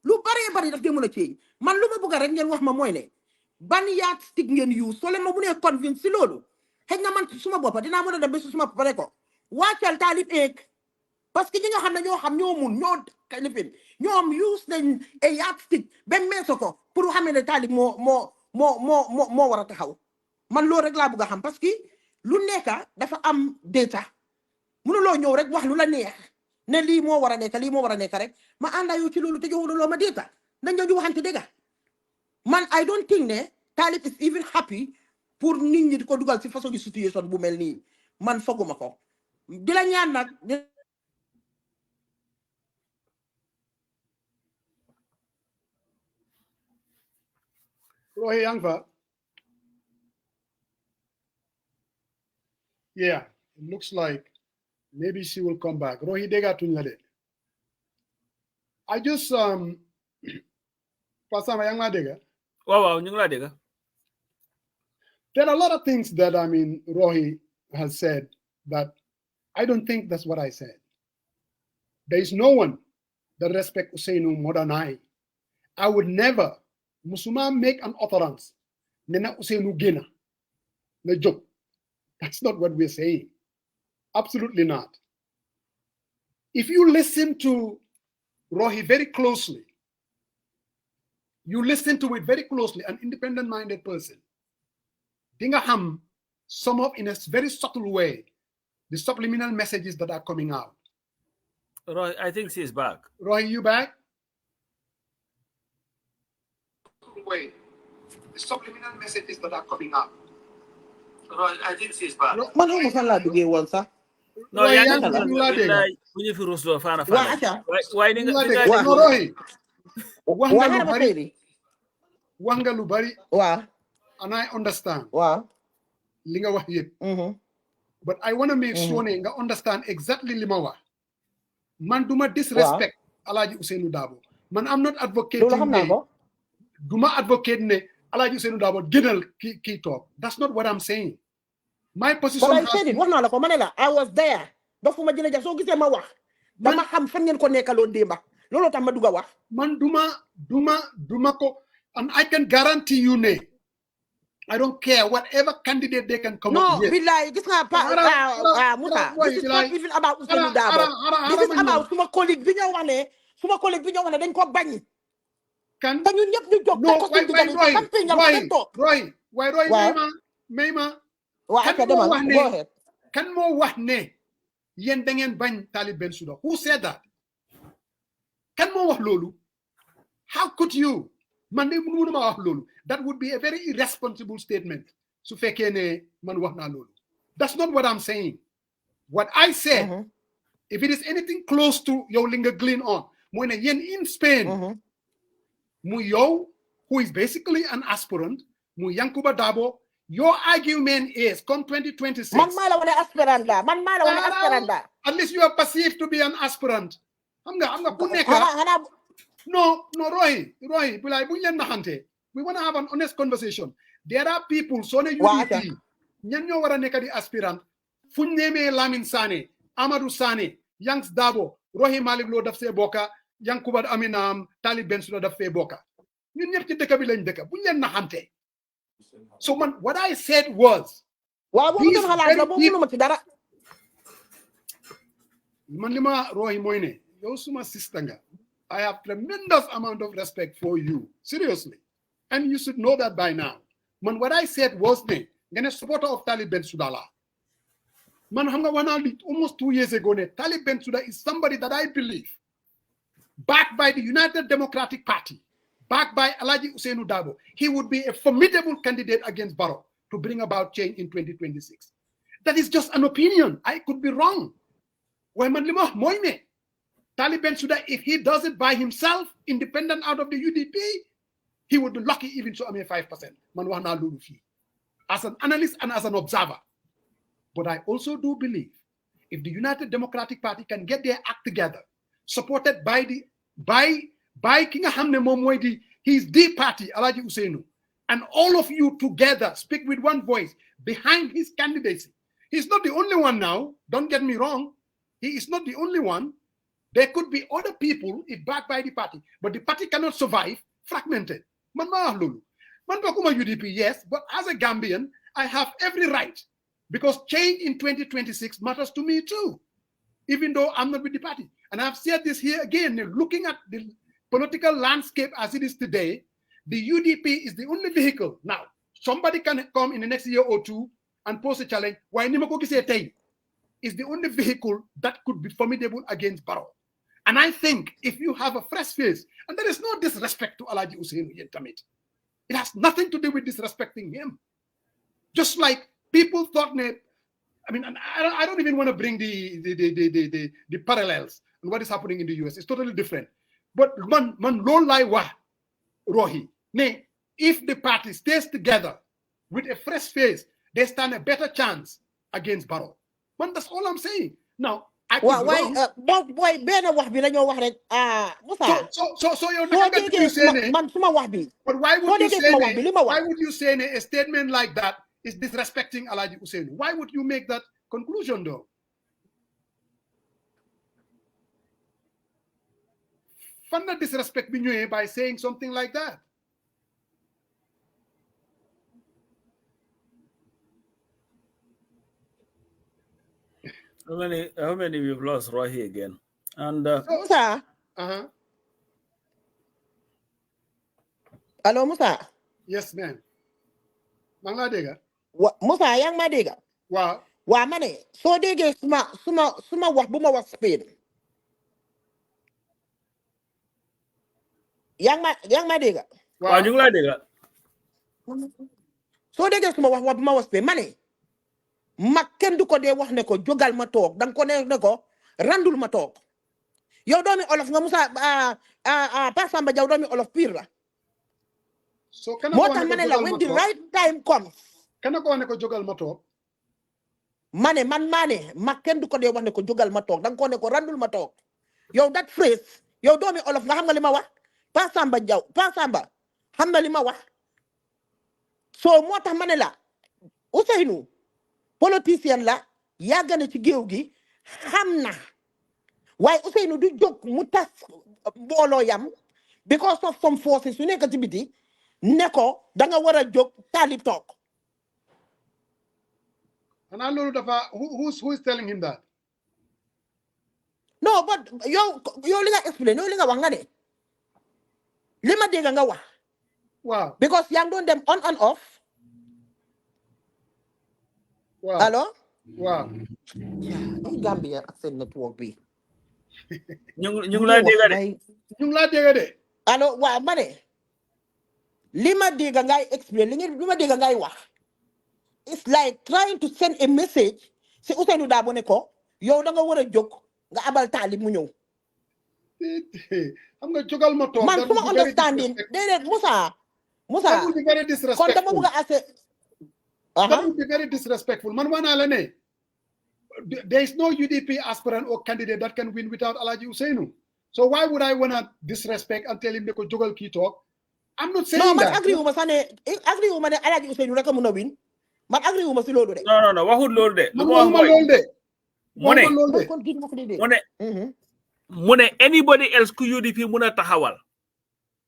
lu bari daf dee mën a change man lu ma bëgg rek ngeen wax ma mooy ne ban yardstick ngeen use soo leen ma mënee convince si loolu xëy na man suma boppa dinaa mën a dem ba suma pare ko wàccal Talib eeg parce que ñi nga xam ne ñoo mun ñoo kalifin ñoom use nañ a yardstick ba meeso ko pour xam ne Talib moo war a taxaw man loolu rek laa bëgg a xam parce que lu nekka dafa am data mënuloo ñëw rek wax lu la neex ne lii moo war a nekk rek ma àndaa yow ci loolu te joxuloo ma data nañ ñu waxante dëgg man I don't think ne Talib is even happy pour nit ñi di ko dugal si façon de situation bu mel nii man foguma ko di la ñaan nag Rohi Yangva. Yeah, it looks like maybe she will come back. Rohi Dega Tunlade. I just Pasama Yangma Dega. Wow, Dega. There are a lot of things that Rohi has said that I don't think that's what I said. There is no one that respects Ousainou more than I. I would never Musuma make an utterance. Nena Ousainou Gena. The joke. That's not what we're saying. Absolutely not. If you listen to Rohi very closely, you listen to it very closely, an independent-minded person, Dinga Ham sum up in a very subtle way the subliminal messages that are coming out. Roy, I think she's back. Roy, you back? Way the subliminal messages that are coming out. Roy, I think she's back. Man, how much Allah do you want, sir? No, Roy, yeah, Wanga lu bari. Wow. And I understand. Wow. Linga wax yep. But I want to make sure nga understand exactly lima wax. Man duma disrespect Alhaji Ousainou Darboe. Man I'm not advocating ne duma advocate ne Alhaji Ousainou Darboe gënal ki talk. That's not what I'm saying. My position. But I said it. Wax na la ko manela. I was there. Dofuma jëne ja so gisee ma wax. Dama xam fan ngeen ko nekkaloon démba. Loolu tam ma duga wax. Man duma ko, and I can guarantee you ne. I don't care whatever candidate they can come up with. No, billahi, gis nga Musa. This is not even about Ousainou Darboe. This is about suma colleague bi ñoo wax ne dañ ko bañ. Kan te ñun ñëpp ñu jóg no, ko ci digal ci campagne Roy, Mayma. Kan moo wax ne yéen da ngeen bañ Talib Bensouda? Who said that? Kan moo wax loolu? How could you? Man de mënuma wax loolu. That would be a very irresponsible statement. Su fekkee ne man wax naa loolu. That's not what I'm saying. What I said, if it is anything close to yow li nga glean on, mooy ne yéen in Spain, mu yow, who is basically an aspirant, mu Yankuba Darboe, your argument is come 2026. Man maa la wane aspirant la. At least you are perceived to be an aspirant. Xam nga ku nekk. No, Roy, bilay buñ leen naxante. We want to have an honest conversation. There are people, so ne UDP, ñan ñoo war a nekk di aspirant, fuñ nemee Lamin Sané, Amadou Sané, Yanks Darboe, Rohey Malick Lowe daf see bokka, Yankuba Aminam, Talib Bensouda daf fee bokka. Ñun ñëpp ci dëkk bi lañ dëkk, buñ leen naxante. So man, what I said was, Rohey mooy ne, yow suma sister nga. I have tremendous amount of respect for you, seriously. And you should know that by now. Man, what I said was, I'm a supporter of Talib Bensouda. Man, almost 2 years ago, Talib Bensouda is somebody that I believe, backed by the United Democratic Party, backed by Alhaji Ousainou Darboe, he would be a formidable candidate against Barrow to bring about change in 2026. That is just an opinion. I could be wrong. Talib Bensouda, if he does it by himself, independent out of the UDP, he would be lucky even to 5%. As an analyst and as an observer. But I also do believe if the United Democratic Party can get their act together, supported by King Hamne Momwedi, his D party, Alhaji Ousainou, and all of you together speak with one voice behind his candidacy. He's not the only one now. Don't get me wrong. He is not the only one. There could be other people if backed by the party, but the party cannot survive fragmented. Man bakuma UDP, yes, but as a Gambian, I have every right because change in 2026 matters to me too, even though I'm not with the party. And I've said this here again, looking at the political landscape as it is today, the UDP is the only vehicle. Now, somebody can come in the next year or two and pose a challenge. Why is the only vehicle that could be formidable against Barrow. And I think if you have a fresh face, and there is no disrespect to Alhaji Ousainou Yentamit, it has nothing to do with disrespecting him. Just like people thought, I mean, I don't even want to bring the parallels and what is happening in the US. It's totally different. But man low lie wa Rohi. If the party stays together with a fresh face, they stand a better chance against Barrow. Man, that's all I'm saying. Now, I could be wrong. So you're saying, but why would you say a statement like that is disrespecting Alhaji Ousainou? Why would you make that conclusion though? Fanda disrespect by saying something like that. How many we've lost right here again? And Musa. Hello, Musa. Yes, ma'am. Mangla dega. Musa, yang madega. Wow. Wa mane. So dege suma wax buma wax Spain. Yang madega. Wow, you like dega. So dege suma wax buma wax Spain mane. Makken du ko de wax ne ko jogal ma tok dang ko ne ko randul ma tok yow doomi olof nga Musa pa Samba Jaw doomi olof pire la so kana ko mané la when the right time comes kana ko ne ko jogal ma tok mané makken du ko de wax ne ko jogal ma tok dang ko ne ko randul ma tok yow that phrase yow doomi olof nga xam nga lima wax pa Samba Jaw pa Samba xam nga lima wax so moo tax ma ne la Ousseynou politicien la yàgg na ci géew gi xam na waaye Ousseynou du jóg mu tas mbooloo yam because of some forces su nekk ci biti ne ko da nga war a jóg taalib toog. xanaa loolu dafa who is telling him that? No, but yow li nga explain yow li nga wax nga ne li ma dégg nga wax. Wow. Because yaa ngi doon dem on and off. Wow. Allo. Wow. Gambia ak seen network bi. ñu ngi laa dégg de. ñu ngi laa dégg de. Allo waaw ma ne li ma dégg ngay explain li ma dégg ngay wax. It's like trying to send a message si Ousseynou Darboe ne ko yow da nga war a jóg nga abal taalib mu ñëw. xam nga jógal ma toog. Man suma understanding déedéet Musa. That would be very disrespectful. Kon dama bëgg a ase. That would be very disrespectful. Man wana la ne. There is no UDP aspirant or candidate that can win without Alhaji Ousseynou. So why would I wanna disrespect and tell him they could jógal kii toog? I'm not saying that. No, man agree wu ma sax ne Alhaji Ousseynou rek a mën a win. Man agree wu ma si loolu de. Non waxul loolu de. Man waxuma loolu de. mu ne anybody else ku UDP mun a taxawal.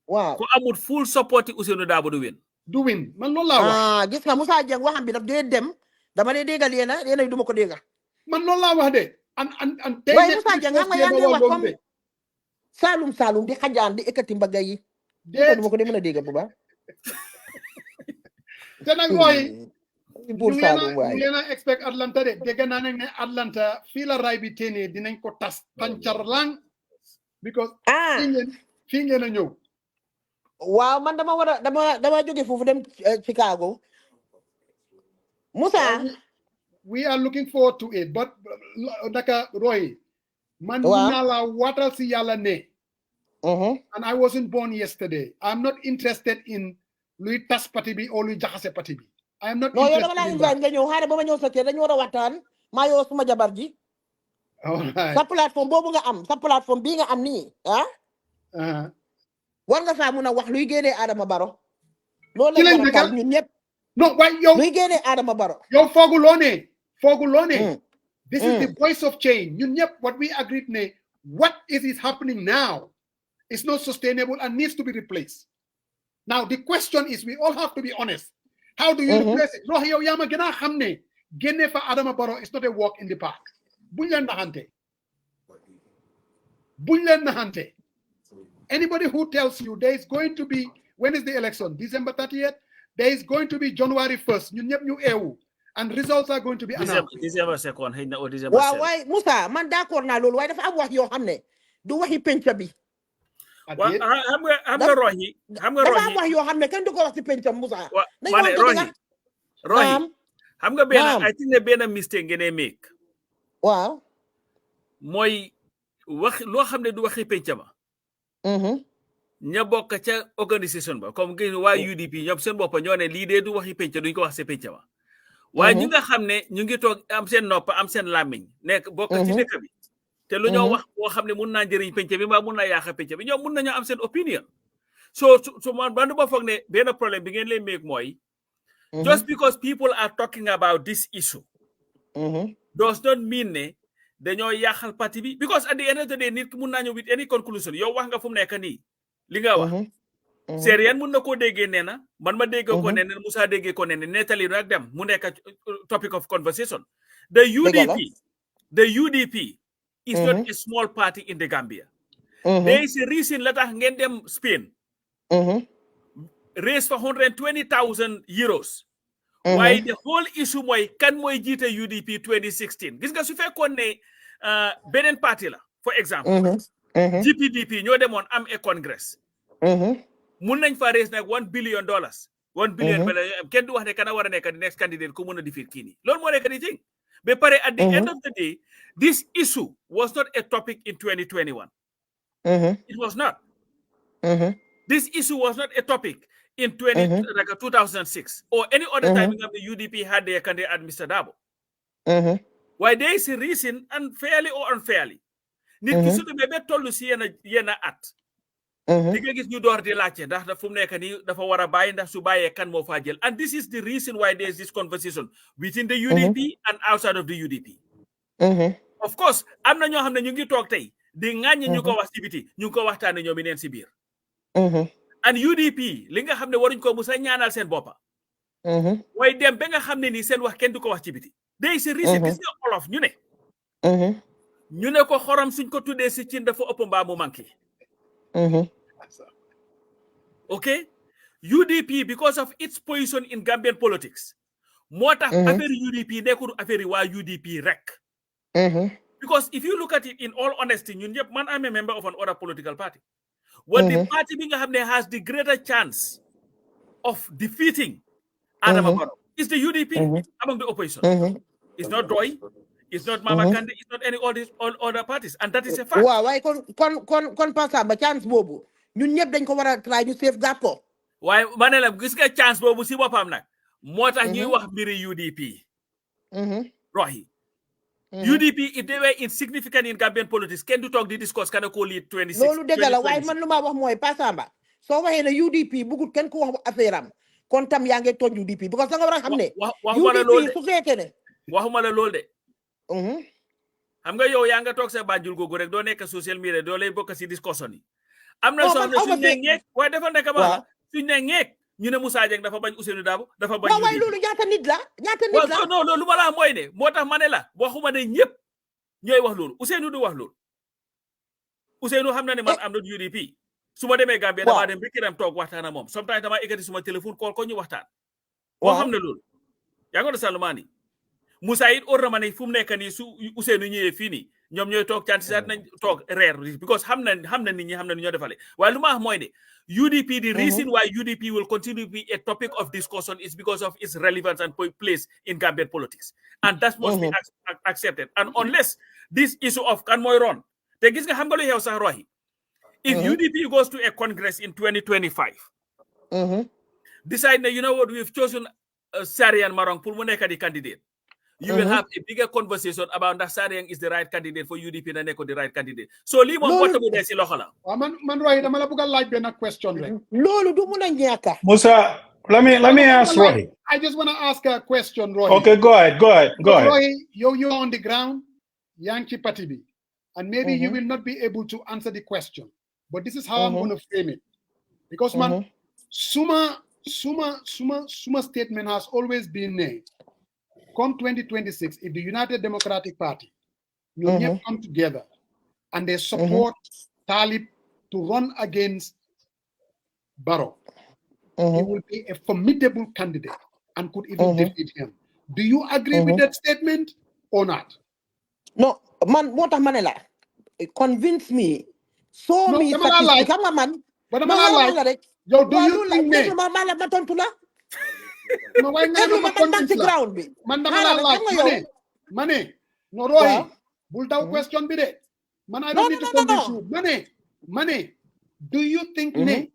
Waaw ku amul full support Ousseynou Darboe du win. Du win man loolu laa wax. Gis nga Moussa Dieng waxam bi daf dee dem dama dee déggal yéena du ma ko dégga. Man loolu laa wax de. And tey waaye Moussa Dieng xam nga yaa ngi wax comme Saalum di xajaan di ekkati mbagga yi. Du ma ko dee mën a dégga bu baax. Te nag mooy pour Saalum ñu leen a expect Atlanta de dégg naa ne Atlanta fii la raay bi téenee dinañ ko tas tancar lang because fii ngeen a ñëw. Waaw man dama jóge foofu dem Chicago. Musa. We are looking forward to it but naka Roy man naa la waatal si yàlla ne. And I wasn't born yesterday. I'm not interested in luy tas parti bi or luy jaxase parti bi. I am not interested in that. No, yow dama la invite nga ñëw xaaral ba ma ñëw sa kër dañu war a waxtaan maa yow suma jabar ji. Sa plateforme boobu nga am sa plateforme bii nga am nii war nga faa mun a wax luy génnee Adama Barrow. loolu la war a taal ñun ñëpp. Non waaye yow luy génnee Adama Barrow. yow fooguloo ne. This is the voice of change. ñun ñëpp what we agreed ne what is happening now is not sustainable and needs to be replaced. Now the question is we all have to be honest. How do you replace it? Roh yow yaa ma gën a xam ne génne fa Adama Barrow is not a walk in the park. Buñ leen naxante. Anybody who tells you there is going to be, when is the election? December 30th? There is going to be January 1st. You ñëpp ñu eewu. And results are going to be announced. December 2nd, xëy na o December 7th. Waaw Moussa man d'accord naa loolu waaye dafa am wax yoo xam ne du waxi penca bi. Xam nga Rohi. Dafa am wax yoo xam ne kenn du ko wax si penca Moussa. Rohi. Xam nga benn I think ne benn mistake ngeen make. Waaw. Mooy wax loo xam ne du waxi penca ma. ña bokk ca organisation ba comme que waa UDP ñoom seen bopp ñoo ne lii dee du waxi penca duñ ko wax si penca ma. waaye ñi nga xam ne ñu ngi toog am seen nopp am seen làmmiñ nekk bokk ci dëkk bi. te lu ñoo wax boo xam ne mun naa njëriñ penca bi mbaa mun naa yaaxa penca bi ñoom mun nañoo am seen opinion. so man bandu ba foog ne benn problème bi ngeen leen meeg mooy. just because people are talking about this issue. does not mean ne dañoo yaaxal parti bi because at the end of the day nit ki mun naa ñëw with any conclusion yow wax nga fu mu nekk nii li nga wax. Serian mun na koo déggee nee na man ma déggee ko nee na Moussa déggee ko nee na nettali rek dem mu nekk topic of conversation. The UDP is not a small party in the Gambia. There is a reason la tax ngeen dem Spain. Raise for 120,000 euros. Why the whole issue mooy kan mooy jiite UDP 2016 gis nga su fekkoon ne beneen parti la for example. GPDP ñoo demoon am a congress. mun nañ fa raise nag $1 billion. $1 billion kenn du wax ne kana war a nekk the next candidate ku mun a defeat kii nii loolu moo nekk di thing. But at the end of the day, this issue was not a topic in 2021. It was not. This issue was not a topic in 2006 or any other time the UDP had their candidate, Mr. Darboe. Why there is a reason, unfairly or unfairly. Nit ki su demee ba tollu si yenn at di nga gis ñu door di laajte ndax fu mu nekk nii dafa war a bàyyi ndax su bàyyee kan moo faa jël and this is the reason why there is this conversation within the UDP and outside of the UDP. Of course am na ñoo xam ne ñu ngi toog tey di ŋàññi ñu ko wax ci biti ñu ngi ko waxtaane ñoom i neen si biir and UDP li nga xam ne waruñ ko musa ñaanal seen boppa waaye dem ba nga xam ne nii seen wax kenn du ko wax ci biti day si reason gis nga olof ñu ne ko xorom suñ ko tuddee si cin dafa ëpp mbaa mu manqué okay UDP because of its position in Gambian politics moo tax affaire UDP nekkul affaire waa UDP rek because if you look at it in all honesty ñun ñëpp man am a member of an other political party what the party bi nga xam ne has the greater chance of defeating Adama Barrow is the UDP among the opposition. It's not Roy, it's not Mama Kande, it's not any all other parties, and that is a fact. Waaw waaye kon passa ba chance boobu ñun ñëpp dañ ko war a try ñu safeguard ko. Waaye ma ne la gis nga chance boobu si boppam nag moo tax ñuy wax mbiri UDP. Roy. UDP if they were insignificant in Gambian politics kenn du toog di discuss kan ko lead 26. Loolu dëgg la waaye man lu ma wax mooy passa ba soo waxee ne UDP bëggut kenn ku wax affaire am kon tam yaa ngi tooñ UDP because da nga war a xam ne UDP su fekkee ne waxuma la loolu de xam nga yow yaa nga toog sa Banjul googu rek doo nekk social media doo lay bokk si discussion yi am na soo suñ ne ngeek waaye dafa nekk ba suñ ne ngeek ñu ne Moussa Dieng dafa bañ Ousseynou Dabo dafa bañ waaye loolu ñaata nit la non loolu ma la mooy ne moo tax ma ne la waxuma ne ñëpp ñooy wax loolu Ousseynou du wax loolu Ousseynou xam na ne man am na UDP su ma demee Gambia damaa dem bikiram toog waxtaan ak moom sometimes damaa ekkati suma téléphone call ko ñu waxtaan moo xam ne loolu yaa ngi Salmani Moussa it or na ma ne fu mu nekk nii su Ousseynou ñëwee fii nii ñoom ñooy toog caan si sax nañ toog reer because xam na nit ñi xam na ni ñoo defale waaye lu ma wax mooy ne UDP the reason why UDP will continue to be a topic of discussion is because of its relevance and place in Gambian politics and that must be accepted and unless this issue of kan mooy ron te gis nga xam nga lu xew sax Rohi if UDP goes to a congress in 2025 decide that you know what we've chosen Sarian Marong pour mu nekk di candidate you will have a bigger conversation about that Sarian is the right candidate for UDP na nekko the right candidate so lii moom wota bu dee si loxo la man Roy dama la bëgg a laaj benn question rek loolu du mun a ñàkk Musa let me ask Roy. I just want to ask a question Roy. Okay, go ahead. Roy, you're on the ground Yankee Party bi and maybe you will not be able to answer the question but this is how I'm going to frame it because man suma statement has always been made come 2026 if the United Democratic Party you come together and they support Talib to run against Barrow he will be a formidable candidate and could even defeat him. Do you agree with that statement or not? No man moo tax ma ne la convince me show me statistique xam nga man ba dama la laaj yow do you think ne ma tontu la ma way nga ma convince la ground bi man dama la laaj ma ne no Roy bul daw question bi de man I don't need to convince you ma ne do you think ne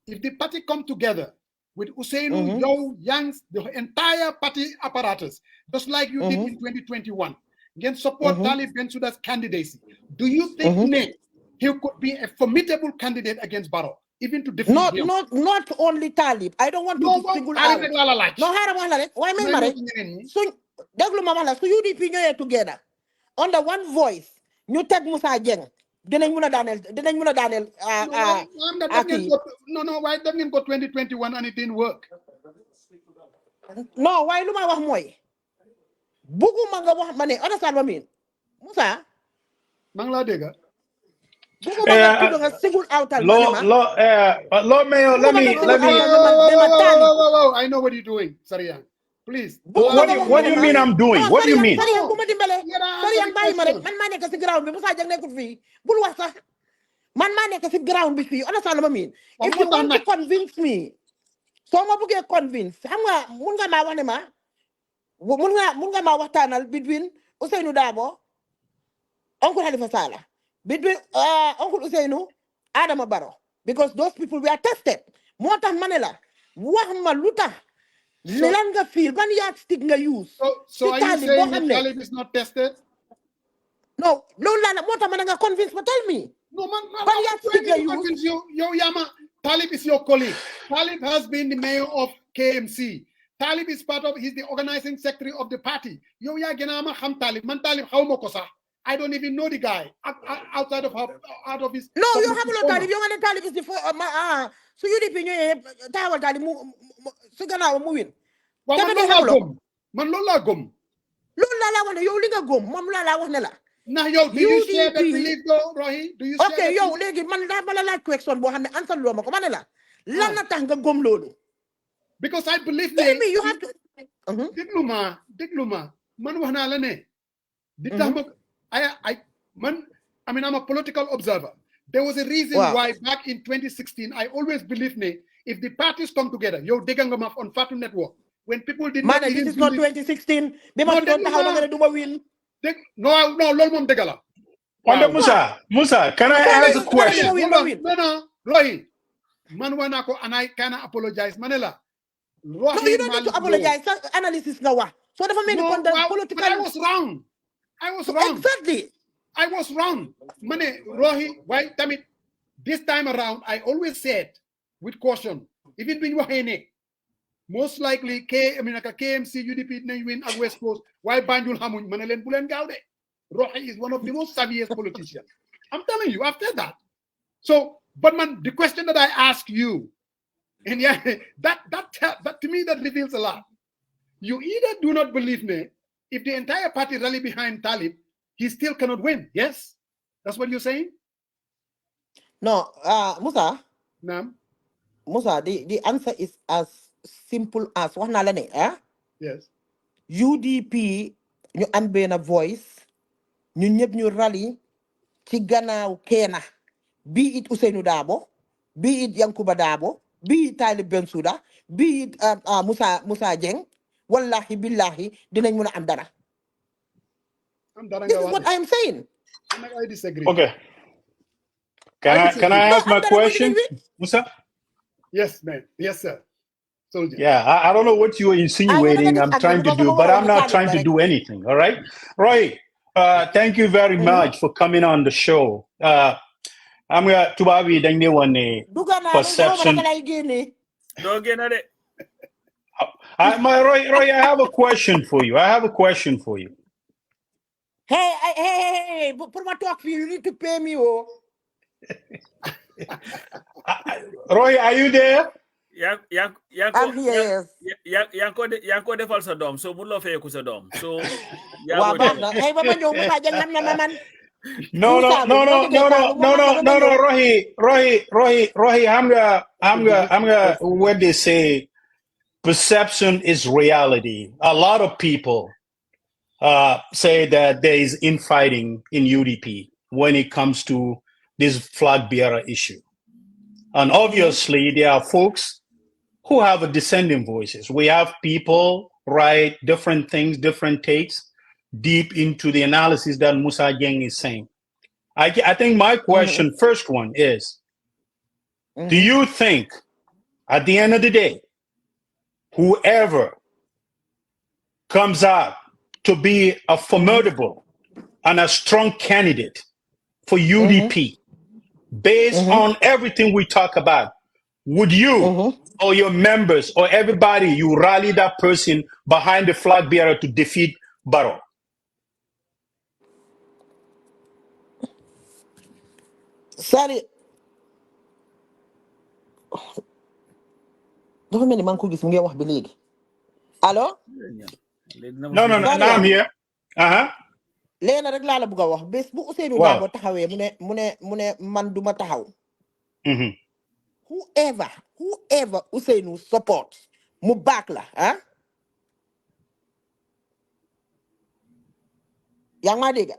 if the party come together with Ousseynou, Yow, Yangs, the entire party apparatus, just like you did in 2021, against support Talib Bensouda's candidacy, do you think he could be a formidable candidate against Barrow, even to defeat him? Not only Talib. I don't want to single out. No, why so déglu ma wax la su UDP ñëwee together under one voice ñu teg Moussa Dieng dinañ mën a daaneel no why def ngeen ko 2021 and it didn't work no waaye lu ma wax mooy bugguma nga wax ma ne understand ma miin Moussa maa ngi laa dégg bugguma nga tudd nga single outal Lord Mayor let me I know what you're doing Sariang please what do you mean I'm doing what do you mean Sariang bu ma dimbale Sariang bàyyi ma rek man maa nekk si ground bi Moussa Dieng nekkul fii bul wax sax man maa nekk si ground bi fii understand ma miin if you want to convince me soo ma bëggee convince xam nga mun nga maa wax ne ma mun nga maa waxtaanal between Ousseynou Dabo Uncle Halifa Sallah between Uncle Ousseynou Adama Barrow because those people were tested moo tax ma ne la wax ma lu tax lan nga feel ban yardstick nga use so are you saying that Talib is not tested no loolu laa moo tax ma ne nga convince ma tell me No, man, But yet speak the youth. Yo, Yama, Talib is your colleague. Talib has been the mayor of KMC. Talib is he's the organizing secretary of the party. Yo, ya genama ham Talib. Man Talib, how mokosa? I don't even know the guy outside of his. No, you have a Talib. You want to Talib is the so you dip in your Taiwan Talib. So gonna moving. Man lola gum. Lola la wana yo linga gum. Mam la wana la. Now, yo, do you share that belief though, Rohi? Do you share okay, yo, legi man la question bo xamne answer lo mako manela. Lan na tax nga gom lolu? Because I believe maybe you have to Digluma, man wax na la ne. Di tax I'm a political observer. There was a reason why back in 2016 I always believed if the parties come together, yo degangama on Fatu Network, when people did not this is not 2016. They must don't taxaw nga duma win. No, lol mom degala. Musa, can I ask a question? No, Rohi. Man wanako and I kinda apologize. Manela. No, you don't need to apologize. Analysis now. So the political. But I was wrong. Exactly. I was wrong. Mane, Rohi, why? This time around, I always said with caution, even when you were most likely KMC UDP nañ win at West Coast. Why Banjul Hamun? Manelen Bulen Gaude. Rohi is one of the most savviest politicians. I'm telling you, after that. So, but man, the question that I ask you, and yeah, that to me that reveals a lot. You either do not believe me, if the entire party rally behind Talib, he still cannot win. Yes? That's what you're saying? No, Musa. Nam. Musa, the answer is as simple as one alane, Yes. UDP ñu am benn voice ñun ñëpp ñu rally ci gannaaw Kena, be it Ousseynou Dabo, be it Yankuba Dabo, be it Talib Bensouda, be it Musa Jeng, wallahi billahi dinañ mëna am dara. This is what I am saying. I disagree. Okay. Can I ask my question, Musa? Yes, man. Yes, sir. Soldier. Yeah, I don't know what you are insinuating I'm trying to do, but I'm not trying to do anything, all right? Roy, thank you very much for coming on the show. I'm going to Tubabi Dangme one perception. Roy, I have a question for you. Hey, put my talk for you. You need to pay me, oh. Roy, are you there? I'm here, yes. Yanko defal sa dom, so bulo fay ko sa dom. So hey, Mama Jong, Musa Jeng nam na man. No, Rohi, I'm gonna when they say perception is reality. A lot of people say that there is infighting in UDP when it comes to this flag bearer issue. And obviously there are folks who have a dissenting voices. We have people write different things, different takes, deep into the analysis that Musa Jeng is saying. I think my question, first one is, do you think at the end of the day, whoever comes out to be a formidable and a strong candidate for UDP, based on everything we talk about, would you or your members or everybody, you rally that person behind the flag bearer to defeat Barrow? Sorry. Dafa mel ni man ko gis mu ngi wax bi léegi. Allo? No, I'm here. Léena rek laa la bëgg a wax bés bu Ousseynou Dabo taxawee mu ne man duma taxaw. Whoever Ousseynou support mu back la, yaa ngi maa dégg?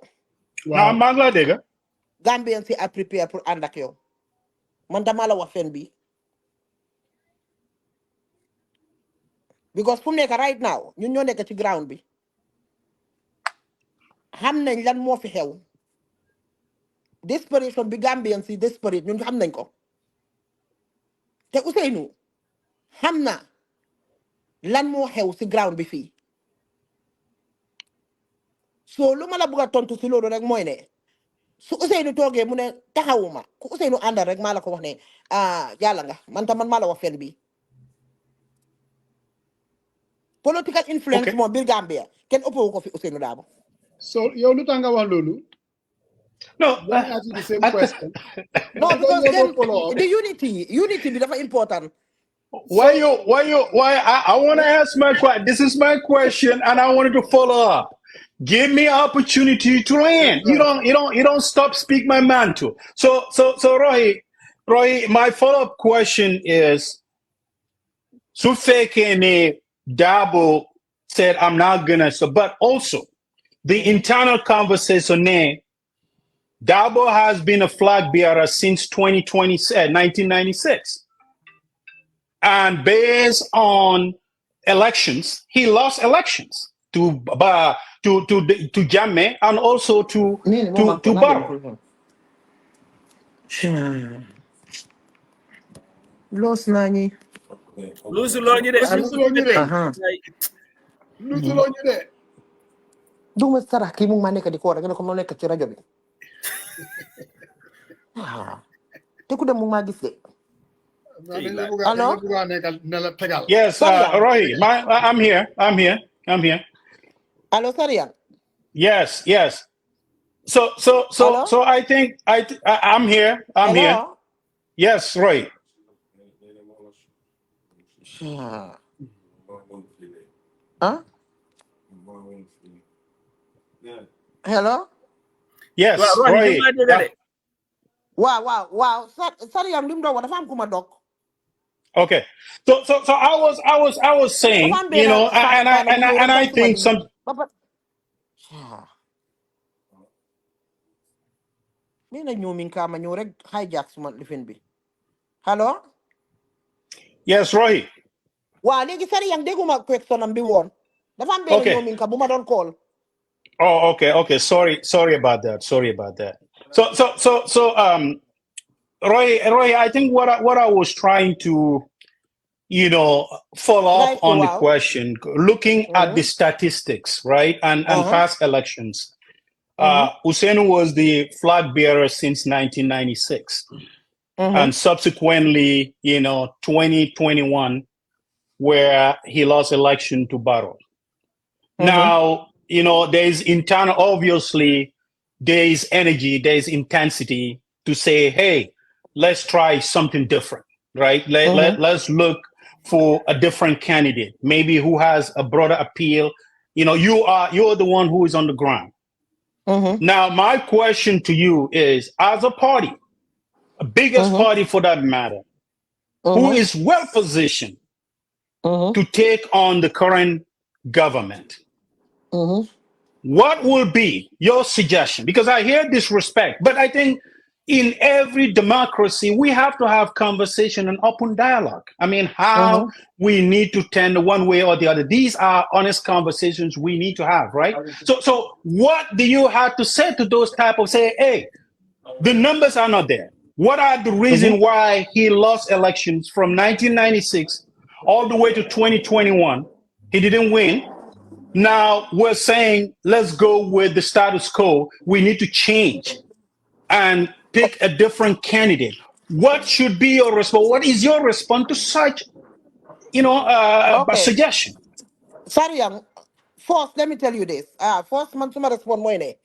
Waaw, maa ngi laa dégg. Gambian si a prepare pour ànd ak yow. Man dama la wax fen bi. Because fu mu nekk right now ñun ñoo nekk ci ground bi. Xam nañ lan moo fi xew. Desperation bi Gambian si desperate ñun xam nañ ko. Te Ousseynou xam na lan moo xew si ground bi fii. So lu ma la bëgg a tontu si loolu rek mooy ne su Ousseynou toogee mu ne taxawuma ku Ousseynou àndal rek maa la ko wax ne yàlla nga man tam man maa la wax fen bi political influence moom biir Gambia kenn ëppoo ko fi Ousseynou Darboe. So yow lu tax nga wax loolu? No, let me ask you the same question. No, because then the unity be very important. Why I want to ask my question. This is my question, and I wanted to follow up. Give me opportunity to land. You don't stop speak my man too. So Roy, my follow-up question is, Sufekene Darboe said I'm not gonna, but also the internal conversation Darboe has been a flag bearer since 1996. And based on elections, he lost elections to Jammeh and also to Barrow. Lost nani. Lose lonye de. Lose lonye de. Duma sarah ki mu ma nekk di ko rek ne ko mo nekk ci rajo bi. Te ku dem mu ma gis de. Hello? Yes, Roy, I'm here. Hello, Sarian. Yes. So I think I'm here. I'm here. Yes, Roy. Huh? Hello? Yes, Roy. Wow. Sarian lim do wa dafa am kuma dok. Okay, so I was saying, you know, and I think some. Hello. Yes, Roy. Wow, legi sari yang deguma question am bi won. Dafa am ben ñomin ka buma don call. Oh, okay. Sorry about that. So Roy, I think what I was trying to, you know, follow up on the question, looking at the statistics, right, and past elections. Hussein was the flag bearer since 1996, and subsequently, you know, 2021, where he lost election to Barrow. Now, you know, there's internal, obviously, there is energy, there's intensity to say, hey, let's try something different, right? Let's look for a different candidate, maybe who has a broader appeal. You know, you're the one who is on the ground. Now, my question to you is, as a party, a biggest party for that matter, who is well positioned to take on the current government, what will be your suggestion? Because I hear disrespect, but I think in every democracy, we have to have conversation and open dialogue. I mean, how we need to tend one way or the other. These are honest conversations we need to have, right? So what do you have to say to those type of say, hey, the numbers are not there. What are the reasons why he lost elections from 1996 all the way to 2021? He didn't win. Now we're saying, let's go with the status quo. We need to change and pick a different candidate. What should be your response? What is your response to such, you know, a suggestion? Sorry, first, let me tell you this. First, man, suma respond mo ini.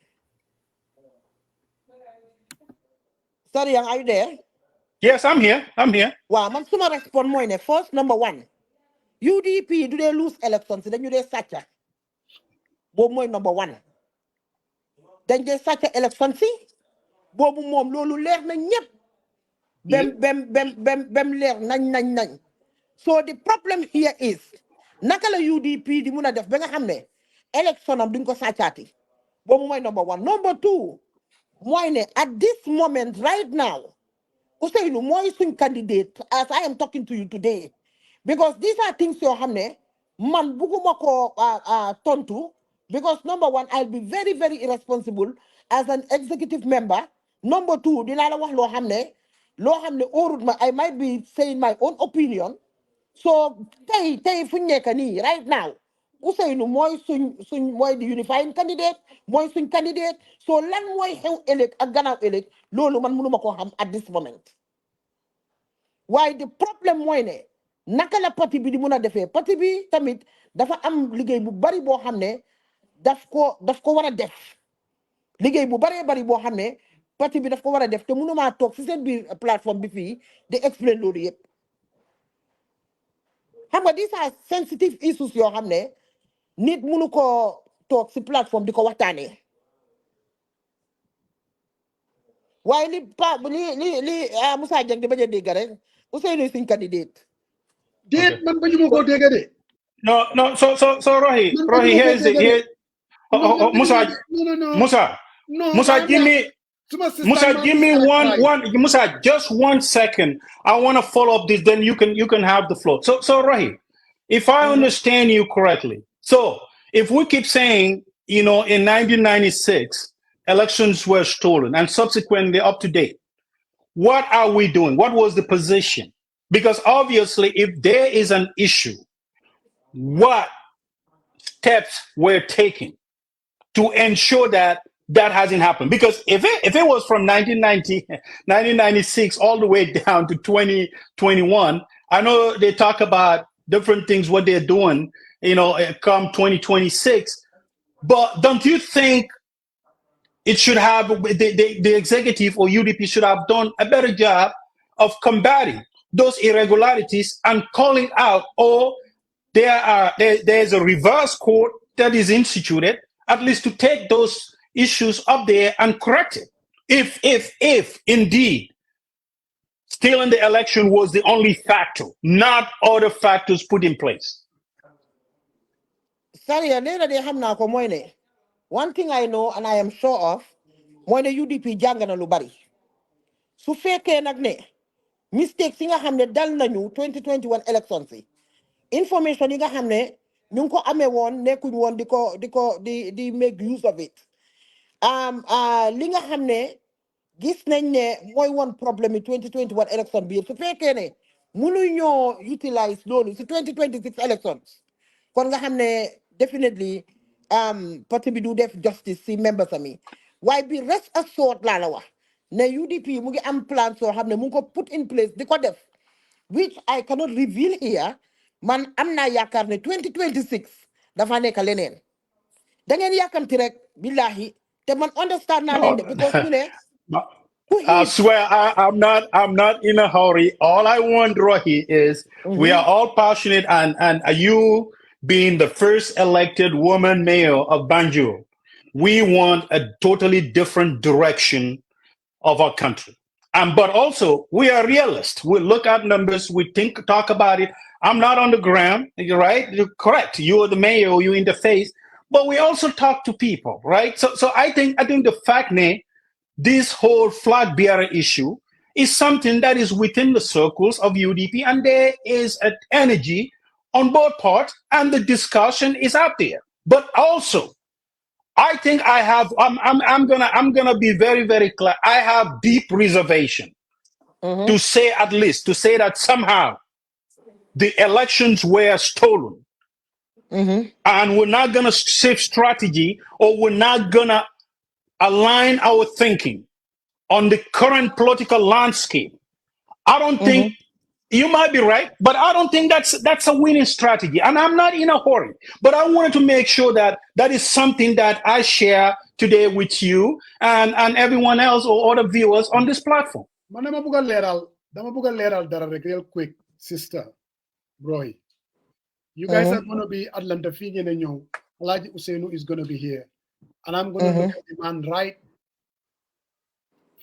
Sorry, are you there? Yes, I'm here. Wow, man, suma respond mo ini. First, number one, UDP, do they lose elections? Then you they such a. Bobo number one. Then they such a election see. Bobo mom lolu leer na ñep. Bem leer nañ. So the problem here is naka la UDP di muna def ba nga xamne election am duñ ko sàccaati. Bobo moy number one. Number two, moy ne at this moment right now, Ousseynou moy suñ candidate as I am talking to you today. Because these are things yo xamne man buguma ko tontu. Because number one, I'll be very, very irresponsible as an executive member. Number two, I might be saying my own opinion. So, right now, Ousseynou mooy suñ mooy di unifying candidate mooy suñ candidate so lan mooy xew ëllëg ak gannaaw ëllëg loolu man mënuma koo xam at this moment waaye the problème mooy ne naka la parti bi di mun a defee parti bi tamit dafa am liggéey bu bari boo xam ne daf ko war a def liggéey bu baree bari boo xam ne parti bi daf ko war a def te mënumaa toog si seen biir plateforme bi fii di explain loolu yëpp xam nga these are sensitive issues yoo xam ne nit mënu ko toog si plateforme di ko waxtaanee waaye li Moussa Dieng di bañ a dégg rek Ousseynou suñ candidate déet man bañu ma koo dégg de No, so Rohi, here's the Musa, give me Musa, just 1 second. I want to follow up this, then you can have the floor. So Rohi, if I understand you correctly, so if we keep saying, in 1996, elections were stolen and subsequently up to date, what are we doing? What was the position? Because obviously, if there is an issue, what steps were taken to ensure that hasn't happened? Because if it was from 1996 all the way down to 2021, I know they talk about different things, what they're doing, come 2026. But don't you think it should have, the executive or UDP should have done a better job of combating those irregularities and calling out, or there's a reverse court that is instituted, at least to take those issues up there and correct it. If indeed stealing the election was the only factor, not other factors put in place. Sorry, one thing I know and I am sure of, when the UDP jàng na lu bari su fekkee nag ne mistakes yi nga xam ne dal nañu 2021 elections yi information yi nga xam ne ñu ngi ko amee woon nekkuñ woon di make use of it li nga xam ne gis nañ ne mooy woon problème yi 2021 election bi su fekkee ne mënuñoo utilize loolu si 2026 elections kon nga xam ne definitely parti bi du def justice si members ami waaye bi rest assured laa la wax ne UDP mu ngi am plan soo xam ne mu ngi ko put in place di ko def which I cannot reveal here. Man am naa yaakaar ne 2026 dafa nekk leneen da ngeen yàkkamti rek billahi te man understand naa leen de because you ne I swear I'm not in a hurry. All I want, Rohi, is we are all passionate, and you being the first elected woman mayor of Banjul, we want a totally different direction of our country. But also we are realists. We look at numbers, we talk about it. I'm not on the ground, you're right? You're correct. You're the mayor, you're in the face, but we also talk to people, right? So I think the fact that this whole flag bearer issue is something that is within the circles of UDP, and there is an energy on both parts, and the discussion is out there. But also, I think I'm gonna be very, very clear. I have deep reservation to say that somehow the elections were stolen, and we're not gonna shift strategy, or we're not gonna align our thinking on the current political landscape. I don't think, you might be right, but I don't think that's a winning strategy. And I'm not in a hurry, but I wanted to make sure that is something that I share today with you and everyone else or other viewers on this platform. Dama buga leral dara rek real quick, sister Roy. You guys are going to be Atlanta Fiji and you. Alaji Ousseynou is going to be here. And I'm going to look at the man right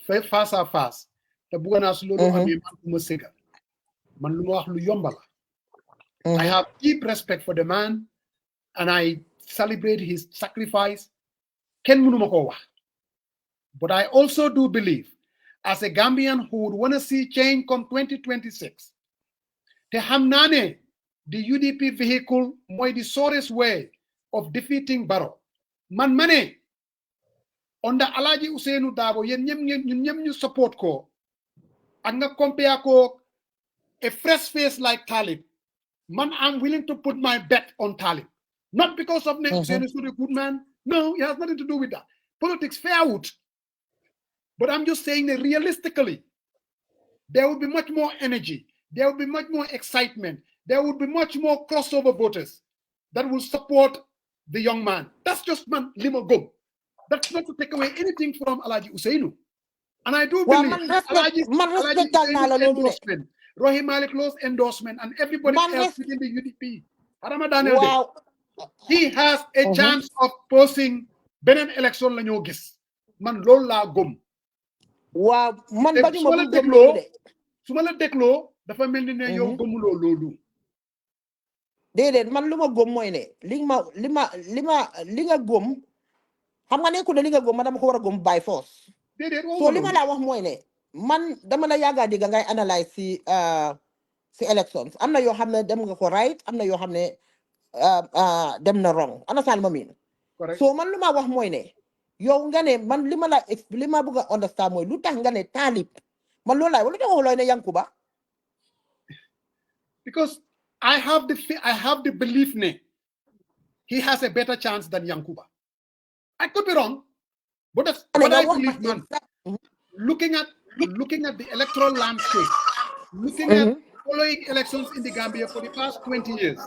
face à face. The buga na sulu man kumasiga. I have deep respect for the man, and I celebrate his sacrifice. But I also do believe, as a Gambian who would want to see change come 2026, the Hamnane, the UDP vehicle, moy the shortest way of defeating Barrow. Man mane, under Alaji Ousseynou Darboe, yen nyem support ko, and nga compare ko a fresh face like Talib. Man, I'm willing to put my bet on Talib. Not because of Hussein is not a good man. No, it has nothing to do with that. Politics fair out. But I'm just saying that realistically, there will be much more energy. There will be much more excitement. There will be much more crossover voters that will support the young man. That's just man limo go. That's not to take away anything from Alaji Usainu. And I do believe Alaji Usainu's endorsement, Rohi Malik Law's endorsement, and everybody else within the UDP. Wow. He has a chance of posing Benen election la ñoo gis. Man loolu laa gëm. Wow, man bañu ma bu gëm loolu de. Su ma la dégloo dafa mel ni ne yow gëmuloo loolu. Déedéet man lu ma gëm mooy ne li nga gëm xam nga ne ku ne li nga gëm ma dama ko war a gëm by force. So li ma la wax mooy ne man dama la yàgga digga ngay analyse si elections am na yoo xam ne dem nga ko right am na yoo xam ne dem na wrong understand ma miin so man lu ma wax mooy ne yow nga ne man li ma bëgg a understand mooy lu tax nga ne Talib man loolu laay wala tax waxuloo ne Yankuba because I have the belief ne he has a better chance than Yankuba. I could be wrong, but that's what I believe, man. Looking at the electoral landscape, looking at following elections in the Gambia for the past 20 years,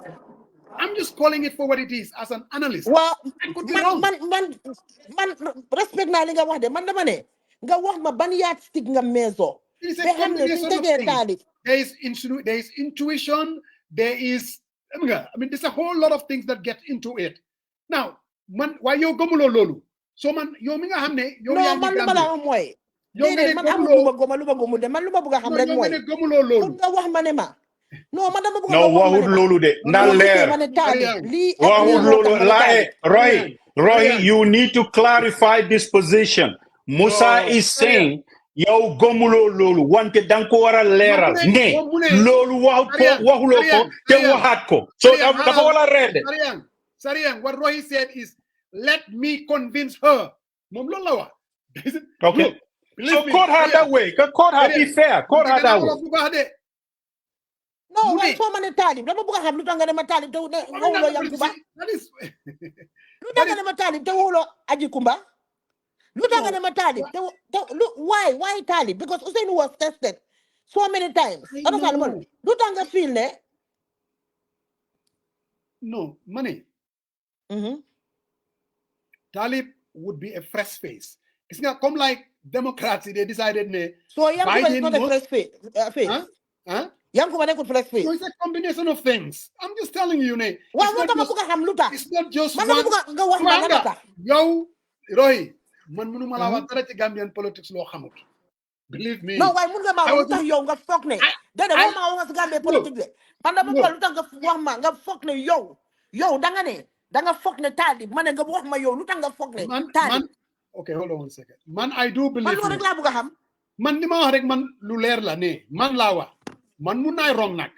I'm just calling it for what it is as an analyst. Well, I could be wrong. Man, respect na li nga wax de man dama ne nga wax ma ban yardstick nga meso. It's a combination of things. There is intuition. There is, I mean, there's a whole lot of things that get into it. Now, man, why you gomulo lolu? So man, yo mi nga xamne yo no man lu ma la wax mooy déedéet man amul lu ma gomu de man lu ma bëgg a xam rek mooy nga wax ma ne ma non man dama bëgg no waxut loolu de na leer waxut loolu la Roy you need to clarify this position. Musa is saying yow gomulo loolu wante dang ko wara leeral ne loolu waxuloo ko te waxaat ko so dafa wala reede Sariang, what Roy said is let me convince her. Okay. So court her that way. Court her be fair. Court her that way. No, why so many Talib? Dama bëgg xam lu tax nga ne ma Talib te wolo Yankuba. Lu tax nga ne ma Talib te wolo Aji Kumba? Lu tax nga ne ma Talib te why Talib? Because Usainu was tested so many times. Lu tax nga feel ne? No, money. Talib would be a fresh face. It's not come like Democrats, they decided so Yankuba is not a fresh face. Yankuba is a fresh face. So it's a combination of things. I'm just telling you, it's not just one. Yo, Roy, man munu mala wa dara ci Gambian politics lo xamut. Believe me. No, why mun nga ma wax tax yow nga fokk ne. Dede mo ma wax Gambian politics. Man dama ko lu tax nga wax ma nga fokk ne yow da nga ne da nga fokk ne Talib man nga wax ma yow lu tax nga fokk ne Talib. Okay, hold on 1 second. Man, I do believe. Man rek la bëgg xam. Man dima wax rek man lu leer la ne man la wax. Man mun nay wrong nak.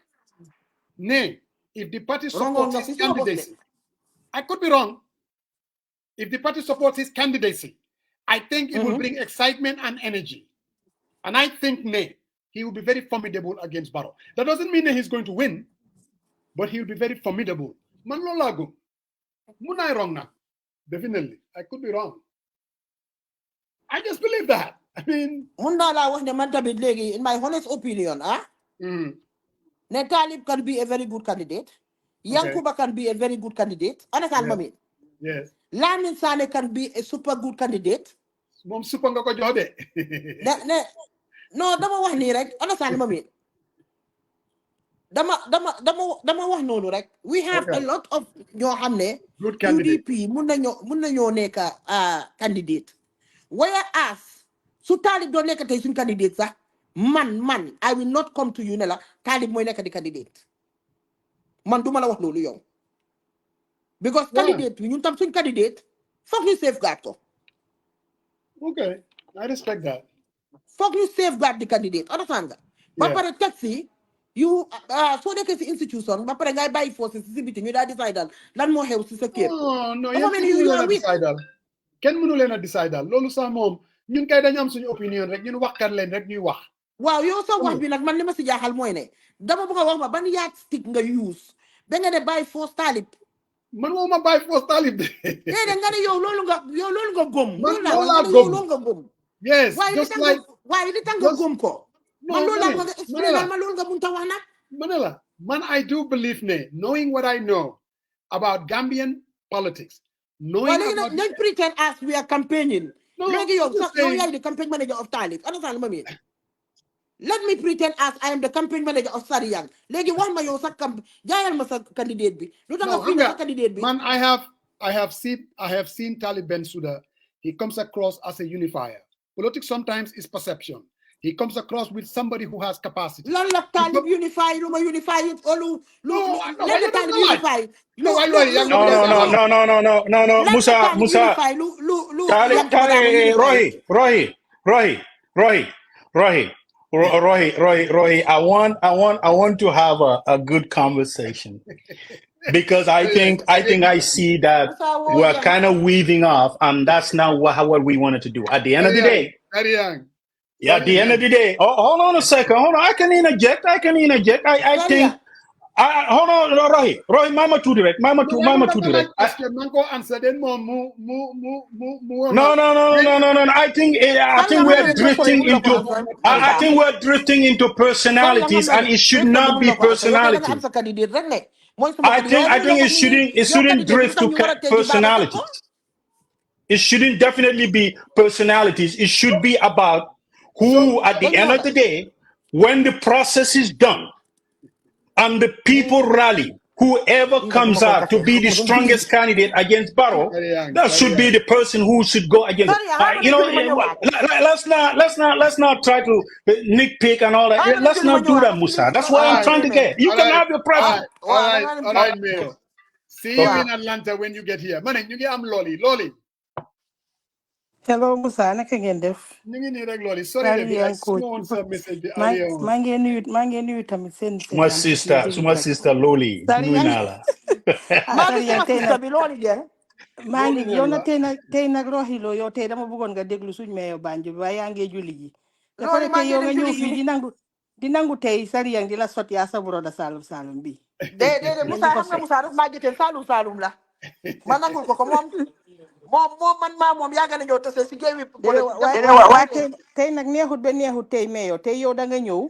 Ne, if the party supports his candidacy, I could be wrong. If the party supports his candidacy, I think it will bring excitement and energy. And I think he will be very formidable against Barrow. That doesn't mean that he's going to win, but he will be very formidable. Man lo lago. Mun nay wrong nak. Definitely. I could be wrong. I just believe that. I mean, in my honest opinion, Talib can be a very good candidate. Yankuba can be a very good candidate. Understand me? Yes. Lamin Sane can be a super good candidate. Mom super nga ko jox de. No, dama wax ni rek. Understand me? Dama wax nonu rek. We have a lot of ñoo xamne UDP mun nañoo nekk candidate. Whereas su Talib do nekk tay suñ candidate sax man I will not come to you ne la Talib moy nekk di candidate. Man duma la wax lolu yow. Because candidate ñun tam suñ candidate foog ñu safeguard ko. Okay, I respect that. Foog ñu safeguard the candidate. Understand nga? Ba pare taxi you so nekk ci institution ba pare ngay bàyyi forces ci biti ñu da decide lan mo xew ci sa kër. No, kenn mënu leen a decide loolu sax moom ñun kay dañu am suñu opinion rek ñun waxkat leen rek ñuy wax. Waaw yow sa wax bi nag man li ma si jaaxal mooy ne dama bëgg a wax ma ban yardstick nga use ba nga ne bàyyi force Talib man woo ma bàyyi force talib de. déedéet nga ne yow loolu nga gëm. man loolu laa wax nga ne gëm. yow loolu nga gëm. Yes, just like waaye li tax nga gëm ko. man loolu laa nga explain ma loolu nga mënta wax nag. Manila, man, I do believe knowing what I know about Gambian politics, knowing about... Let's pretend as we are campaigning. No, you are the campaign manager of Talib. Understand what I mean? Let me pretend as I am the campaign manager of Sariyang. Legi wax ma yow sa jaayal ma sa candidate bi. Lu tax nga fi sa candidate bi? Man, I have seen Talib Bensouda. He comes across as a unifier. Politics sometimes is perception. He comes across with somebody who has capacity. Lan la Talib unify, lu ma unify it, or let the Talib unify. No, Musa. Roy, I want to have a good conversation. Because I think I see that we're kind of weaving off, and that's not what we wanted to do. At the end of the day, very young. Yeah, at the end of the day, hold on a second. Hold on, I can interject. I think. Hold on, Roy, Mama to direct. No. I think we're drifting into. I think we're drifting into personalities, and it should not be personality. I think it shouldn't drift to personalities. It shouldn't definitely be personalities. It should be about who, at the end of the day, when the process is done and the people rally, whoever comes out to be the strongest candidate against Barrow, that should be the person who should go against. Let's not try to nitpick and all that. Let's not do that, Musa. That's what I'm trying to get. You can have your preference. All right, Mayor. See you in Atlanta when you get here. Man, you get Lolly. Hello, Musa. Naka ngeen def? Ñu ngi nii rek Lolly. Sorry de I saw some message bi earlier. maa ngi nuyu tamit seen suma sister Lolly. Nuyu naa la. maa ngi yow na tey nag roxilo yow tey dama bëggoon nga déglu suñu meyo Banjul waaye yaa ngi julli ji. te pare tey yow nga ñëw fii di nangu tey Sariyang di la sotti yaa sa broda Salum bi. Déedéet Musa xam nga Musa daf maa jotee Salum la. ma nangul ko moom man yàgg na ñëw tase si géewi waaye tey nag neexut tey meyo tey yow da nga ñëw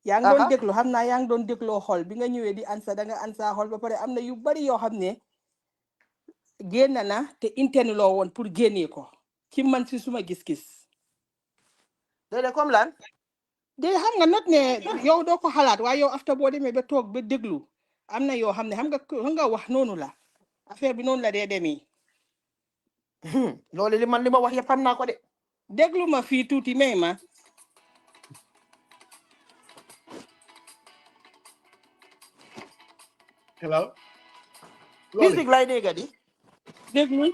yaa ngi doon déglu xam naa yaa ngi doon dégloo xol bi nga ñëwee di ansa da nga ansa xol ba pare am na yu bari yoo xam ne génn na te interne loo woon pour génnee ko ci man si suma gis-gis déedéet comme lan de xam nga not ne yow doo ko xalaat waaye yow after boo demee ba toog ba déglu am na yoo xam ne xam nga wax noonu la affaire bi noonu la dee demee loolu li ma wax yëpp xam naa ko de déglu ma fii tuuti may ma hello musique lay dégg di déglu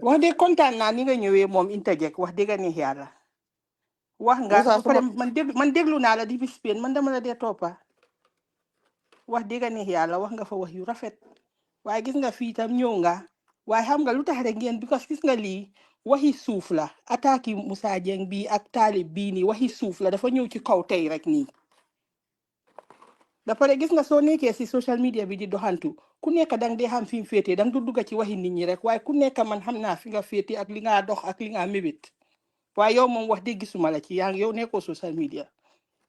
wax de kontaan naa ni nga ñëwee moom interject wax dëgg neex yàlla wax nga man déglu naa la di bis Spain man dama la dee toppa wax dëgg neex yàlla wax nga fa wax yu rafet waaye gis nga fii tam ñëw nga waaye xam nga lu tax rek ngeen because gis nga lii waxi suuf la attaque Musa Jeng bi ak Talib bii nii waxi suuf la dafa ñëw ci kaw tey rek nii da pare gis nga soo nekkee si social media bi di doxantu ku nekk dang dee xam fi mu féetee dang du dugga ci waxi nit ñi rek waaye ku nekk man xam naa fi nga féetee ak li nga dox ak li nga mébét waaye yow moom wax dëgg gisuma la ci yow nekkoo social media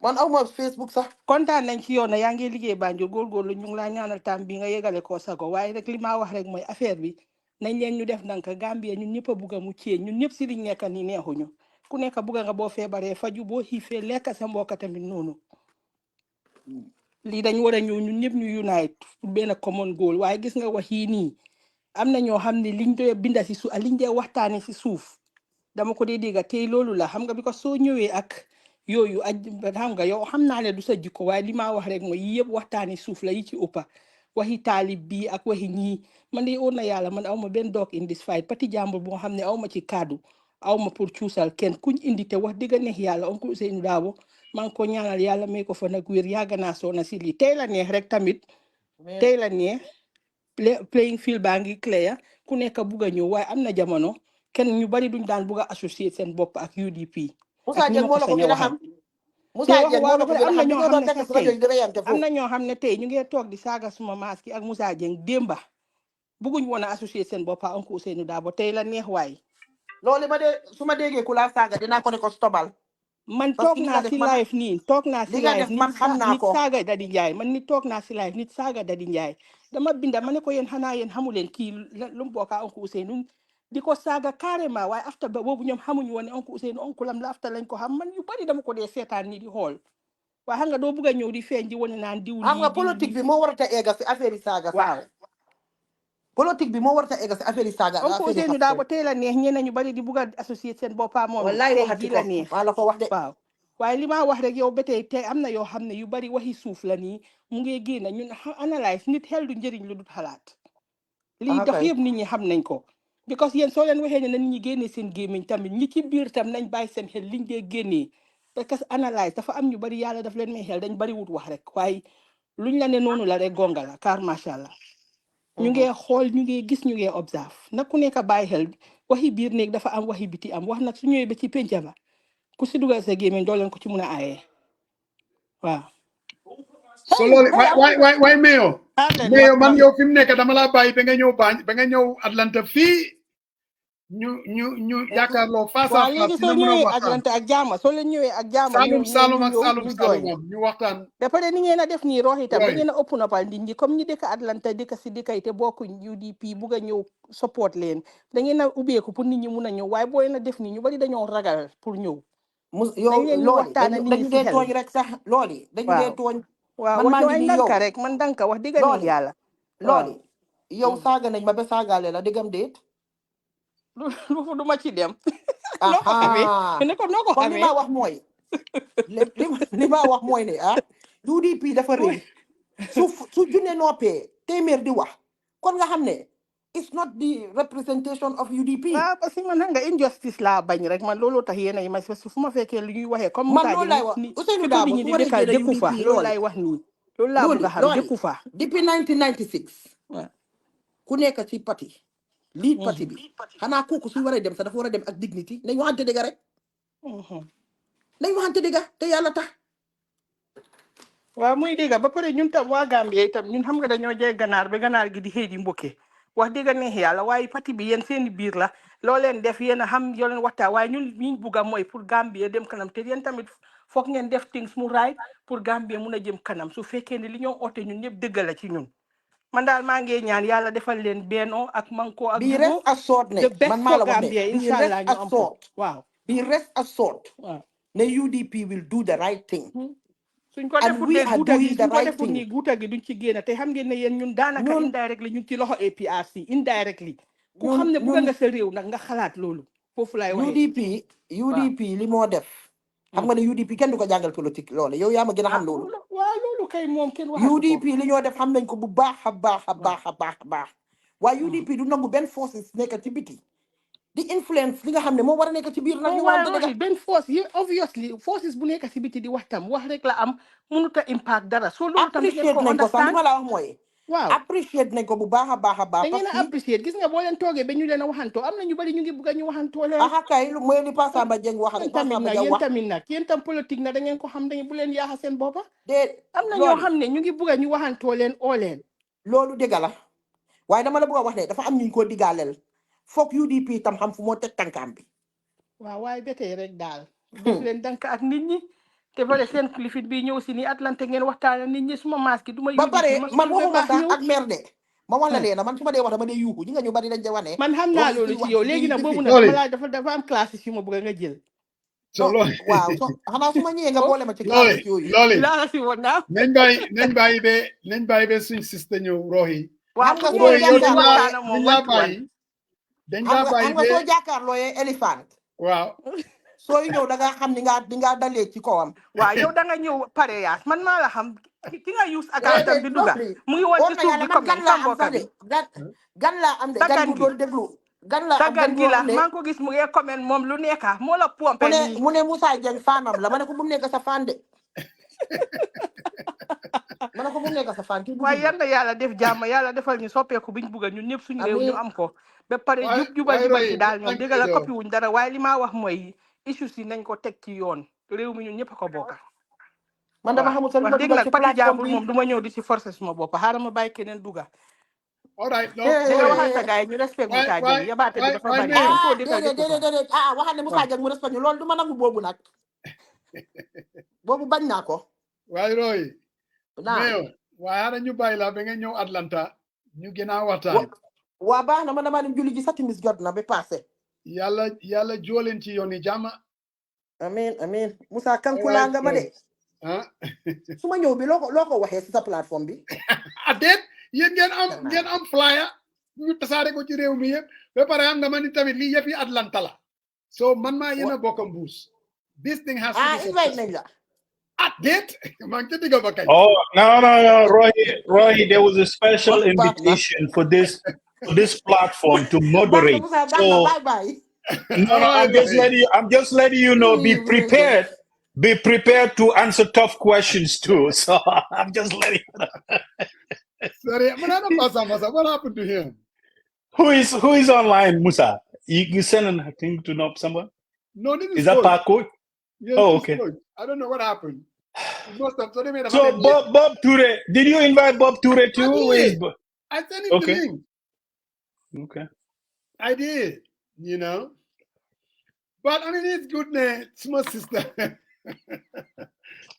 man aw ma Facebook sax kontaan nañ ci yow na yaa ngi liggéey Banjul góorgóorlu ñu ngi laa ñaanal tam bi nga yegale koo sago waaye rek li ma wax rek mooy affaire bi nañ leen ñu def ndànk Gambia ñun ñëpp a bugg a mu cee ñun ñëpp si liñ nekk nii neexuñu ku nekk bugg nga boo feebaree faju boo xiifee lekk sa mbokk tamit noonu lii dañ war a ñëw ñun ñëpp ñu unite pour benn common goal waaye gis nga wax yii nii am na ñoo xam ne liñ doon binda si suuf liñ dee waxtaane si suuf dama ko dee dégg tey loolu la xam nga bi ko soo ñëwee ak yooyu xam nga yow xam naa ne du sa jikko waaye li ma wax rek mooy yii yëpp waxtaani suuf la yi ci ëppa waxi Talib bi ak waxi ñii man de oon na yàlla man aw ma benn dog in this fight pati jàmbur boo xam ne aw ma ci kaddu aw ma pour cuusal kenn kuñ indi te wax dëgg neex yàlla oncle Ousseynou Darboe maa ngi ko ñaanal yàlla may ko fa nag wér yàgg naa soona si lii tey la neex rek tamit tey la neex playing field baa ngi clear ku nekk bugg a ñëw waaye am na jamono kenn ñu bari duñ daan bugg a associer seen bopp ak UDP Musa Jeng moo la ko gën a xam Moussa Dieng moo la ko gën a xam ñoo ñoo doon xam ne nekk sax si rajo yi di reyante am na foofu. ñoo xam ne tey ñu ngi toog di saaga suma maas ki ak Moussa Dieng démba bëgguñ woon a associé seen bopp ak Uncle Ousainou Darboe tey la neex waay. loolu ma de su ma déggee ku la saaga dinaa ko ne ko stobal. man parce toog que li naa nga def si man live nii toog naa si li nga live def man xam naa nit ko. saaga Dadi Njaay man nit toog naa si live nit saaga Dadi Njaay dama binda ma ne ko yéen xanaa yéen xamu leen kii lu mu bokk ak Uncle Ousainou di ko saaga carrément waaye after ba boobu ñoom xamuñu woon ne Uncle Ousainou oncle am la after lañ ko xam man yu bari dama ko dee seetaan ni di xool waaye xam nga doo bëgg a ñëw di feeñ di wane naan diw xam lii nga diw politique lii bi moo war a egga si affaire yi saaga sax. waaw politique bi moo war a egga si affaire yi saaga ak Uncle affaire yi Ousainou xaste. Darboe tey la neex ñeneen ñu bari di bugg a associé seen boppam moom wallaay tey waxati jii ko la neex maa la ko wax de. waaw waaye li ma wax rek yow ba tey am na yoo xam ne yu bari waxi suuf la nii mu ngi génn ñun analyse nit xel du njëriñ lu dul xalaat lii dox kay yëpp nit ñi xam nañ ko because yéen soo leen waxee ne nañ ñi génnee seen gémmiñ tamit ñi ci biir tam nañ bàyyi seen xel liñ dee génnee parce que analyse dafa am ñu bari yàlla daf leen may xel dañ bari wut wax rek waaye luñ la ne noonu la rek gonga la car macha allah ñu ngee xool ñu ngee gis ñu ngee observe nag ku nekk bàyyi xel waxi biir néeg dafa am waxi biti am wax nag su ñëwee ba ci pénca ba ku si dugal sa gémmiñ doo leen ko ci mun a aayee waaw. so loolu waay Mayo man yow fi mu nekk dama laa bàyyi ba nga ñëw ba nga ñëw Atlanta fii ñu yaakaarloo face à waaw face léegi soo ñëwee Atlanta ak jaama soo leen ñëwee ak jaama Salum ñu waxtaan ba pare ni ngeen a def nii roox itam da ngeen a ëpp noppal nit ñi comme ñi dëkk Atlanta dëkk si dëkk te bokkuñ UDP bugg a ñëw support leen da ngeen a ubbeeku pour nit ñi mun a ñëw waaye boo leen a def nii ñu bari dañoo ragal pour ñëw yow loolu dañu dee tooñ rek sax loolu dañu dee tooñ. waaw man maa ngi nii yow rek man danka wax digga ni yàlla loolu yow saaga nañ ma ba saagaale la diggam déet lu ma ci dem noo ko xamee ne ko noo ko xamee li ma wax mooy li ma wax mooy ne UDP dafa rëy su junne noppee téeméer di wax kon nga xam ne it's not the representation of UDP. waaw parce que man xam nga injustice laa bañ rek man looloo tax yéen a yi ma fu ma fekkee lu ñuy waxee comme man loolu laay wax Ousainou Darboe su waree jëlee dëkku fa loolu laay wax nii loolu laa bëgg a xam dëkku fa depuis 1996 ku nekk ci parti lii parti bi xanaa kooku su waree dem sax dafa war a dem ak dignity nañ waxante dëgg rek nañ waxante dëgg te yàlla tax waaw muy dëgg ba pare ñun tam waa Gambie itam ñun xam nga dañoo jee ganaar ba ganaar gi di xëy di mbokke wax dëgg neex yàlla waaye parti bi yéen seeni biir la loo leen def yéen a xam yoo leen waxtaan waaye ñun ñu bugg a mooy pour Gambie dem kanam te yéen tamit foog ngeen def things mu right pour Gambie mun a jëm kanam su fekkee ne li ñoo oote ñun ñëpp dëgg la ci ñun man daal maa ngi ñaan yàlla defal leen bennoo ak manko ak bii rest assured ne man maa la wax ne inshallah ñu am ko waaw bii rest assured ne UDP will do the right thing suñ ko defut ne guuta gi suñ ko defut ni guuta gi duñ ci génn te xam ngeen ne yéen ñun daanaka indirectly ñu ci loxo APRC indirectly ku xam ne bëgg nga sa réew nag nga xalaat loolu foofu laay waxee UDP li moo def xam nga ne UDP kenn du ko jàngal politique loolu yow yaa ma gën a xam loolu waaw loolu kay moom kenn waxatu ko UDP li ñoo def xam nañ ko bu baax a baax waaye UDP du nangu benn forces nekk ci biti di influence li nga xam ne moo war a nekk ci biir nag ñu waaye benn force yi obviously forces bu nekk ci biti di wax tam wax rek la am mënut a impact dara soo loolu tam appreciate nañ ko sax li ma la wax mooy waaw appreciate nañ ko bu baax a baax da ngeen a appreciate gis nga boo leen toogee ba ñu leen a waxantoo am na ñu bari ñu ngi bëgg a ñu waxantoo leen kay mooy li Pa Samba Dieng wax rek yéen tamit nag yéen tam politique na da ngeen ko xam da bu leen yaaxa seen boppa am na ñoo xam ne ñu ngi bëgg a ñu waxantoo leen oo leen loolu dëgg la waaye dama la bëgg a wax ne dafa am ñu ko digaaleel foog UDP tam xam fu moo teg tànkaam bi waaw waaye ba tey rek daal def leen dank ak nit ñi te pare seen lifit bi ñëw si ni Atlanta ngeen waxtaan nit ñi suma maas gi du ma ba pare man waxuma sax ak mer de ma wax la leena man su ma dee wax dama dee yuuxu ñi nga ñu bari dañ de wane man xam naa loolu ci yow léegi nag boobu nag dafa am classe yu ma bëgg nga jël waaw xanaa su ma ñëwee nga boole ma ci classe yooyu laa si woon naa nañ bàyyi be suñ siste ñëw roxi waaw dañ laa bàyyi xam nga soo jàkkaarlooyee éléphant waaw sooy ñëw da nga xam ni nga dalee ci kawam waaw yow da nga ñëw pare yaas man maa la xam ki nga use account bi duga mu ngi woon ci suuf di comment samboka bi gan laa am de gan bu doon déglu gan laa am gan gi la maa ngi ko gis mu ngi comment moom lu nekka moo la pompé mu ne Moussa Dieng faanam la ma ne ko bu mu nekk sa fan de ma ne ko bu mu nekk sa fan waaye yal na yàlla def jàmm yàlla defal ñu soppeeku biñ bugga ñun ñëpp suñu réew ñu am ko ba pare jubal ci daal ñoom dégg la coppi wuñ dara waaye li maa wax mooy issues yi nañ ko teg ci yoon réew mi ñun ñëpp a ko bokka man dama xamul sa lu ma wax dëgg dugal nag ci parti plateforme jàmbur bi. moom du ma ñëw di si forcer suma bopp xaaral ma bàyyi keneen dugga. All right, no. di nga waxal sa gars yi ñu respect Moussa Dieng yabaate bi dafa bari dañ koo dëkkal dëkk fa. déedéet waxal ne Moussa Dieng mu respect ñu loolu du ma nangu boobu nag. boobu bañ naa ko. waaye Roy. naa mais waaye ana ñu bàyyi la ba nga ñëw Atlanta ñu gën a waxtaan. waa baax na man dama dem julli ji sa timis jot na ba passé. yàlla jooleen ci yoon yi jàmm. amiin Moussa Kankula nga ma de. su ma ñëw bi loo ko waxee si sa plateforme bi. déet yéen ngeen am flyer ñu tasaare ko ci réew mi yëpp ba pare am nga ma ni tamit lii yëpp yi Atlanta la. so man maa yéen a bokk mbuus. this thing has to be invite nañ la. déet maa ngi ca digga ba kay. Oh no, Roy, there was a special invitation for this platform to moderate. So I'm just letting you know, be prepared to answer tough questions too. So I'm just letting you know. Sorry, Masa, what happened to him? Who is online, Musa? You send a thing to know someone? No, this is that Paco? Yes, okay. I don't know what happened. So Bob Toure, did you invite Bob Toure too? I sent him the link. Okay. I did, you know. But I mean, it's good, small sister.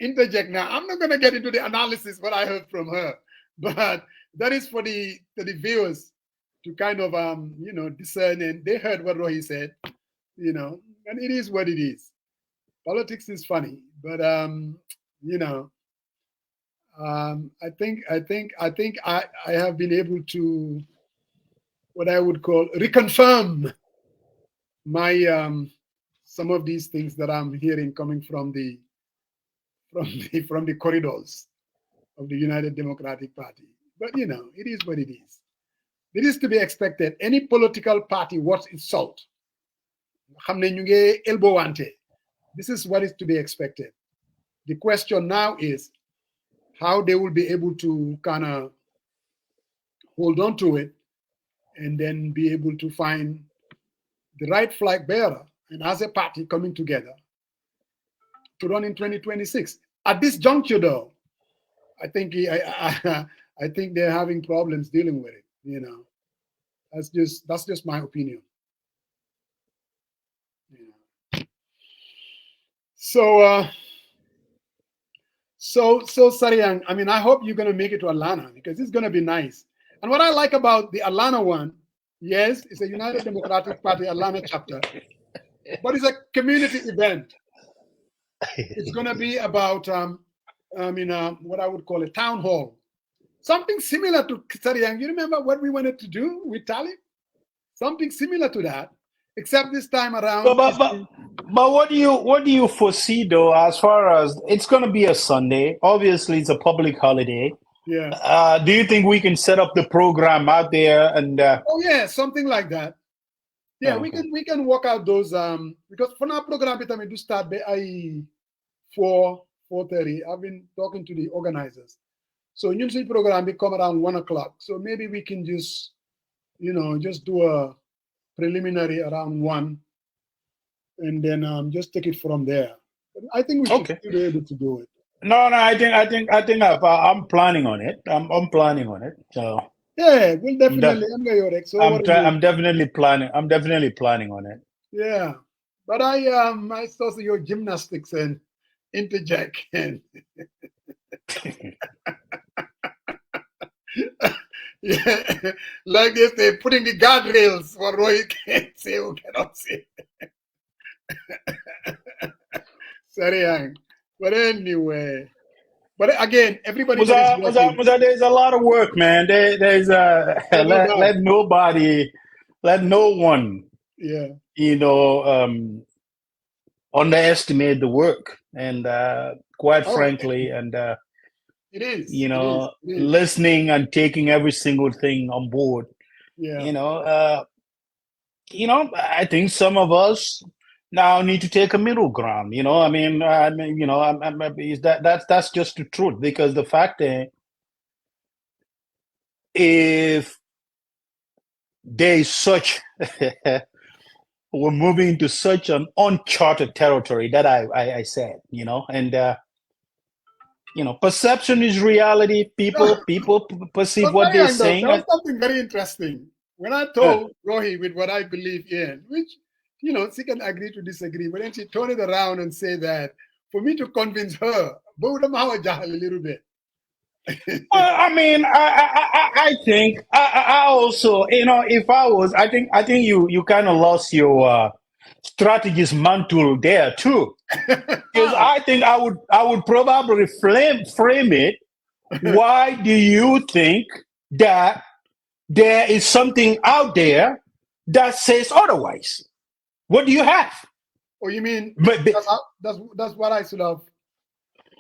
Interject now. I'm not going to get into the analysis what I heard from her, but that is for the viewers to kind of discern, and they heard what Rohi said, and it is what it is. Politics is funny, but I think I have been able to what I would call reconfirm my some of these things that I'm hearing coming from the corridors of the United Democratic Party. But it is what it is. It is to be expected. Any political party worth its salt. This is what is to be expected. The question now is how they will be able to kind of hold on to it and then be able to find the right flag bearer and as a party coming together to run in 2026. At this juncture, though, I think they're having problems dealing with it. That's just my opinion. So Sariang, I mean, I hope you're going to make it to Atlanta because it's going to be nice. And what I like about the Atlanta one, yes, it's a United Democratic Party Atlanta chapter, but it's a community event. It's going to be about, what I would call a town hall. Something similar to Sariang. You remember what we wanted to do with Talib? Something similar to that, except this time around. But what do you foresee though, as far as it's going to be a Sunday? Obviously, it's a public holiday. Yeah. Do you think we can set up the program out there and? Oh yeah, something like that. Yeah, we can work out those because for our program we do start by 4:30. I've been talking to the organizers, so usually program will come around 1 o'clock. So maybe we can just do a preliminary around 1, and then just take it from there. I think we should be able to do it. No, I think I'm planning on it. I'm planning on it. So yeah, we'll definitely. I'm definitely planning. I'm definitely planning on it. Yeah, but I saw your gymnastics and interject and. Yeah, like this, they're putting the guardrails for Roy can't say who cannot say. Sorry, but anyway. But again, everybody. There's a lot of work, man. There's let no one, underestimate the work, and quite frankly, and it is. It is. Listening and taking every single thing on board. Yeah. I think some of us now need to take a middle ground. That's just the truth, because the fact that if there is such we're moving into such an uncharted territory that I said, and perception is reality. People perceive what they're saying. There was something very interesting. When I told Rohi with what I believe in, which, she can agree to disagree, but then she turned it around and said that for me to convince her, a little bit. Well, I mean, I think I also, if I was, I think you kind of lost your strategist mantle there too, because I think I would probably frame it. Why do you think that there is something out there that says otherwise? What do you have? Oh, you mean But that's what I should have.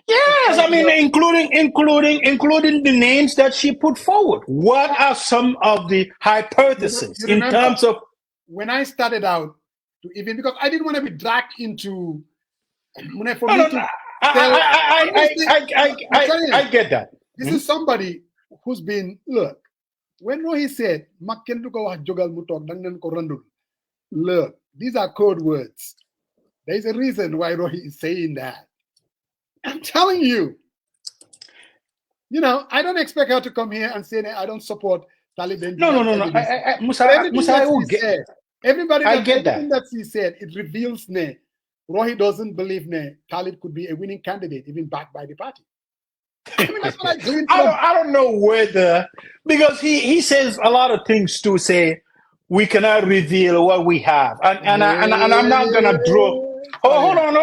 Yes, I mean, including the names that she put forward. What are some of the hypotheses You remember, in terms of when I started out to even, because I didn't want to be dragged into. I get that. This is somebody who's been, look, when Rohi said, look, these are code words. There's a reason why Rohi is saying that. I'm telling you. I don't expect her to come here and say that I don't support Taliban. No. Everybody I get that. Everything that she said, it reveals Rohi doesn't believe Talib could be a winning candidate, even backed by the party. I mean, that's what I don't know whether, because he says a lot of things to say we cannot reveal what we have, and I'm not gonna draw. Oh, hold on.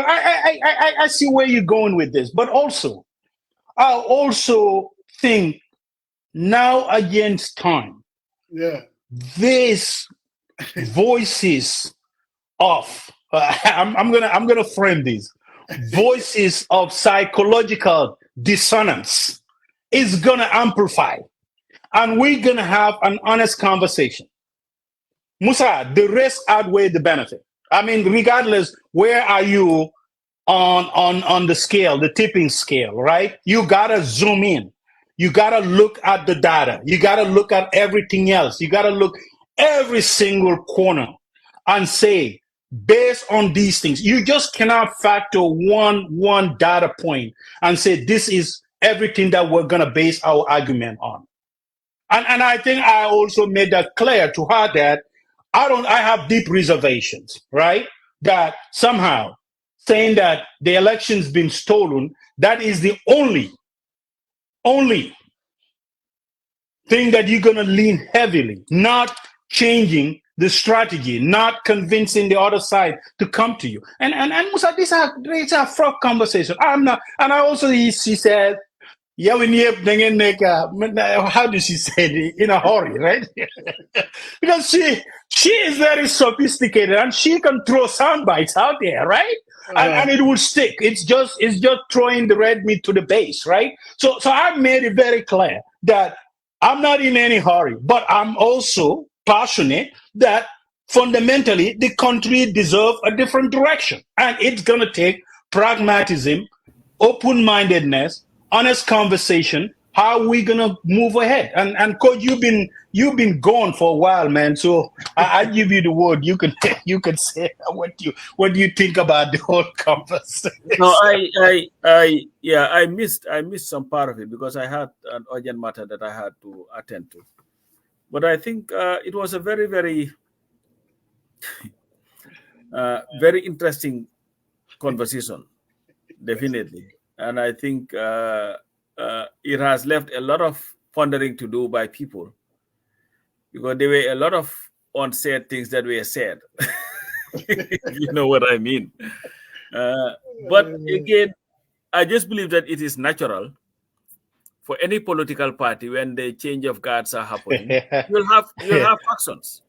I see where you're going with this, but also, I also think now against time, these voices of I'm gonna frame these voices of psychological dissonance is gonna amplify, and we're gonna have an honest conversation. Musa, the risk outweigh the benefit. I mean, regardless, where are you on the scale, the tipping scale, right? You gotta zoom in. You gotta look at the data. You gotta look at everything else. You gotta look every single corner and say, based on these things, you just cannot factor one data point and say this is everything that we're gonna base our argument on. And I think I also made that clear to her that I have deep reservations, right? That somehow saying that the election's been stolen, that is the only thing that you're going to lean heavily, not changing the strategy, not convincing the other side to come to you. And Musa, these are fraught conversations. I'm not, and I also, she said, yeah, we need how does she say it? In a hurry, right? Because she is very sophisticated and she can throw sound bites out there, right? And it will stick. It's just throwing the red meat to the base, right? So I made it very clear that I'm not in any hurry, but I'm also passionate that fundamentally the country deserves a different direction, and it's gonna take pragmatism, open-mindedness, honest conversation. How are we gonna move ahead? And Coach, you've been gone for a while, man. So I give you the word. You can say what you think about the whole conversation. No, I missed some part of it because I had an urgent matter that I had to attend to. But I think it was a very, very, very interesting conversation, definitely. And I think it has left a lot of pondering to do by people, because there were a lot of unsaid things that were said. You know what I mean? But again, I just believe that it is natural for any political party, when the change of guards are happening, you'll have factions.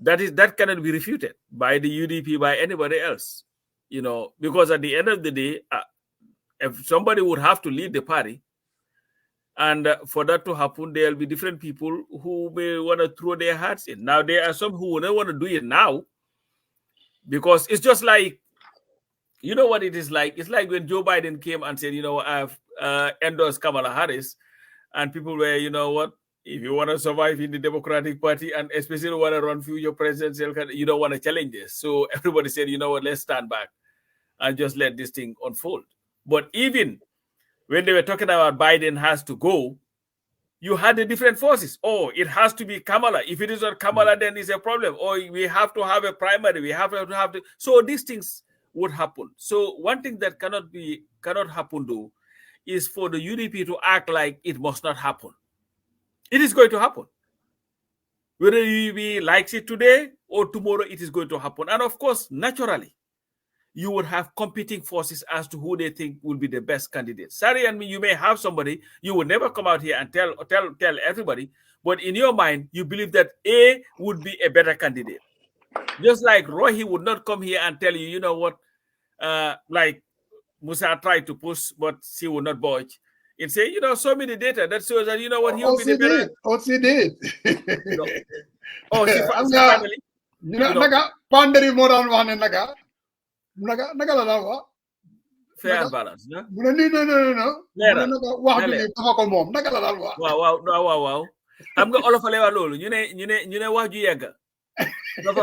That cannot be refuted by the UDP, by anybody else. Because at the end of the day, if somebody would have to lead the party, and for that to happen, there'll be different people who may want to throw their hats in. Now, there are some who don't want to do it now, because it's just like, you know what it is like? It's like when Joe Biden came and said, I've endorsed Kamala Harris, and people were, you know what, if you want to survive in the Democratic Party, and especially want to run for your presidential, you don't want to challenge this. So everybody said, you know what, let's stand back and just let this thing unfold. But even when they were talking about Biden has to go, you had the different forces. Oh, it has to be Kamala. If it is not Kamala, then it's a problem. Or we have to have a primary. We have to have the. So these things would happen. So one thing that cannot happen though is for the UDP to act like it must not happen. It is going to happen. Whether UDP likes it today or tomorrow, it is going to happen. And of course, naturally, you would have competing forces as to who they think will be the best candidate. Sari and me, you may have somebody, you would never come out here and tell everybody, but in your mind, you believe that A would be a better candidate. Just like Rohi would not come here and tell you, you know what, like Musa tried to push, but she would not budge. And say, you know, show me the data that shows that, you know what, he will be the better. She did. You know. Oh, she finally. You know, naga pondering more on one and naga la fair and balance, no? No. Wow. I'm going all of a level. You know what you yaga. Exactly.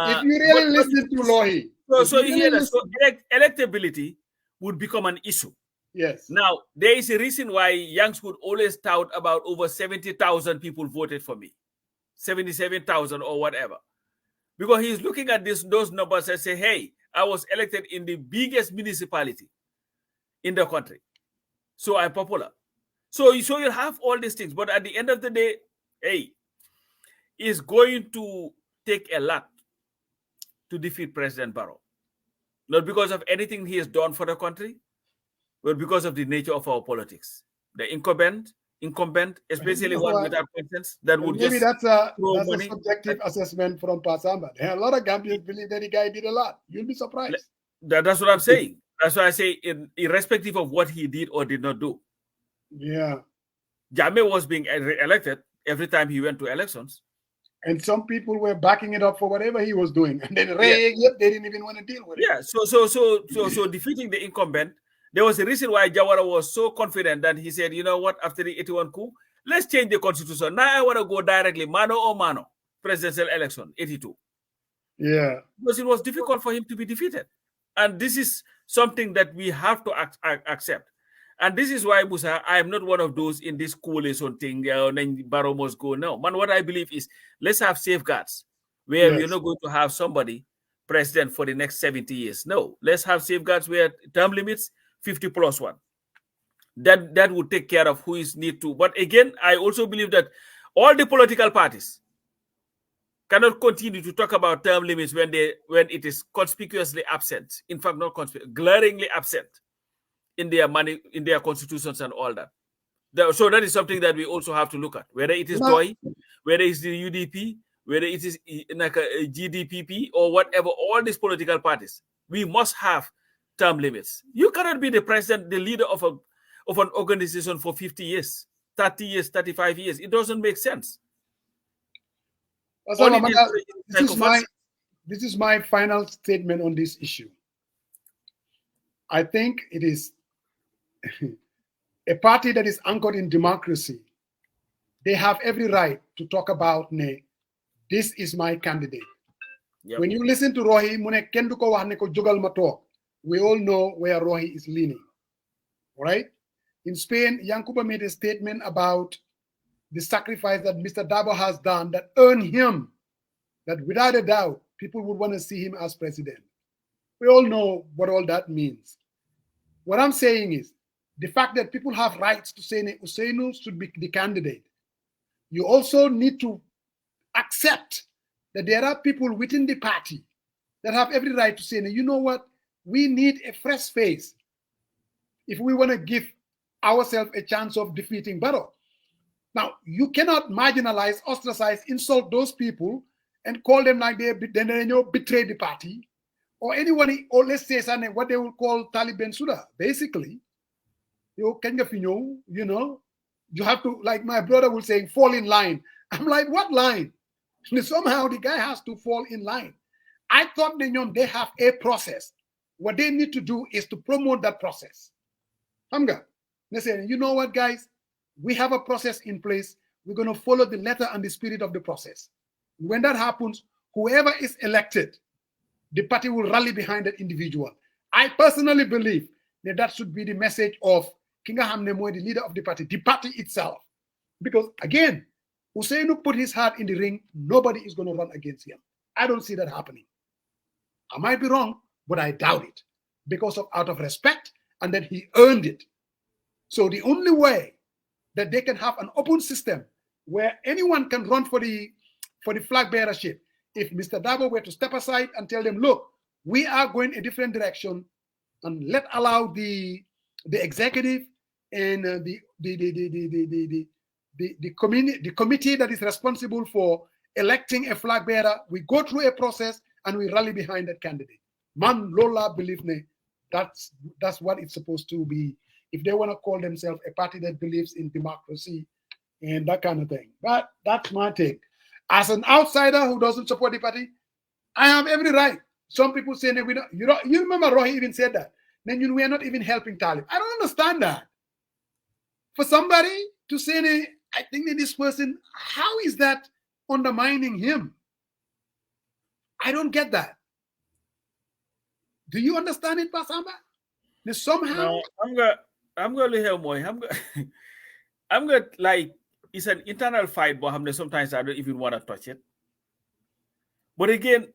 If you really listen to Lohi. So you hear that. So electability would become an issue. Yes. Now, there is a reason why Yanks would always tout about over 70,000 people voted for me. 77,000 or whatever. Because he's looking at those numbers and say, hey, I was elected in the biggest municipality in the country. So I'm popular. So you'll have all these things. But at the end of the day, hey, it's going to take a lot to defeat President Barrow. Not because of anything he has done for the country, but because of the nature of our politics. The incumbent, especially one without conscience, that would maybe just that's a subjective assessment from Pasamba. A lot of Gambians believe that the guy did a lot. You'll be surprised. That's what I'm saying. That's why I say, irrespective of what he did or did not do. Yeah. Jammeh was being elected every time he went to elections. And some people were backing it up for whatever he was doing. And then they didn't even want to deal with it. Yeah, so defeating the incumbent, there was a reason why Jawara was so confident that he said, you know what, after the 81 coup, let's change the constitution. Now I want to go directly, mano or mano, presidential election, 82. Yeah. Because it was difficult for him to be defeated. And this is something that we have to accept. And this is why, Musa, I am not one of those in this coalition thing, then Barrow must go. No, man, what I believe is let's have safeguards where we're not going to have somebody president for the next 70 years. No, let's have safeguards where term limits, 50+1. That would take care of who is need to. But again, I also believe that all the political parties cannot continue to talk about term limits when it is conspicuously absent. In fact, not glaringly absent in their constitutions and all that. So that is something that we also have to look at, whether it is DOI, whether it's the UDP, whether it is like a GDPP or whatever, all these political parties, we must have term limits. You cannot be the president, the leader of an organization for 50 years, 30 years, 35 years. It doesn't make sense. This is my final statement on this issue. I think it is a party that is anchored in democracy. They have every right to talk about, this is my candidate. Yep. When you listen to Rohi, we all know where Rohi is leaning. Right? In Spain, Yankuba made a statement about the sacrifice that Mr. Darboe has done that earned him, that without a doubt, people would want to see him as president. We all know what all that means. What I'm saying is, the fact that people have rights to say Ousseynou should be the candidate, you also need to accept that there are people within the party that have every right to say, you know what, we need a fresh face if we want to give ourselves a chance of defeating Barrow. Now, you cannot marginalize, ostracize, insult those people and call them like they betray the party, or anyone, or let's say what they will call Taliban Suda. Basically, you have to, like my brother will say, fall in line. I'm like, what line? Somehow the guy has to fall in line. I thought they have a process. What they need to do is to promote that process. They say, you know what, guys? We have a process in place. We're going to follow the letter and the spirit of the process. When that happens, whoever is elected, the party will rally behind that individual. I personally believe that should be the message of Kinga Hamne Moy, the leader of the party itself. Because again, Ousseynou put his heart in the ring, nobody is going to run against him. I don't see that happening. I might be wrong, but I doubt it. Because of out of respect, and then he earned it. So the only way that they can have an open system where anyone can run for the flag bearership, if Mr. Darboe were to step aside and tell them, look, we are going a different direction, and allow the executive and the committee that is responsible for electing a flag bearer, we go through a process and we rally behind that candidate. Man, Lola, believe me, that's what it's supposed to be. If they want to call themselves a party that believes in democracy and that kind of thing. But that's my take. As an outsider who doesn't support the party, I have every right. Some people say, we don't, you remember Rohi even said that. Then we are not even helping Talib. I don't understand that. For somebody to say, I think that this person, how is that undermining him? I don't get that. Do you understand it, Pasamba? Somehow. No, I'm going to hear more. I'm going to, like, it's an internal fight, but sometimes I don't even want to touch it. But again,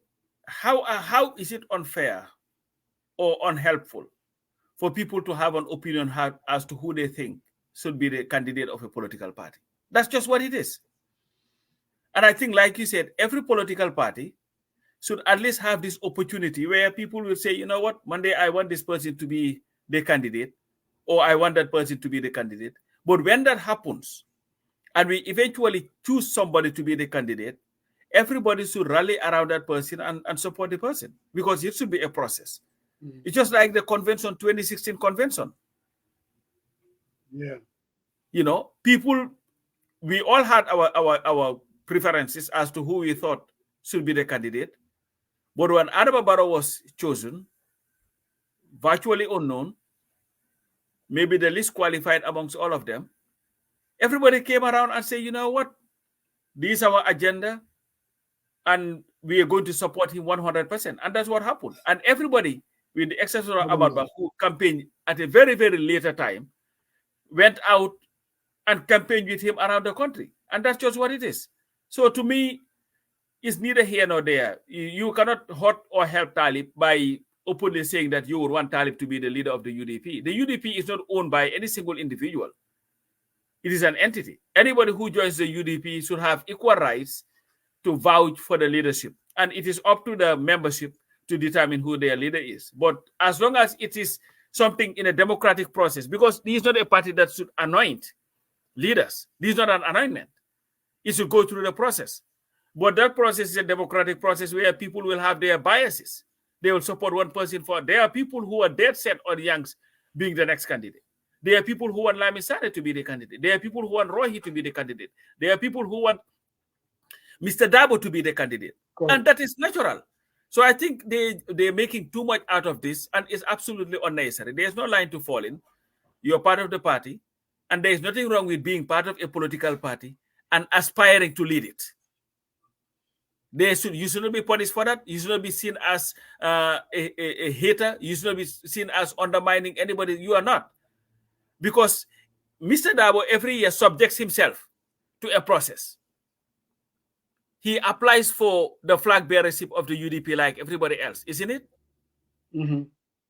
how is it unfair or unhelpful for people to have an opinion as to who they think should be the candidate of a political party? That's just what it is. And I think, like you said, every political party should at least have this opportunity where people will say, you know what, Monday I want this person to be the candidate, or I want that person to be the candidate. But when that happens, and we eventually choose somebody to be the candidate, everybody should rally around that person and support the person, because it should be a process. It's just like the convention, 2016 convention. Yeah. You know, people, we all had our preferences as to who we thought should be the candidate. But when Adama Barrow was chosen, virtually unknown, maybe the least qualified amongst all of them, everybody came around and said, you know what, this is our agenda, and we are going to support him 100%. And that's what happened. And everybody, with the exception of Ababa, who campaigned at a very, very later time, went out and campaigned with him around the country. And that's just what it is. So to me, it's neither here nor there. You cannot hurt or help Talib by openly saying that you would want Talib to be the leader of the UDP. The UDP is not owned by any single individual. It is an entity. Anybody who joins the UDP should have equal rights to vouch for the leadership. And it is up to the membership to determine who their leader is. But as long as it is something in a democratic process, because this is not a party that should anoint leaders. This is not an anointment. It should go through the process. But that process is a democratic process where people will have their biases. They will support one person for. There are people who are dead set on Yangs being the next candidate. There are people who want Lamin Sane to be the candidate. There are people who want Rohi to be the candidate. There are people who want Mr. Darboe to be the candidate. Cool. And that is natural. So I think they're making too much out of this, and it's absolutely unnecessary. There's no line to fall in. You're part of the party, and there's nothing wrong with being part of a political party and aspiring to lead it. You should not be punished for that. You should not be seen as a hater. You should not be seen as undermining anybody. You are not. Because Mr. Darboe every year subjects himself to a process. He applies for the flag bearership of the UDP like everybody else, isn't it? Mm-hmm.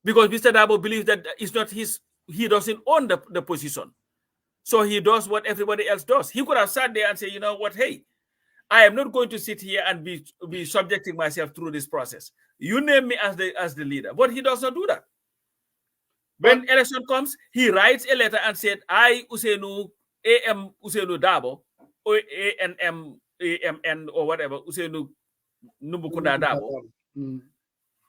Because Mr. Darboe believes that it's not his, he doesn't own the position. So he does what everybody else does. He could have sat there and say, you know what, hey, I am not going to sit here and be subjecting myself through this process. You name me as the leader. But he does not do that. When election comes, he writes a letter and said, I, Ousseynou, A.M. Ousseynou Darboe, or AMN or whatever, Ousseynou Numbukuda Darboe,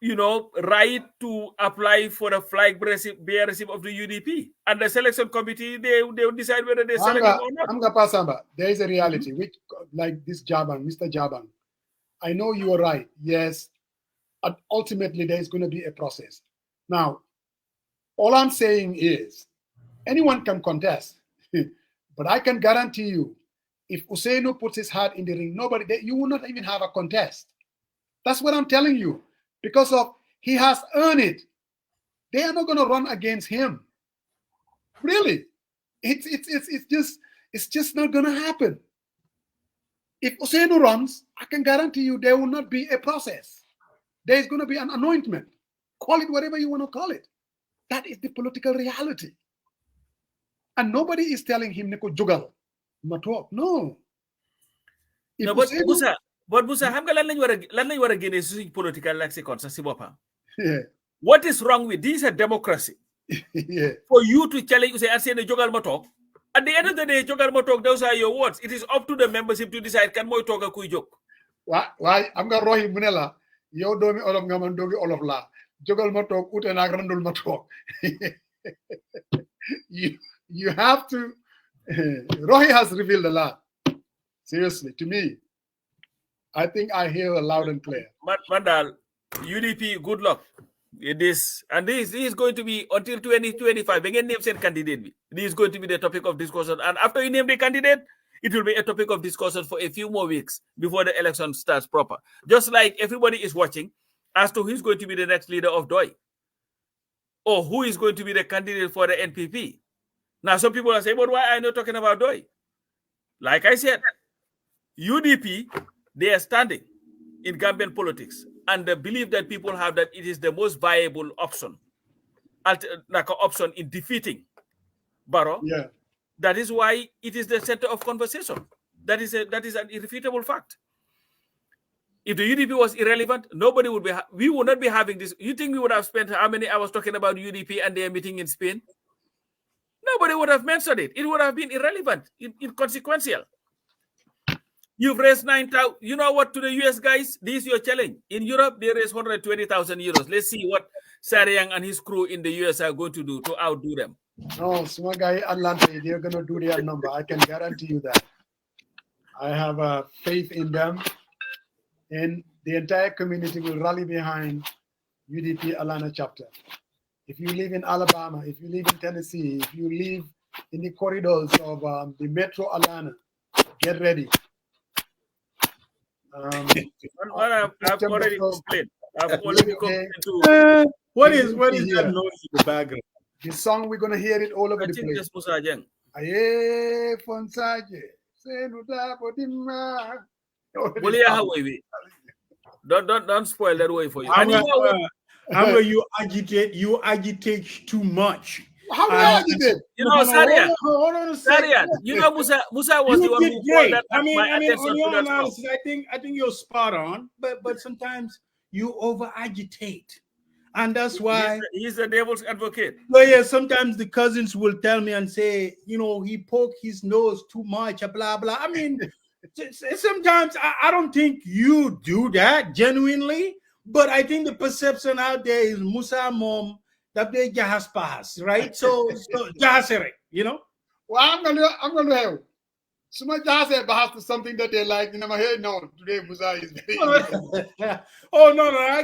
you know, right to apply for the flag bearership of the UDP. And the selection committee, they will decide whether they select him or not. There is a reality, which, like this Jabang, Mr. Jabang, I know you are right. Yes, ultimately there is going to be a process. Now, all I'm saying is anyone can contest, but I can guarantee you, if Ousseynou puts his heart in the ring, you will not even have a contest. That's what I'm telling you. Because he has earned it. They are not going to run against him. Really, it's just not going to happen. If Ousainou runs, I can guarantee you there will not be a process. There is going to be an anointment. Call it whatever you want to call it. That is the political reality. And nobody is telling him Neko Jugal. No. No, but Musa, xam nga lan lañ wara génné ci political lexicon sa ci bopam. Yeah. What is wrong with this? Is a democracy? Yeah. For you to challenge say and say the jogal ma tok. At the end of the day, jogal ma tok, those are your words. It is up to the membership to decide can moy toga kuy jog. Why am nga rohi munela yow doomi olof nga man doomi olof la jogal ma tok ute nak randul ma tok. You have to Rohi has revealed a lot. Seriously, to me. I think I hear loud and clear. Mandal, UDP, good luck. This is going to be until 2025. Again, name said candidate. This is going to be the topic of discussion. And after you name the candidate, it will be a topic of discussion for a few more weeks before the election starts proper. Just like everybody is watching as to who is going to be the next leader of DOI or who is going to be the candidate for the NPP. Now, some people are saying, but why are you not talking about DOI? Like I said, UDP, they are standing in Gambian politics and the belief that people have that it is the most viable option, option in defeating Barrow. Yeah. That is why it is the center of conversation. That is an irrefutable fact. If the UDP was irrelevant, we would not be having this. You think we would have spent how many hours talking about UDP and their meeting in Spain? Nobody would have mentioned it. It would have been irrelevant, inconsequential. You've raised 9,000. You know what, to the US guys, this is your challenge. In Europe, they raised 120,000 euros. Let's see what Sariang and his crew in the US are going to do to outdo them. No, small guy Atlanta, they're going to do their number. I can guarantee you that. I have faith in them. And the entire community will rally behind UDP Atlanta chapter. If you live in Alabama, if you live in Tennessee, if you live in the corridors of the Metro Atlanta, get ready. I've already complained. What is that noise in the background? The song, we're going to hear it all over the place. Aye, Fonsaje. Don't spoil that way for you. You agitate too much. How do I agitate? You know, Sarian. Hold on a second. Sarian, you know, Musa was the one who great. that I mean, on your that analysis, I think you're spot on, but sometimes you over agitate. And that's why he's the devil's advocate. Well, yeah, sometimes the cousins will tell me and say, you know, he poked his nose too much, blah blah. I mean, sometimes I don't think you do that genuinely, but I think the perception out there is Musa mom that they just pass, right? So just you know. Well, I'm gonna have. So much just has to something that they like. You know, my head no today Musa is very. Oh no, I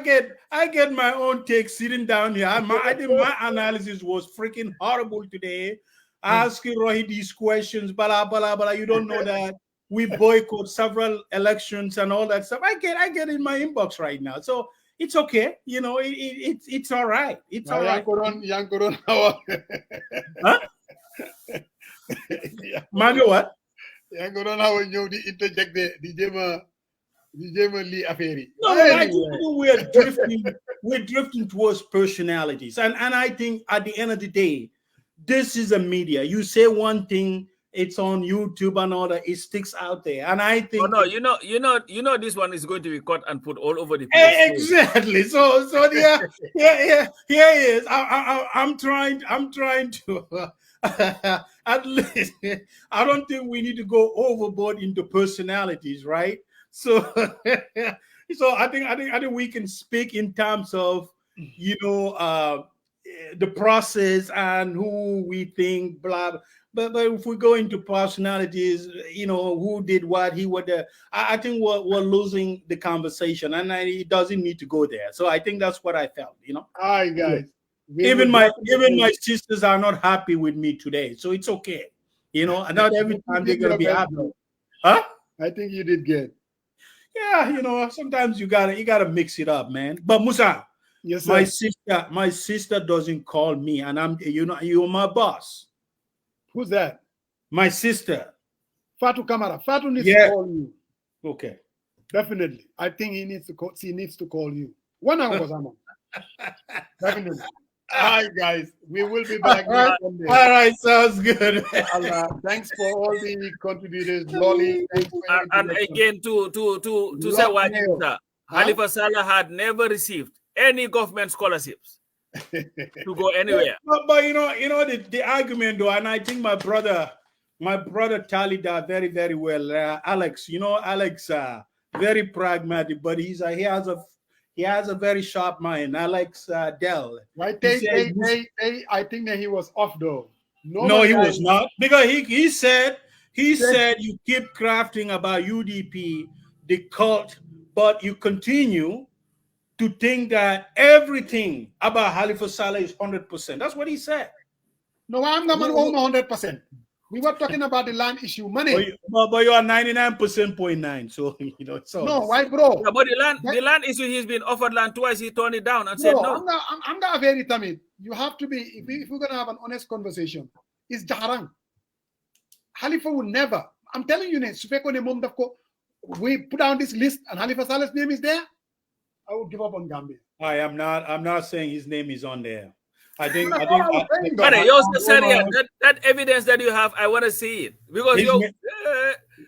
get my own take sitting down here. I think my analysis was freaking horrible today. Asking Rohi these questions, blah blah blah. You don't know that we boycott several elections and all that stuff. I get in my inbox right now, so it's okay. You know, it's all right. It's all right. Huh? Man, what? Yeah, go on how you interject the affair. No, I think we're drifting towards personalities. And I think at the end of the day, this is a media. You say one thing, it's on YouTube and all that, it sticks out there. And I think you know this one is going to be cut and put all over the place. Exactly. So yeah, here he is. I'm trying to at least I don't think we need to go overboard into personalities, right? So I think we can speak in terms of, you know, the process and who we think blah. But if we go into personalities, you know, who did what, I think we're losing the conversation, and it doesn't need to go there. So I think that's what I felt, you know. All right, guys. Even my sisters are not happy with me today, so it's okay. You know, and not every time they're gonna be happy. Huh? I think you did good. Yeah, you know, sometimes you gotta mix it up, man. But Musa, Yes, sir. My sister doesn't call me, and you're my boss. Who's that? My sister. Fatu Kamara. Fatu needs to call you. Okay. Definitely. I think he needs to call. She needs to call you. One hour, definitely. All right, guys. We will be back next Sunday. All right, sounds good. Thanks for all the contributors. Lolly, thanks for and again to say what Halifa Sallah had never received any government scholarships to go anywhere. But you know the argument though, and I think my brother tallied that very, very well. Alex, Alex, very pragmatic, but he has a very sharp mind. Alex Dell. Right? I think that he was off though. No, he was not, because he said you keep crafting about UDP, the cult, but you continue to think that everything about Halifa Saleh is 100%. That's what he said. No, I'm not 100%. We were talking about the land issue money. But you are 99.9. So it's all. No, why, bro? Yeah, but the land issue, he's been offered land twice. He turned it down and said no. I'm not very timid. You have to be, if we're gonna have an honest conversation, it's Jaharang. Halifa will never. I'm telling you, we put down this list and Halifa Saleh's name is there, I will give up on Gambia. I'm not saying his name is on there. I think that evidence that you have, I want to see it, because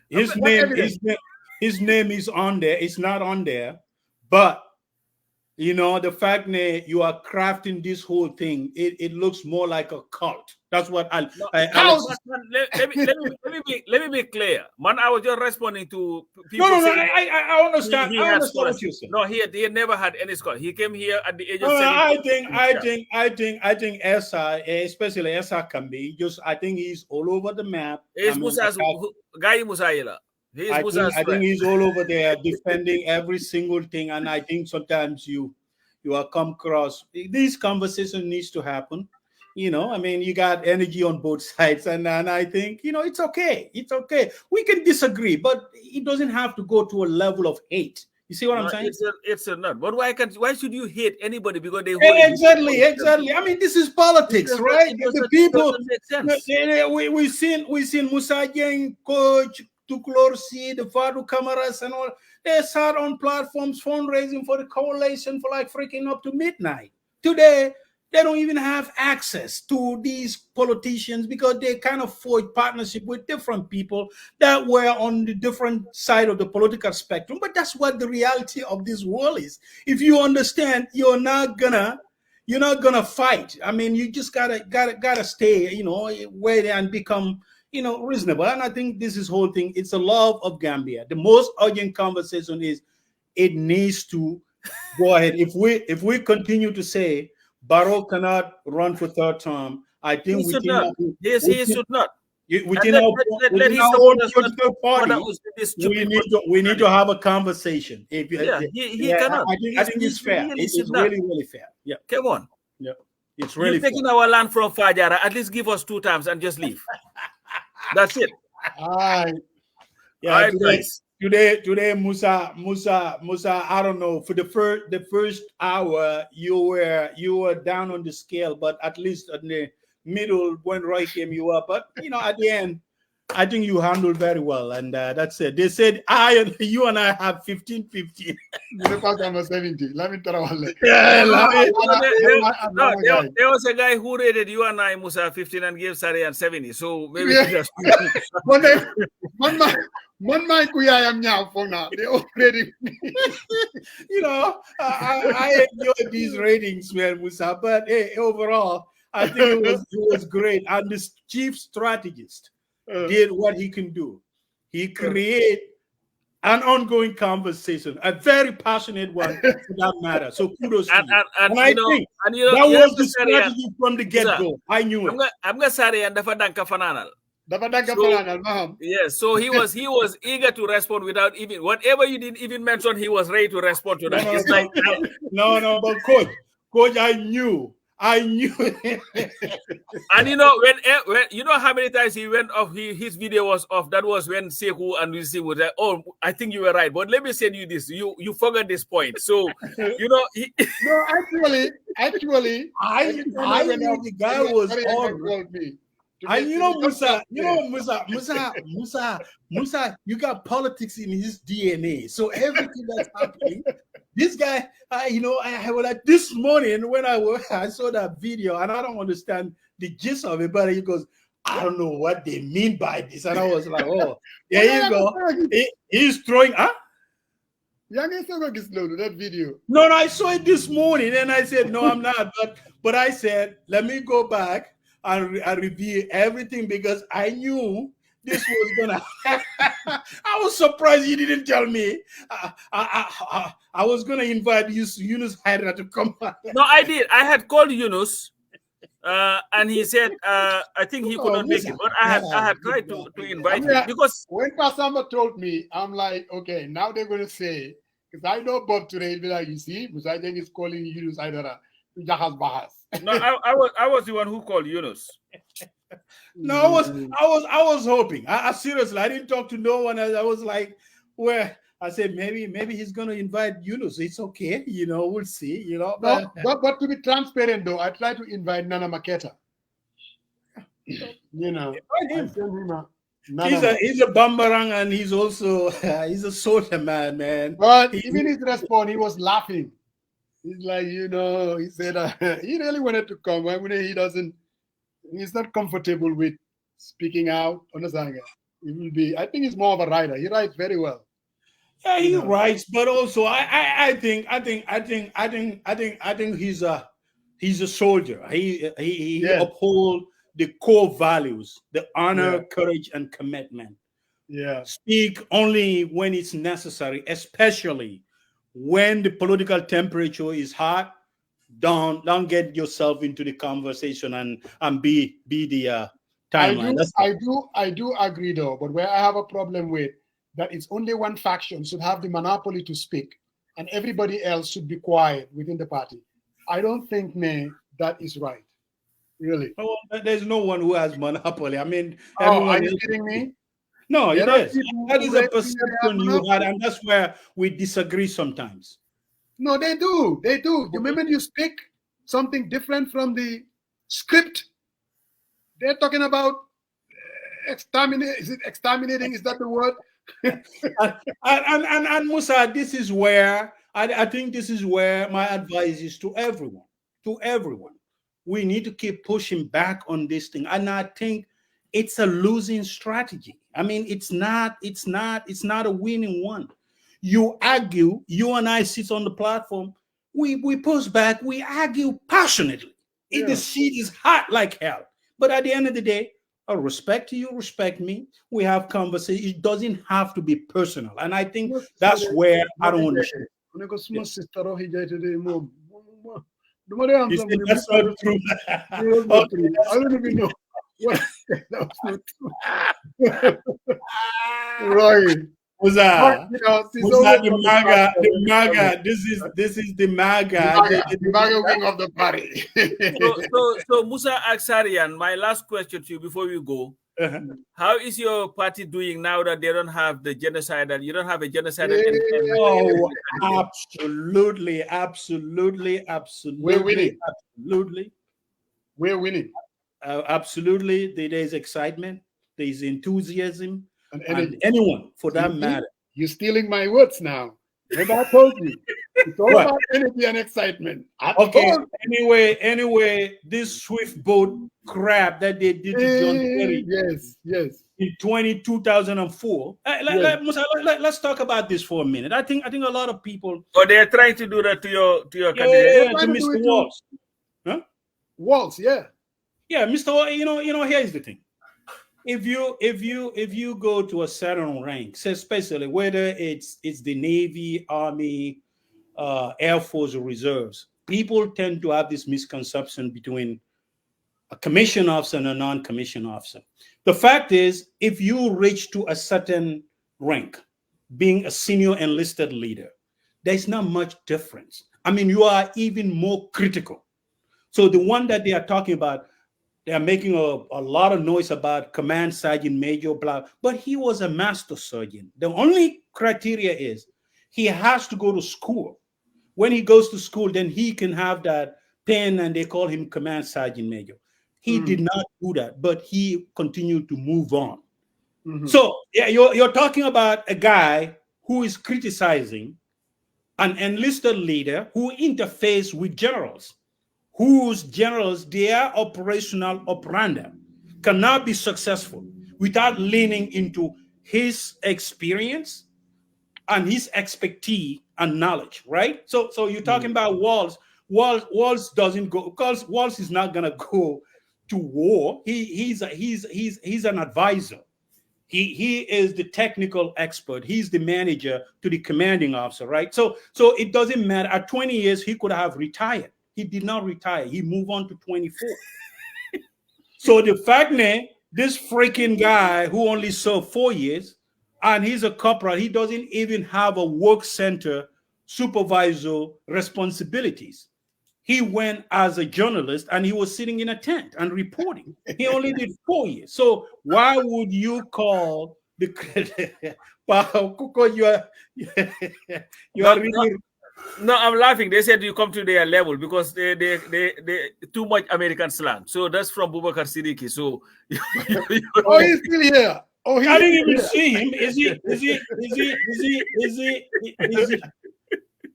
his name is on there. It's not on there, but the fact that you are crafting this whole thing, it looks more like a cult. That's what let me be clear. Man, I was just responding to people. No, I understand. I understand what you said. No, he had never had any scholarship. He came here at the age of 17. I think Esa, especially Esa Kambi, I think he's all over the map. He's Musa's guy Musaila. I think he's all over there defending every single thing, and I think sometimes you are come across these conversations needs to happen. You got energy on both sides, and I think it's okay. It's okay. We can disagree, but it doesn't have to go to a level of hate. You see what I'm saying? It's not. But why should you hate anybody because they exactly? I mean, this is politics, right? The people. We've seen Musa Jeng, Coach Tuklorsi, the Fadu Kamaras, and all. They sat on platforms fundraising for the coalition for like freaking up to midnight. Today, they don't even have access to these politicians because they kind of forged partnership with different people that were on the different side of the political spectrum. But that's what the reality of this world is. If you understand, you're not gonna fight. I mean, you just gotta stay, where they and become, reasonable. And I think this whole thing, it's a love of Gambia. The most urgent conversation is it needs to go ahead. If we continue to say Barrow cannot run for third term, I think he should not. Within our own political party, we need to have a conversation. He cannot. I think it's fair. It's really, really fair. Yeah. Come on. Yeah. It's really taking our land from Fajara. At least give us 2 times and just leave. That's it. All right. Yeah. Today, Musa. I don't know. For the first hour, you were down on the scale, but at least in the middle, when Roy came, you up. But at the end, I think you handled very well, and that's it. They said you and I have 15-15. Let me tell you. There was a guy who rated you and I, Musa, 15 and gave Sarian 70. So maybe just one man I am now for now. They already I enjoy these ratings, man, Musa. But hey, overall, I think it was great. And the chief strategist did what he can do. He created an ongoing conversation, a very passionate one for that matter. So kudos to you. And I think that was the strategy from the get-go. I knew it. I'm going to say and dafa fananal. Yes, so he was eager to respond without even whatever you didn't even mention. He was ready to respond to that. No, but coach, I knew I knew. And you know when you know how many times he went off, his video was off. That was when Sekou and Lucy were like, "Oh, I think you were right." But let me say you this: you forgot this point. So you know, No, actually, I knew the guy was on. And you know, Musa, Musa, you got politics in his DNA. So everything that's happening, this guy, I was like this morning when I saw that video, and I don't understand the gist of it, but he goes, I don't know what they mean by this. And I was like, oh, there you go. He's throwing, huh? That video. No, I saw it this morning and I said, no, I'm not. But I said, let me go back and review everything because I knew this was gonna. I was surprised you didn't tell me. I was gonna invite Yunus Hydra to come back. No, I did. I had called Yunus, and he said, I think he could not make it. But I had tried to invite him because when Pasamba told me, I'm like, okay, now they're gonna say, because I know Bob today, he'll be like, you see, Musaideng is calling Yunus Hydra to Jahas Bahas. No, I was the one who called Yunus. No, I was hoping. I seriously, I didn't talk to no one. I was like, well, I said maybe he's gonna invite Yunus. It's okay, we'll see, But to be transparent though, I try to invite Nana Maketa. He's a Bambarang and he's also he's a soda man. But even his response, he was laughing. He's like, he said he really wanted to come. When he's not comfortable with speaking out on the Zanga. It will be. I think he's more of a writer. He writes very well. Yeah, he writes, but also I think he's a soldier. He upholds the core values, the honor, courage, and commitment. Yeah. Speak only when it's necessary, especially when the political temperature is hot. Don't get yourself into the conversation and be the timeline. I do agree though, but where I have a problem with that it's only one faction should have the monopoly to speak and everybody else should be quiet within the party. I don't think, that is right. Really. Oh, there's no one who has monopoly. I mean, are you kidding me? No, it is. That is a perception you had, and that's where we disagree sometimes. No, they do. They do. The moment you speak something different from the script, they're talking about exterminate. Is it exterminating? Is that the word? and Musa, this is where I think this is where my advice is to everyone. To everyone, we need to keep pushing back on this thing, and I think it's a losing strategy. I mean, it's not a winning one. You argue, you and I sit on the platform, we push back, we argue passionately. The seat is hot like hell. But at the end of the day, I respect you, respect me. We have conversation. It doesn't have to be personal. And I think that's where I don't understand. That's not true. I don't even know. That was not true. Right. The MAGA. This is the MAGA. The MAGA wing of the party. so Musa Aksarian, my last question to you before we go. How is your party doing now that they don't have the genocide and you don't have a genocide? Oh, absolutely. We're winning. Absolutely. We're winning. Absolutely. There's excitement. There's enthusiasm. And anyone for that matter. You're stealing my words now. Remember I told you. It's all about energy and excitement. Okay. Anyway, this swift boat crap that they did to John Kerry. Yes. In 2004. Let's talk about this for a minute. I think a lot of people. Oh, they're trying to do that to your candidate. To Mr. Walls. Huh? Walls, yeah. Yeah, Mr. Walls, here's the thing. If you go to a certain ranks, especially whether it's the Navy, Army, Air Force, or Reserves, people tend to have this misconception between a commissioned officer and a non-commissioned officer. The fact is, if you reach to a certain rank, being a senior enlisted leader, there's not much difference. I mean, you are even more critical. So the one that they are talking about, they are making a lot of noise about command sergeant major, blah, but he was a master sergeant. The only criteria is he has to go to school. When he goes to school, then he can have that pen and they call him command sergeant major. He did not do that, but he continued to move on. So yeah, you're talking about a guy who is criticizing an enlisted leader who interfaces with generals, whose generals, their operational operanda cannot be successful without leaning into his experience and his expertise and knowledge, right? So you're talking about Walls. Walls doesn't go, because Walls is not gonna go to war. He's an advisor. He is the technical expert. He's the manager to the commanding officer, right? So it doesn't matter. At 20 years, he could have retired. He did not retire. He moved on to 24. So the fact that this freaking guy who only served 4 years, and he's a corporal, he doesn't even have a work center supervisor responsibilities. He went as a journalist and he was sitting in a tent and reporting. He only did 4 years. So why would you call the you are really... No, I'm laughing. They said you come to their level because they too much American slang. So that's from Boubacar Siddiqui. So oh, he's still here. Oh, I didn't even see him. Is he?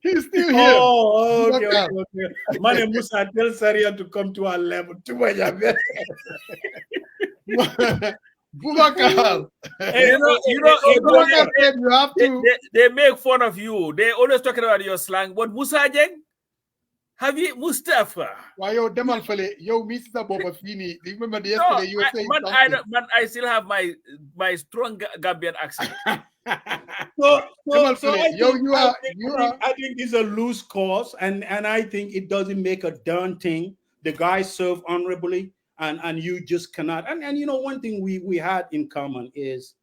He's still here. Oh, okay. Mane Musa, tell Saria to come to our level. Too much. Boubacar. Boubacar said you have to. They make fun of you. They always talking about your slang. But Musa Jeng, have you Mustafa? Why yo demal fele yo Mr. Boba Fini? Remember yesterday you were saying something. I still have my strong Gambian accent. So I think it's a loose cause, and I think it doesn't make a darn thing. The guy served honorably, and you just cannot. And you know, one thing we had in common is,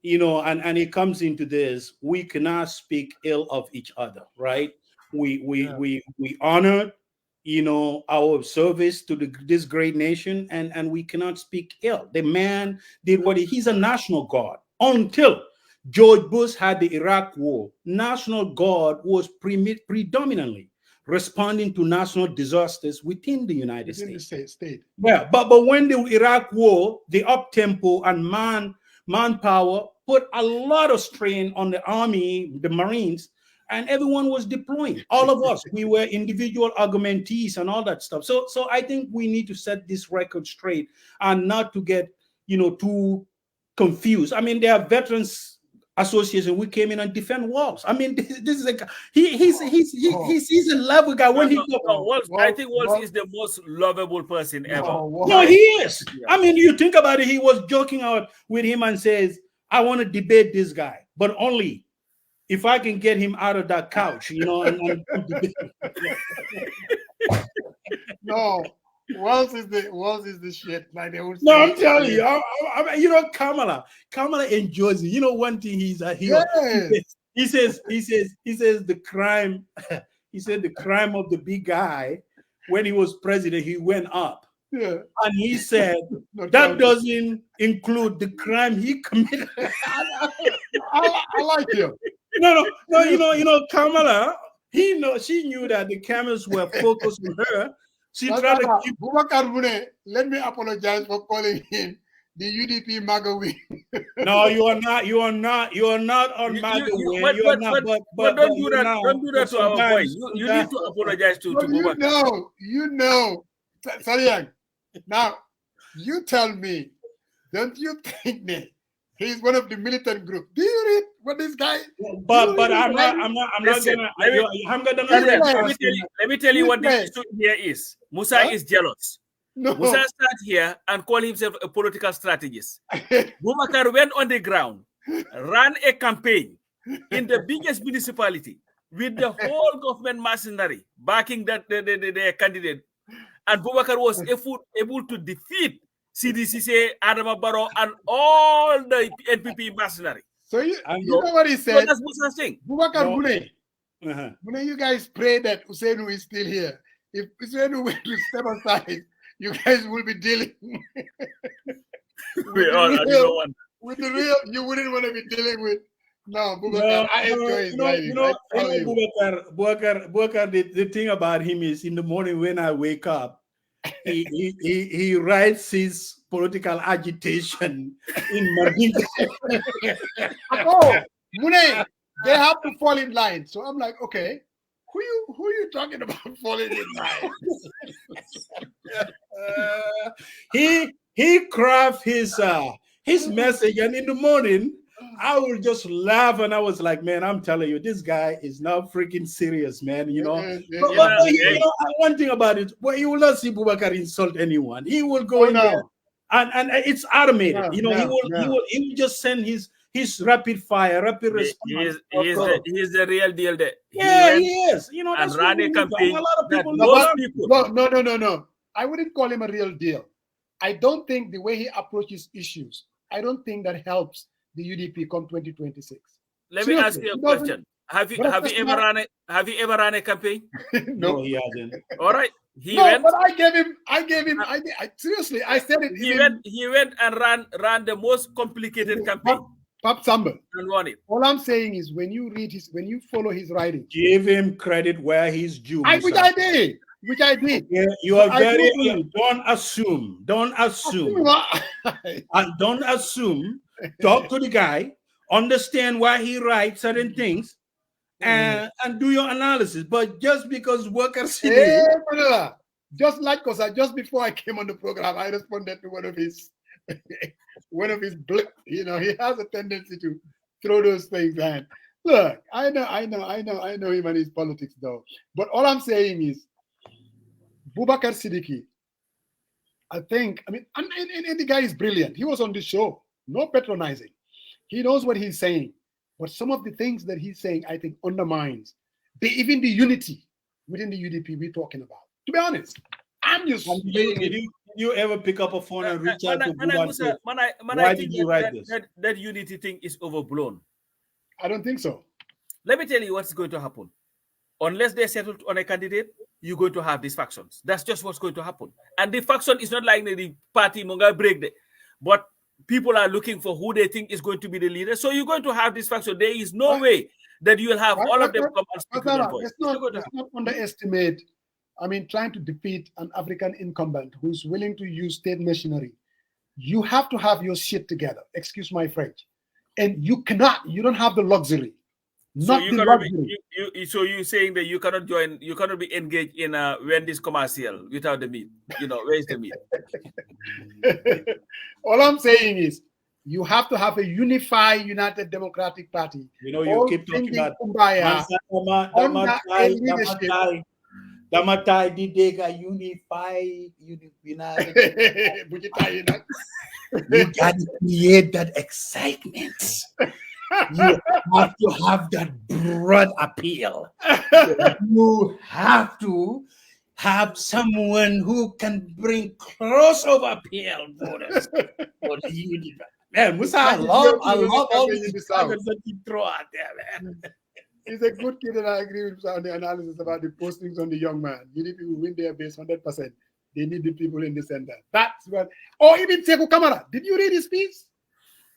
you know, and it comes into this: we cannot speak ill of each other, right? We honored, you know, our service to this great nation, and we cannot speak ill. The man did what he's a National Guard until George Bush had the Iraq War. National Guard was predominantly responding to national disasters within the United States. Yeah, but when the Iraq War, the up-tempo and manpower put a lot of strain on the Army, the Marines, and everyone was deploying. All of us, we were individual augmentees and all that stuff. So I think we need to set this record straight and not to get, you know, too confused. I mean, there are veterans association. We came in and defend Walls. I mean, this is a he's a level guy. When I think Walls is the most lovable person ever. No, he is. Yeah. I mean, you think about it. He was joking out with him and says, "I want to debate this guy, but only if I can get him out of that couch." You know. No. Walls is the shit. Like they would say. No, I'm telling you. I you know, Kamala enjoys it. You know, one thing he says the crime. He said the crime of the big guy when he was president, he went up. Yeah. And he said that doesn't include the crime he committed. I like him. No. You know, Kamala. She knew that the cameras were focused on her. She tried to keep... Boubacar Mune, let me apologize for calling him the UDP MAGA wing. No, you are not on MAGA wing. But don't do that. Don't do that to our boy. You need to apologize to Boubacar. You know, Sariang. Now, you tell me, don't you think that he's one of the militant group? Do you read what this guy? But I'm not gonna. Let me tell you what this issue here is. Musa is jealous. No. Musa start here and call himself a political strategist. Boubacar went on the ground, ran a campaign in the biggest municipality with the whole government machinery backing the candidate, and Boubacar was able to defeat CDCC, Adama Barrow, and all the NPP machinery. So you know what he said? So that's Musa's thing. Boubacar Mune, you guys pray that Usainu is still here. if Israel were to step aside, you guys will be dealing with the real. You wouldn't want to be dealing with. No, Boubacar, I enjoy his writing. Boubacar, the thing about him is in the morning when I wake up, he writes his political agitation in Mandinka. Oh, Mune, they have to fall in line. So I'm like, okay, who are you talking about falling in line? He craft his message, and in the morning I will just laugh, and I was like, man, I'm telling you, this guy is not freaking serious, man. You know. One thing about it, well, you will not see Boubacar insult anyone. He will go there, and it's automated. He will just send his rapid fire, rapid response. He's the real deal there. He is. You know, and ran a campaign. A lot of people. No. I wouldn't call him a real deal. I don't think the way he approaches issues, I don't think that helps the UDP come 2026. Let me ask you a question. Have you ever run a campaign? No, he hasn't. All right. But I gave him. Seriously, I said it. He went and ran the most complicated campaign. Pap Samba. And won it. All I'm saying is when you follow his writing, give him credit where he's due. Which I did. Yeah, you are very. Don't assume. And don't assume. Talk to the guy. Understand why he writes certain things, and do your analysis. But just because workers, just before I came on the program, I responded to one of his blip. You know, he has a tendency to throw those things. And look, I know him and his politics, though. But all I'm saying is, Boubacar Siddiqui, and the guy is brilliant. He was on this show. No patronizing. He knows what he's saying. But some of the things that he's saying, I think, undermines even the unity within the UDP we're talking about. To be honest, I'm just saying. Did you ever pick up a phone and reach out to Boubacar? Why did you write this? That unity thing is overblown. I don't think so. Let me tell you what's going to happen. Unless they settle on a candidate, you're going to have these factions. That's just what's going to happen. And the faction is not like the party Monga break there. But people are looking for who they think is going to be the leader. So you're going to have this faction. There is no way that you will have all of them come and speak with their voice. Let's not underestimate, trying to defeat an African incumbent who's willing to use state machinery. You have to have your shit together. Excuse my French. And you don't have the luxury. So you're saying that you cannot be engaged in a Wendy's commercial without the meat. Where is the meat? All I'm saying is you have to have a unified, united Democratic Party. You keep talking about Damatai Didega unified, united. You gotta create that excitement. You have to have that broad appeal. You have to have someone who can bring crossover appeal voters. Man, Musa, I love all these targets that you throw out there, man. He's a good kid, and I agree with on the analysis about the postings on the young man. UDP will win their base 100%. They need the people in the center. That's what. Or even Sekou Kamara. Did you read his piece?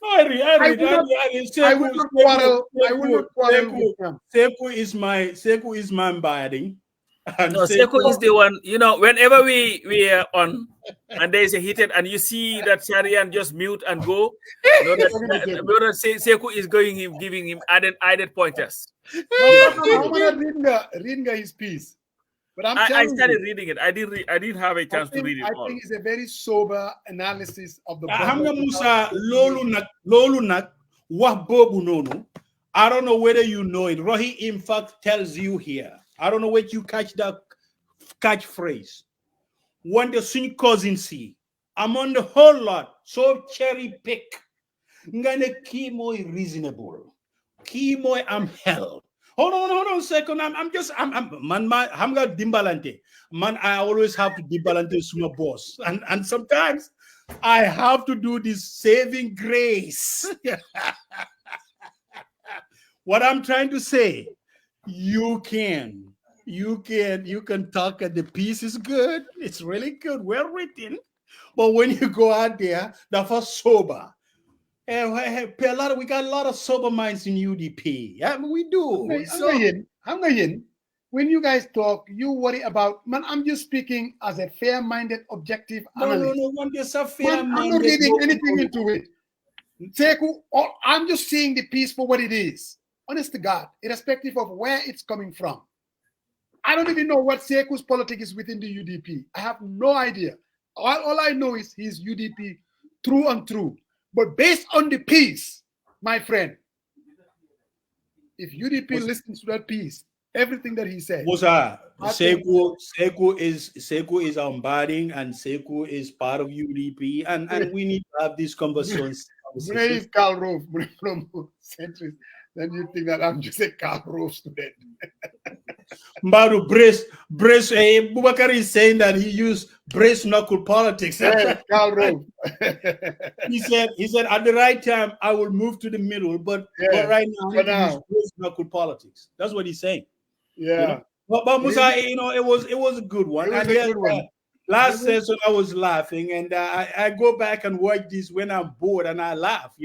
No, I read. I will not quarrel with him. Sekou is my body. No, Sekou is the one. Whenever we are on and there is a heated and you see that Sharian just mute and go, Sekou is giving him added pointers. I'm gonna read his piece. But I started reading it. I didn't have a chance to read it all. I think it's a very sober analysis of the Musa lolu nak wax bobu nonu. I don't know whether you know it. Rohi in fact tells you here. I don't know where you catch that catchphrase. When the swing cousin see, I'm on the whole lot. So cherry pick. Ngane kimo reasonable. Kimo I'm hell. Hold on a second. I'm got dimbalante. Man, I always have to dimbalante my boss. And sometimes I have to do this saving grace. What I'm trying to say, you can you can talk and the piece is good. It's really good, well written. But when you go out there, the first sober. We got a lot of sober minds in UDP. Yeah, we do. I'm not in. When you guys talk, you worry about, man, I'm just speaking as a fair-minded, objective analyst. No, I'm just a I'm not reading anything into it. Sekou, I'm just seeing the piece for what it is. Honest to God, irrespective of where it's coming from. I don't even know what Sekou's politics is within the UDP. I have no idea. All I know is he's UDP through and through. But based on the piece, my friend, if UDP listens to that piece, everything that he said. Sekou is embodying, and Sekou is part of UDP, and we need to have these conversations. Is Karl Rove centrist? Then you think that I'm just a Karl Rove student. Mbaru brace. Boubacar is saying that he used brace knuckle politics. Yes, Karl Rove. He said at the right time I will move to the middle, but right now he use brace knuckle politics. That's what he's saying. Yeah. You know? But Musa, it was a good one. Last session I was laughing, and I go back and watch this when I'm bored, and I laugh.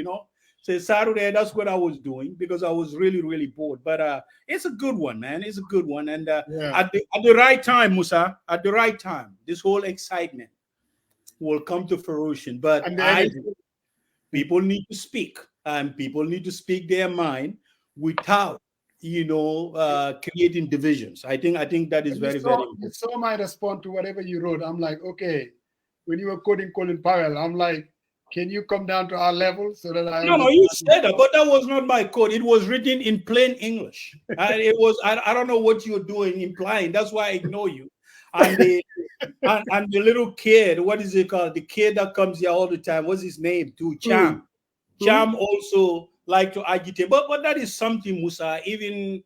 So Saturday, that's what I was doing because I was really, really bored. But it's a good one, man. It's a good one. And at the right time, Musa, at the right time, this whole excitement will come to fruition. But people need to speak, and people need to speak their mind without, creating divisions. I think that is very important. You saw my response to whatever you wrote. I'm like, okay, when you were quoting Colin Powell, I'm like, can you come down to our level so that I... No, you said that, but that was not my code. It was written in plain English. I don't know what you're doing, implying. That's why I ignore you. And the little kid, what is it called? The kid that comes here all the time. What's his name? Too, Cham. Cham also like to agitate. But that is something, Musa, even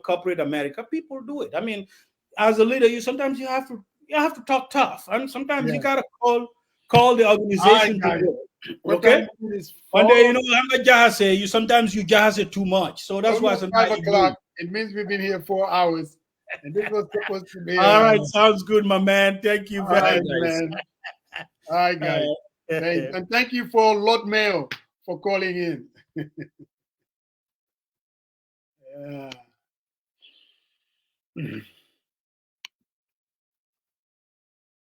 corporate America, people do it. I mean, as a leader, sometimes you have to talk tough. And sometimes you gotta call the organization to work. Okay, and then you sometimes you jazz it too much, so that's why sometimes 5 o'clock. It means we've been here 4 hours, and this was supposed to be. All right, sounds good, my man. Thank you very much, man. All right, guys, and thank you for Lord Mayo for calling in.